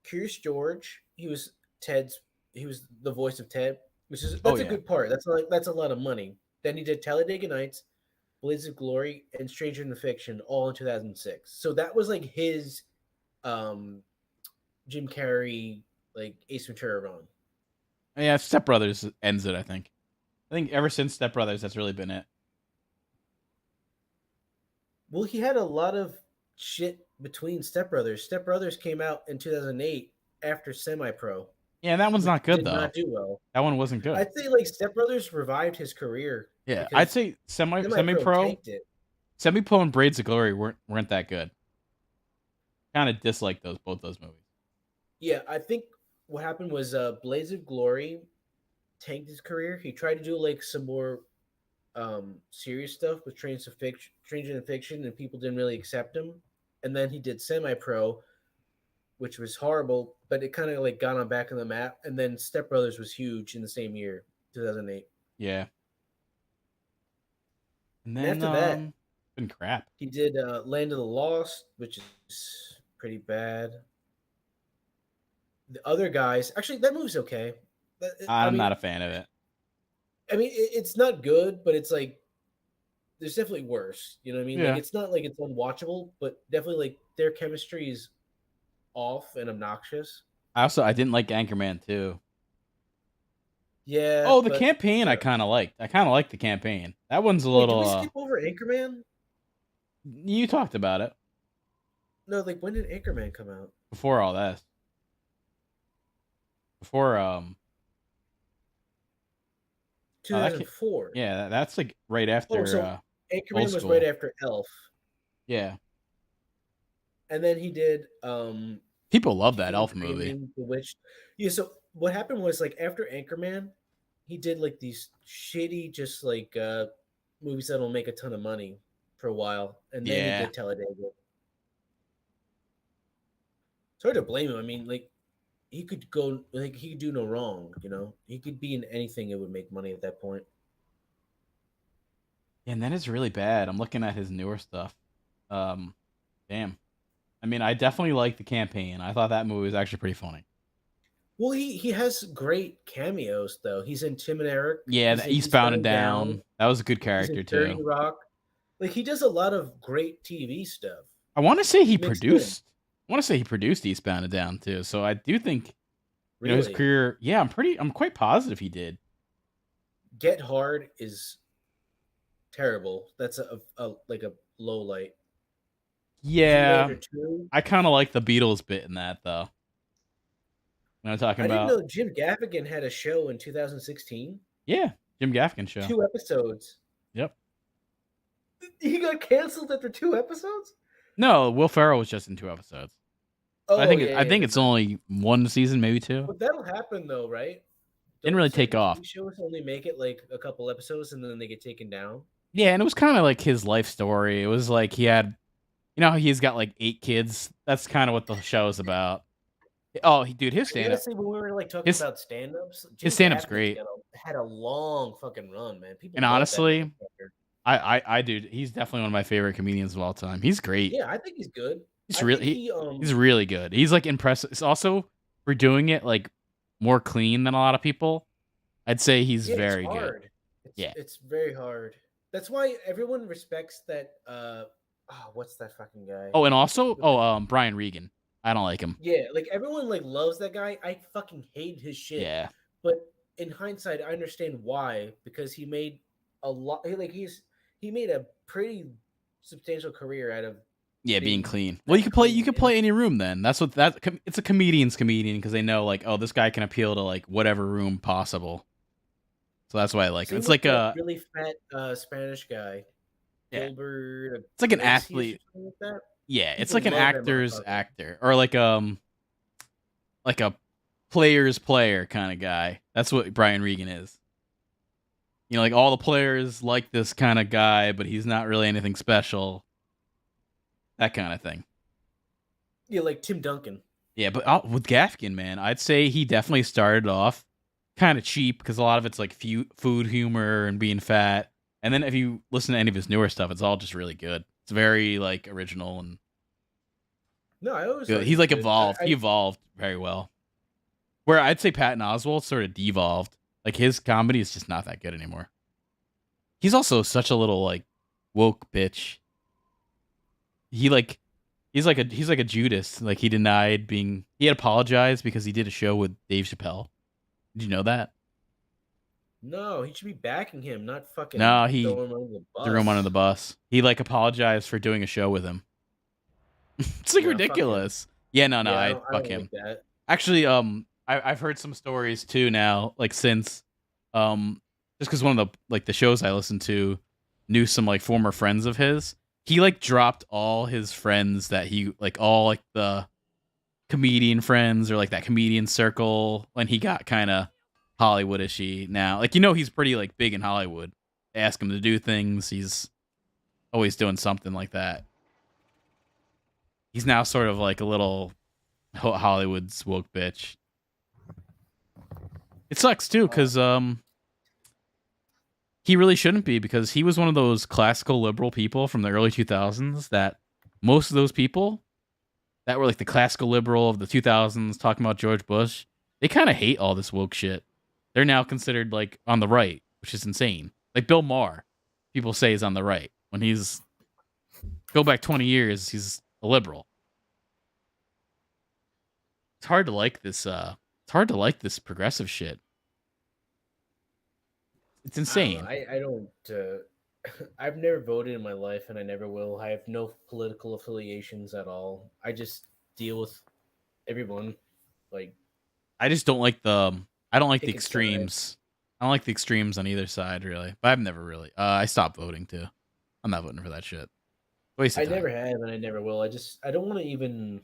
Curious George. He was Ted's. He was the voice of Ted, which is Oh that's a yeah, good part. That's a lot of money. Then he did Talladega Nights, Blades of Glory, and Stranger Than Fiction, all in 2006. So that was like his um Jim Carrey, like Ace Ventura run. yeah. Step Brothers ends it. I think. I think ever since Step Brothers, that's really been it. Well, he had a lot of shit between Step Brothers. Step Brothers came out in 2008 after Semi Pro, Yeah, that one's which not good did though. not do well. That one wasn't good. I'd say like Step Brothers revived his career Yeah, I'd because say Semi Pro tanked it. semi pro and Braids of Glory weren't that good. Kind of dislike both those movies. Yeah, I think what happened was Blades of Glory tanked his career. He tried to do like some more serious stuff with Stranger Than Fiction, and people didn't really accept him. And then he did Semi Pro, which was horrible, but it kind of like got on back on the map. And then Step Brothers was huge in the same year, 2008. Yeah, and And then after that, been crap. he did Land of the Lost, which is pretty bad. The other guys, actually, that movie's okay. I I'm mean, not a fan of it. it's not good, but it's like there's definitely worse. You know what I mean? Like Yeah. it's not like it's unwatchable, but definitely like their chemistry is off and obnoxious. I didn't like Anchorman too. Yeah, Oh, the but campaign I sure. kind of liked. I kind of liked the campaign. That one's a Wait, did little. we skip over Anchorman? You talked about it No, like when did Anchorman come out? before all this. Before that 2004. yeah, that's like right Oh, after so Old Anchorman was right School. after Elf, Yeah, and then he did people love that King Elf movie. Dreaming, Bewitched. Yeah, so what happened was like after Anchorman, he did like these shitty, just like movies that'll make a ton of money for a while, and then he Yeah, did Talladega. It's hard to blame him. I mean, like he could go, like he could do no wrong. You know, he could be in anything; it would make money at that point. and that is really bad. I'm looking at his newer stuff. Um, damn. I mean, I definitely like the campaign. I thought that movie was actually pretty funny. Well, he has great cameos though. He's in Tim and Eric. Yeah, He's the in Eastbound and Eastbound and Down. Down. That was a good He's in character 30 too. Rock. Like he does a lot of great TV stuff. I want to say he He makes good. produced. I want to say he produced Eastbound and Down too. So I do think his Really. career. Yeah, I'm quite positive he did. Get Hard is terrible. That's a like a low light. Yeah, Zoolander 2. I kind of like the Beatles bit in that though. When I'm talking I didn't about know Jim Gaffigan had a show in 2016. yeah, Jim Gaffigan show. 2 episodes. Yep. He got canceled after 2 episodes? No, Will Ferrell was just in 2 episodes. But Oh, yeah, I yeah. think it's only one season, maybe two. But that'll happen though, right? Didn't Don't really take certain off. TV shows only make it like a couple episodes and then they get taken down? Yeah, and it was kind of like his life story. It was like he had, you know, how he's got like 8 kids. That's kind of what the show is about. Oh, dude, his I stand gotta up, say, when we were like talking his about stand-ups, his Jim stand up's Gaffigan's great. had a long fucking run, man. People And love that honestly, motherfucker. I dude, he's definitely one of my favorite comedians of all time. He's great. Yeah, I think he's good. He's I think really he's really good. He's like impressive. It's also for doing it like more clean than a lot of people. I'd say he's yeah, it's very good. hard. Yeah. It's very hard. That's why everyone respects that what's that fucking guy? Oh, and also, Brian Regan. I don't like him. Yeah, like everyone like loves that guy. I fucking hate his shit. Yeah. But in hindsight, I understand why because he made a lot. He made a pretty substantial career out of Yeah, being being clean. Well, that you clean. could play any room then. That's what it's a comedian's comedian because they know like, oh, this guy can appeal to like whatever room possible. So that's why I like him. Same It's with like that a really fat Spanish guy, yeah, Gilbert it's like an Iglesias or athlete. something like that. Yeah, it's like People an love that actor's motherfucker. actor or like a player's player kind of guy. That's what Brian Regan is. You know, like all the players like this kind of guy, but he's not really anything special. That kind of thing. Yeah, like Tim Duncan. Yeah, but with Gaffigan, man, I'd say he definitely started off kind of cheap because a lot of it's like food humor and being fat. And then if you listen to any of his newer stuff, it's all just really good. It's very like original and No, I always thought good. he He's was like good. evolved. He evolved very well. Where I'd say Patton Oswalt sort of devolved. Like his comedy is just not that good anymore. He's also such a little like woke bitch. He like he's like a Judas. Like he had apologized because he did a show with Dave Chappelle. Did you know that? no, he should be backing him, not fucking No, he throwing him under the threw him under bus. the bus. He like apologized for doing a show with him. It's like No, fuck him. ridiculous. Yeah, no, Yeah, I I fuck don't like him. that. Actually, I've heard some stories too now, like since, just because one of the like the shows I listened to knew some like former friends of his. He like dropped all his friends that he like all like the comedian friends or like that comedian circle when he got kind of Hollywoodishy now. Like he's pretty like big in Hollywood. They ask him to do things. He's always doing something like that. He's now sort of like a little Hollywood's woke bitch. It sucks too Uh, because he really shouldn't be because he was one of those classical liberal people from the early 2000s that most of those people that were like the classical liberal of the 2000s talking about George Bush, they kind of hate all this woke shit. They're now considered like on the right, which is insane. Like Bill Maher, people say is on the right when he's go back 20 years, he's a liberal. It's hard to like this it's hard to like this progressive shit. It's I don't know. insane. I don't. I've never voted in my life, and I never will. I have no political affiliations at all. I just deal with everyone. Like I just don't like I don't like the picking sides. extremes. I don't like the extremes on either side really. But I've never really I stopped voting too. I'm not voting for that shit. Waste of I time. never have, and I never will. I don't want to even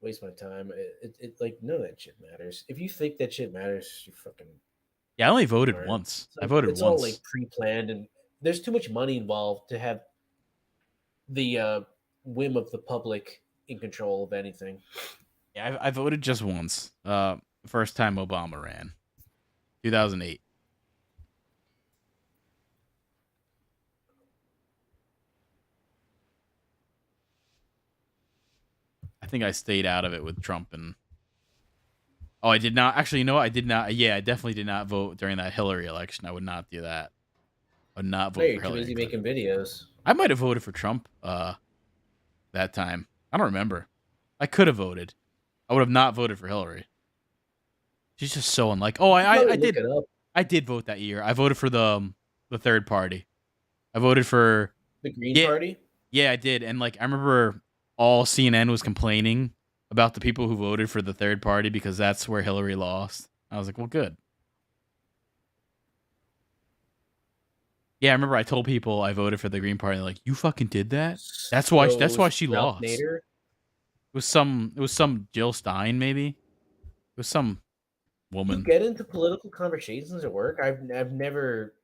waste my time. Like none of that shit matters. If you think that shit matters, you fucking Yeah, I only voted smart. once. I voted It's all once. like pre-planned, and there's too much money involved to have the whim of the public in control of anything. Yeah, I voted just once. First time Obama ran. 2008. I think I stayed out of it with Trump and oh, I did not. Actually, you know what? I did not. Yeah, I definitely did not vote during that Hillary election. I would not do that. I would not No, vote you're for too Hillary busy Clinton. making videos. I might have voted for Trump that time. I don't remember. I could have voted. I would have not voted for Hillary. She's just so unlike. Oh, You could probably I look did it up. I did vote that year. I voted for the third party. I voted for The Green yeah Party. yeah I did. And like I remember all CNN was complaining about the people who voted for the third party because that's where Hillary lost. I was like, well, good. Yeah, I remember I told people I voted for the Green Party. They're like, you fucking did that? That's So why she Ralph lost. Nader. It was some Jill Stein maybe. It was some You woman. get into political conversations at work. I've never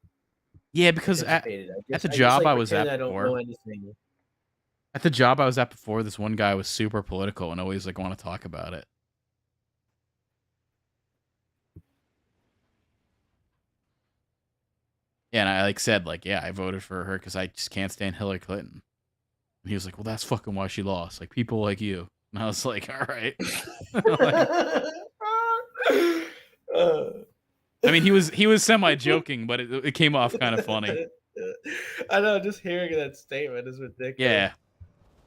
Yeah, because participated. at the I just job like I was pretend at I don't know before, anything. this one guy was super political and always like want to talk about it. Yeah, and I like said like, yeah, I voted for her because I just can't stand Hillary Clinton. And he was like, well, that's fucking why she lost. Like people like you. And I was like, all right. Like, Uh, I mean, he was semi joking, but it came off kind of funny. I know, just hearing that statement is ridiculous. Yeah,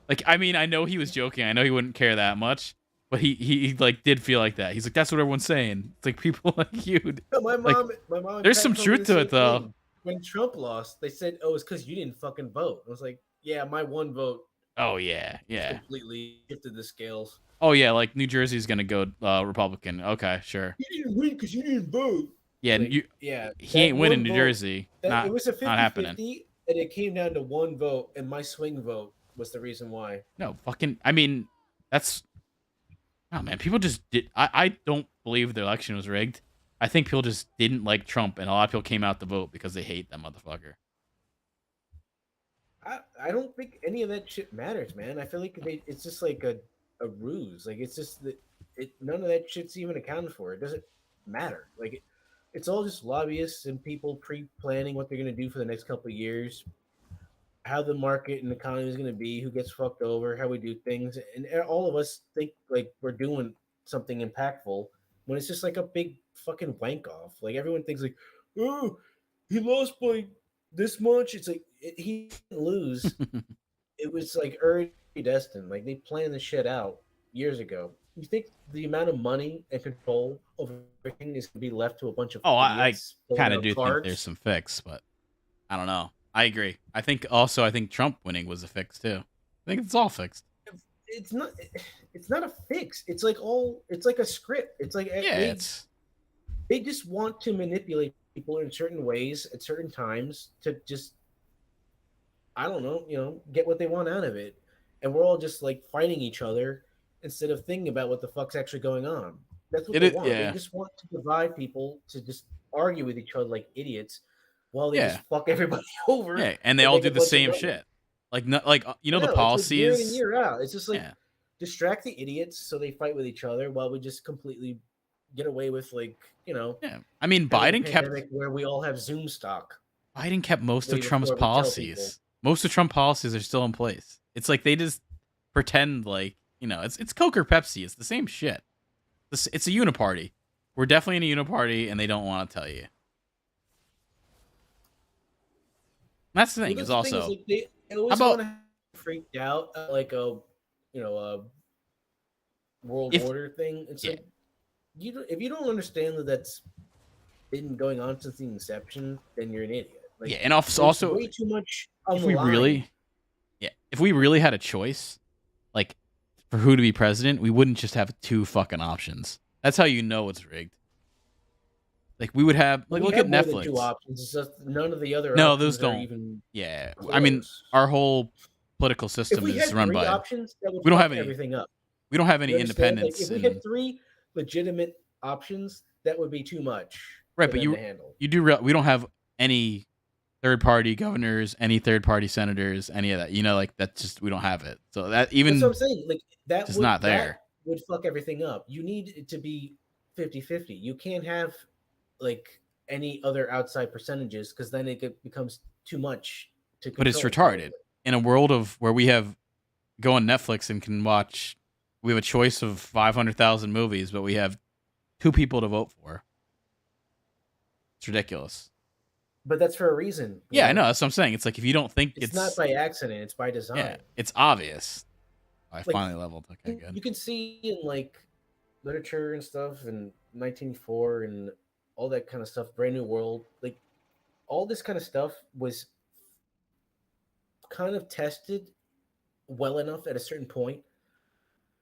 like I mean, I know he was joking. I know he wouldn't care that much, but he like did feel like that. He's like, that's what everyone's saying. It's like people like you. No, Like, my mom and there's Pat some told me truth the to same it though. thing. When Trump lost, they said, "Oh, it's because you didn't fucking vote." I was like, Yeah, my one vote Oh yeah, just yeah. completely shifted the scales. Oh yeah, like New Jersey's gonna go Republican. Okay, sure. You didn't win because you didn't vote. Yeah, Like, yeah, he that ain't winning one New vote, Jersey. that it was a Not happening. 50-50, and it came down to one vote, and my swing vote was the reason why. No, fucking. I mean, that's. Oh man, people just did. I don't believe the election was rigged. I think people just didn't like Trump, and a lot of people came out to vote because they hate that motherfucker. I don't think any of that shit matters, man. I feel like it's just like a ruse. Like it's just that none of that shit's even accounted for. It doesn't matter. Like it's all just lobbyists and people pre-planning what they're gonna do for the next couple of years, how the market and economy is going to be, who gets fucked over, how we do things, and all of us think like we're doing something impactful when it's just like a big fucking wank off. Like everyone thinks like, oh, he lost by this much. It's like he didn't lose. It was like already destined. Like they planned the shit out years ago. You think the amount of money and control over everything is going to be left to a bunch of Oh, I idiots pulling kind of out do think there's cards? some fix, but I don't know. I agree. I think Trump winning was a fix too. I think it's all fixed. It's not it's not a fix. It's like all it's like a script. It's like Yeah, they just want to manipulate people in certain ways at certain times to just I don't know, get what they want out of it. And we're all just like fighting each other instead of thinking about what the fuck's actually going on. That's what they want. They yeah, just want to divide people to just argue with each other like idiots while they yeah, just fuck everybody over yeah, and they and all make a do the bunch of same money. shit. Like, like the No, it's like year in and policies. year out. It's just like Yeah, distract the idiots so they fight with each other while we just completely get away with like yeah. I mean, having a pandemic where we all have Zoom stock Biden kept most of way Trump's before we tell people. policies. Most of Trump policies are still in place. It's like they just pretend like it's Coke or Pepsi. It's the same shit. It's a uniparty. We're definitely in a uniparty, and they don't want to tell you. That's the Well, thing. Is that's the thing is also like they how always want about to freaked out at like a world if order thing. It's yeah like if you don't understand that that's been going on since the inception, then you're an idiot. Like yeah, and there's also way too much on if the we line. really if we really had a choice, like for who to be president, we wouldn't just have two fucking options. That's how you know it's rigged. Like we would have But like we look at have more than two Netflix. options. It's just none of the other No, those options are don't. even Yeah, I mean close. our whole political If system we is had run three by. options, that would We don't have fuck any. everything up. We don't have You any understand? Like independence if we had and three legitimate options, that would be too much right, for but them to handle. we don't have any third party governors, any third party senators, any of that. Like that's just we don't have it. So that That's what I'm even saying. Like just not that there. would fuck everything up. You need it to be 50-50. You can't have like any other outside percentages because then becomes too much to But it's control retarded probably. in a world of where we have go on Netflix and can watch. We have a choice of 500,000 movies, but we have two people to vote for. It's ridiculous. But that's for a reason, Yeah, I know. That's what I'm saying. It's like if you don't think It's not by accident, it's by yeah, design. it's obvious. I Like finally leveled. Okay, good. you can see in like literature and stuff in 1904 and all that kind of stuff, Brand New World, like all this kind of stuff was kind of tested well enough at a certain point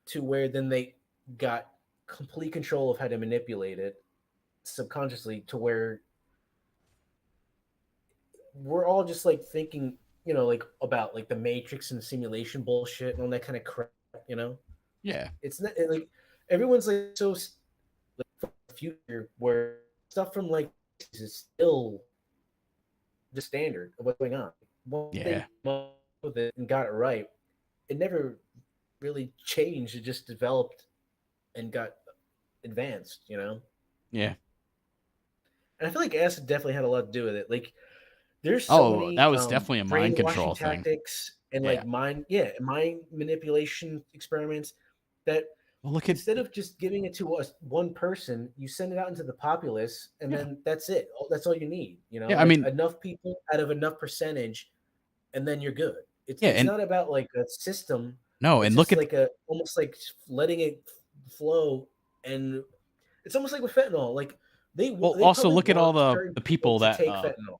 to where then they got complete control of how to manipulate it subconsciously to where we're all just like thinking, like about like the Matrix and simulation bullshit and all that kind of crap. Yeah, It's not like everyone's like so like for the future where stuff from like is still the standard of what's going on. Once they yeah, came up with it and got it right, it never really changed. It just developed and got advanced. yeah. And I feel like acid definitely had a lot to do with it. Like there's so Oh, that many was definitely a mind brainwashing control thing. tactics and Yeah. like mind manipulation experiments that Well, look at instead of just giving it to one person, you send it out into the populace, and yeah, then that's it. That's all you need. yeah. I Like mean, enough people out of enough percentage, and then you're good. It's yeah, it's and not about like a system. no, It's and look just at like almost like letting it flow, and it's almost like with fentanyl. Like well, they also probably look at all want certain the people people to that take fentanyl.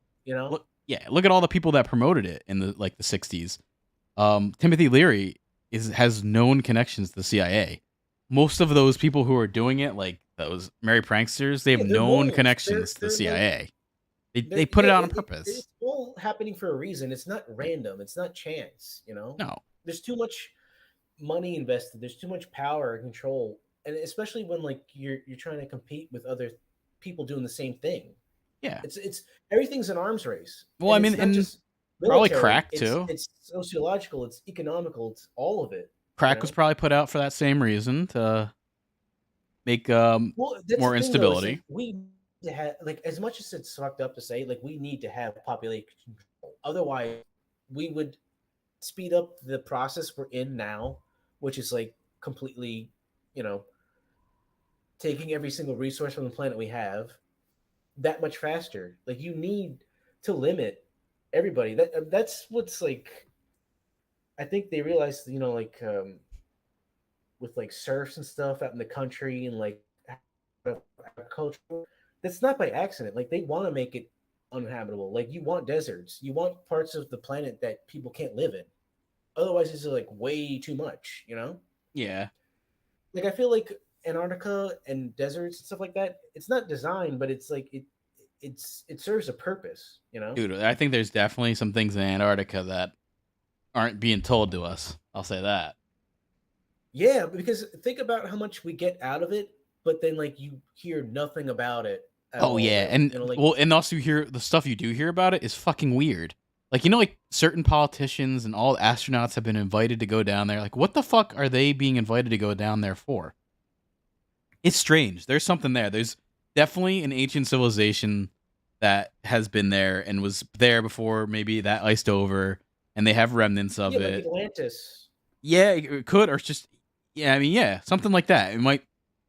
look yeah, look at all the people that promoted it in the 60s. Timothy Leary has known connections to the CIA. Most of those people who are doing it, like those merry pranksters, they have Yeah, they're known moles. connections to the They're like CIA. They they're put yeah. it out on purpose. It's all happening for a reason. It's not Yeah. random. It's not chance. You know, No. there's too much money invested. There's too much power and control, and especially when like you're trying to compete with other people doing the same thing. Yeah. It's everything's an arms race, Well, I and mean, it's not and just probably military. crack too. It's sociological. It's economical. It's all of it. You Crack was know. probably put out for that same reason to make Well, that's the more thing though. It's like instability. we need to have like as much as it's fucked up to say, like we need to have population control. Otherwise, we would speed up the process we're in now, which is like completely, you know, taking every single resource from the planet we have that much faster. Like you need to limit everybody. That's what's like. I think they realized, you know, like with like serfs and stuff out in the country and like agriculture, that's not by accident. Like they want to make it uninhabitable. Like you want deserts, you want parts of the planet that people can't live in. Otherwise, it's like way too much. You know, Yeah. like I feel like Antarctica and deserts and stuff like that. It's not designed, but it's like it serves a purpose. You know. Dude, I think there's definitely some things in Antarctica that aren't being told to us. I'll say that. Yeah, because think about how much we get out of it, but then like you hear nothing about it at Oh all, yeah, really. and You know, like well, and also you hear the stuff you do hear about it is fucking weird. Like like certain politicians and all astronauts have been invited to go down there. Like, what the fuck are they being invited to go down there for? It's strange. There's something there. There's definitely an ancient civilization that has been there and was there before maybe that iced over, and they have remnants yeah, of like it. Atlantis. Yeah, it could, or it's just yeah. I mean, yeah, something like that. It might be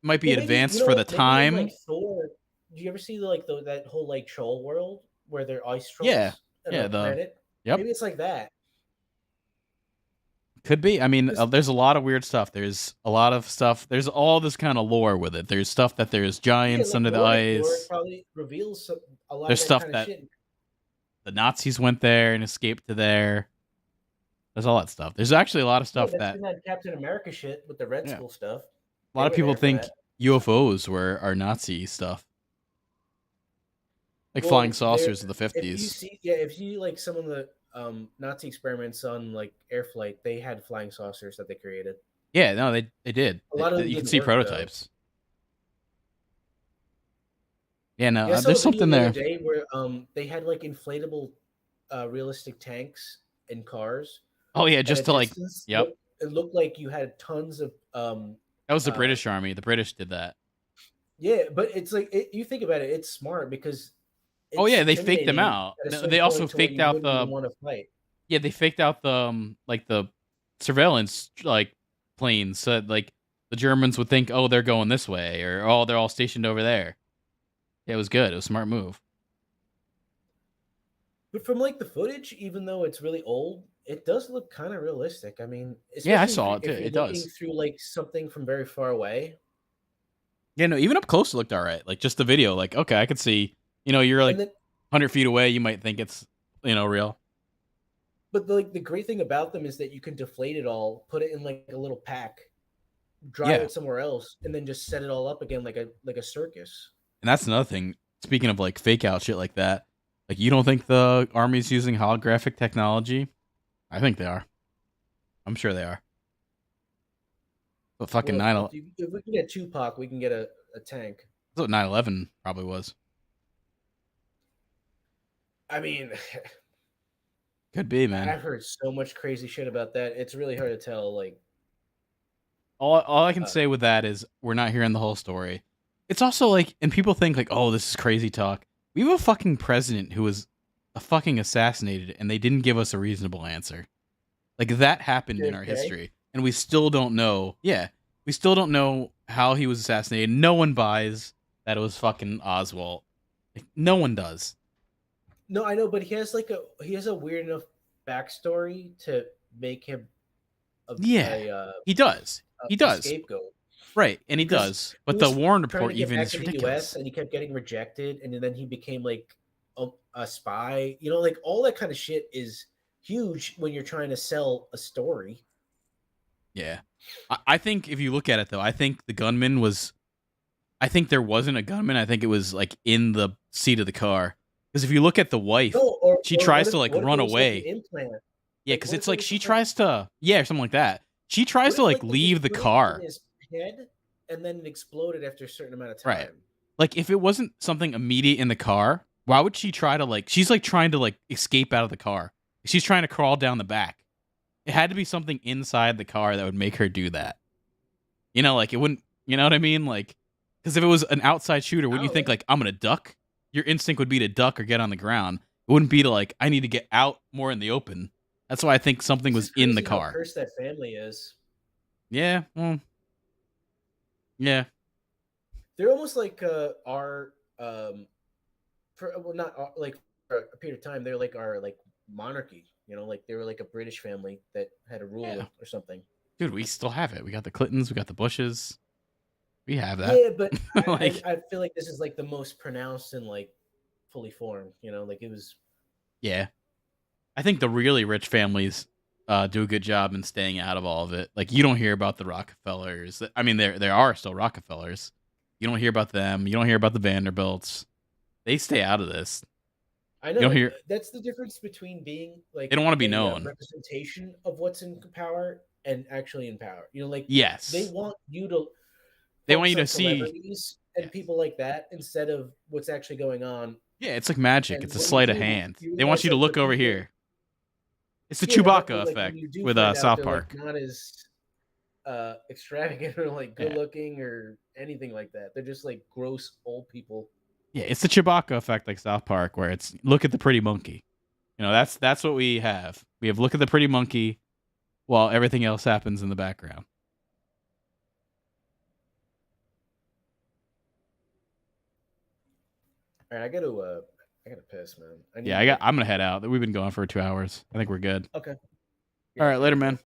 Well, maybe you advanced know for the what? Maybe in like time. Thor, do you ever see like that whole like troll world where they're ice Yeah, trolls in yeah. a planet? Yep. Maybe it's like that. Could be. I mean, 'Cause- there's a lot of weird stuff. There's a lot of stuff. There's all this kind of lore with it. There's stuff that there's yeah, giants like under the Nordic lore ice. probably reveals a lot of There's that stuff kind of that shit. the Nazis went there and escaped to there. There's all that stuff. There's actually a lot of Yeah, stuff that's that in that Captain America shit with the Red yeah, Skull stuff. a lot They of were people there for think that. UFOs are Nazi stuff, like flying Well, there, saucers of the if you 50s. see, yeah, if you like some of the Nazi experiments on like air flight, they had flying saucers that they created. Yeah, no, they did. A lot of them You can didn't see work though. prototypes. Yeah, no, Yeah, I saw a there's video something the other there. day where they had like inflatable, realistic tanks in cars Oh yeah, at a just to like, distance. yep. It looked like you had tons of That was the uh, British Army. The British did that. yeah, but it's like you think about it, it's smart because Oh it's yeah, they faked them intimidating out. at a They certain also point to where faked you out wouldn't even the want to fight. yeah, they faked out the like the surveillance like planes so that, like the Germans would think, oh, they're going this way, or oh, they're all stationed over there. Yeah, it was good. It was a smart move. But from like the footage, even though it's really old, it does look kind of realistic. I mean, Yeah, I especially saw it too. if you're It looking does. through like something from very far away. Yeah, no, even up close it looked all right. Like just the video, like okay, I could see. You're And like then 100 feet away. You might think it's real. but like the great thing about them is that you can deflate it all, put it in like a little pack, drive Yeah, it somewhere else, and then just set it all up again like a circus. and that's another thing. Speaking of like fake out shit like that, like you don't think the army's using holographic technology? I think they are. I'm sure they are. But fucking Well, 9 if we can get Tupac, we can get a tank. that's what 9/11 probably was. I mean, Could be, man. I've heard so much crazy shit about that. It's really hard to tell. Like, All I can uh, say with that is we're not hearing the whole story. It's also like, and people think like, oh, this is crazy talk. We have a fucking president who was a fucking assassinated, and they didn't give us a reasonable answer. Like that happened in our JFK. history, and we still don't know. Yeah, we still don't know how he was assassinated. No one buys that it was fucking Oswald. Like, no one does. No, I know, but he has a weird enough backstory to make him a Yeah, a, uh, he does. He a does. scapegoat Right, and he because does. he But the was Warren trying report to get even back is to the U.S. ridiculous. and he kept getting rejected, and then he became like a spy. You know, like all that kind of shit is huge when you're trying to sell a story. Yeah. I think if you look at it though, I think the gunman was. I think there wasn't a gunman. I think it was like in the seat of the car. Because if you look at the wife, No, or she or tries to like what if it run was like an away. implant? Yeah, Like because what it's if it like was she just like tries to, yeah, or something like that. She tries what to if like like they just leave the put it in car. his head and then it exploded after a certain amount of Right. time? Like if it wasn't something immediate in the car, why would she try to like? She's like trying to like escape out of the car. She's trying to crawl down the back. It had to be something inside the car that would make her do that. You know, like it wouldn't. You know what I mean? Like, because if it was an outside shooter, I wouldn't you don't think know. like I'm gonna duck? Your instinct would be to duck or get on the ground. It wouldn't be to like I need to get out more in the open. That's why I think something It's was just in the crazy how car. cursed that family is. Yeah. Well. Yeah. They're almost like our for well not like for a period of time they're like our like monarchy. You know, like they were like a British family that had a Yeah. ruler or something. Dude, we still have it. We got the Clintons. We got the Bushes. We have that. Yeah, but Like, I feel like this is like the most pronounced and like fully formed. You know, like it was. yeah. I think the really rich families do a good job in staying out of all of it. Like, you don't hear about the Rockefellers. I mean, there are still Rockefellers. You don't hear about them. You don't hear about the Vanderbilts. They stay out of this. I You don't know hear. that's the difference between being They like don't want to be a known. representation of what's in power and actually in power. You know, like they Yes, want you to they want focus you on to see. celebrities and Yes. people like that instead of what's actually going on. Yeah, it's like magic. And It's a when you sleight of do, hand. you They want realize you to that the look over people, here. It's the yeah, Chewbacca but like when effect you do with find out South they're like Park. not as extravagant or like good Yeah, looking or anything like that. They're just like gross old people. yeah, it's the Chewbacca effect, like South Park, where it's look at the pretty monkey. You know, that's what we have. We have look at the pretty monkey while everything else happens in the background. All right, I gotta piss, man. I Yeah, need like I'm gonna head out. We've been going for 2 hours. I think we're good. okay, All yeah, right, I later, gotta go. man.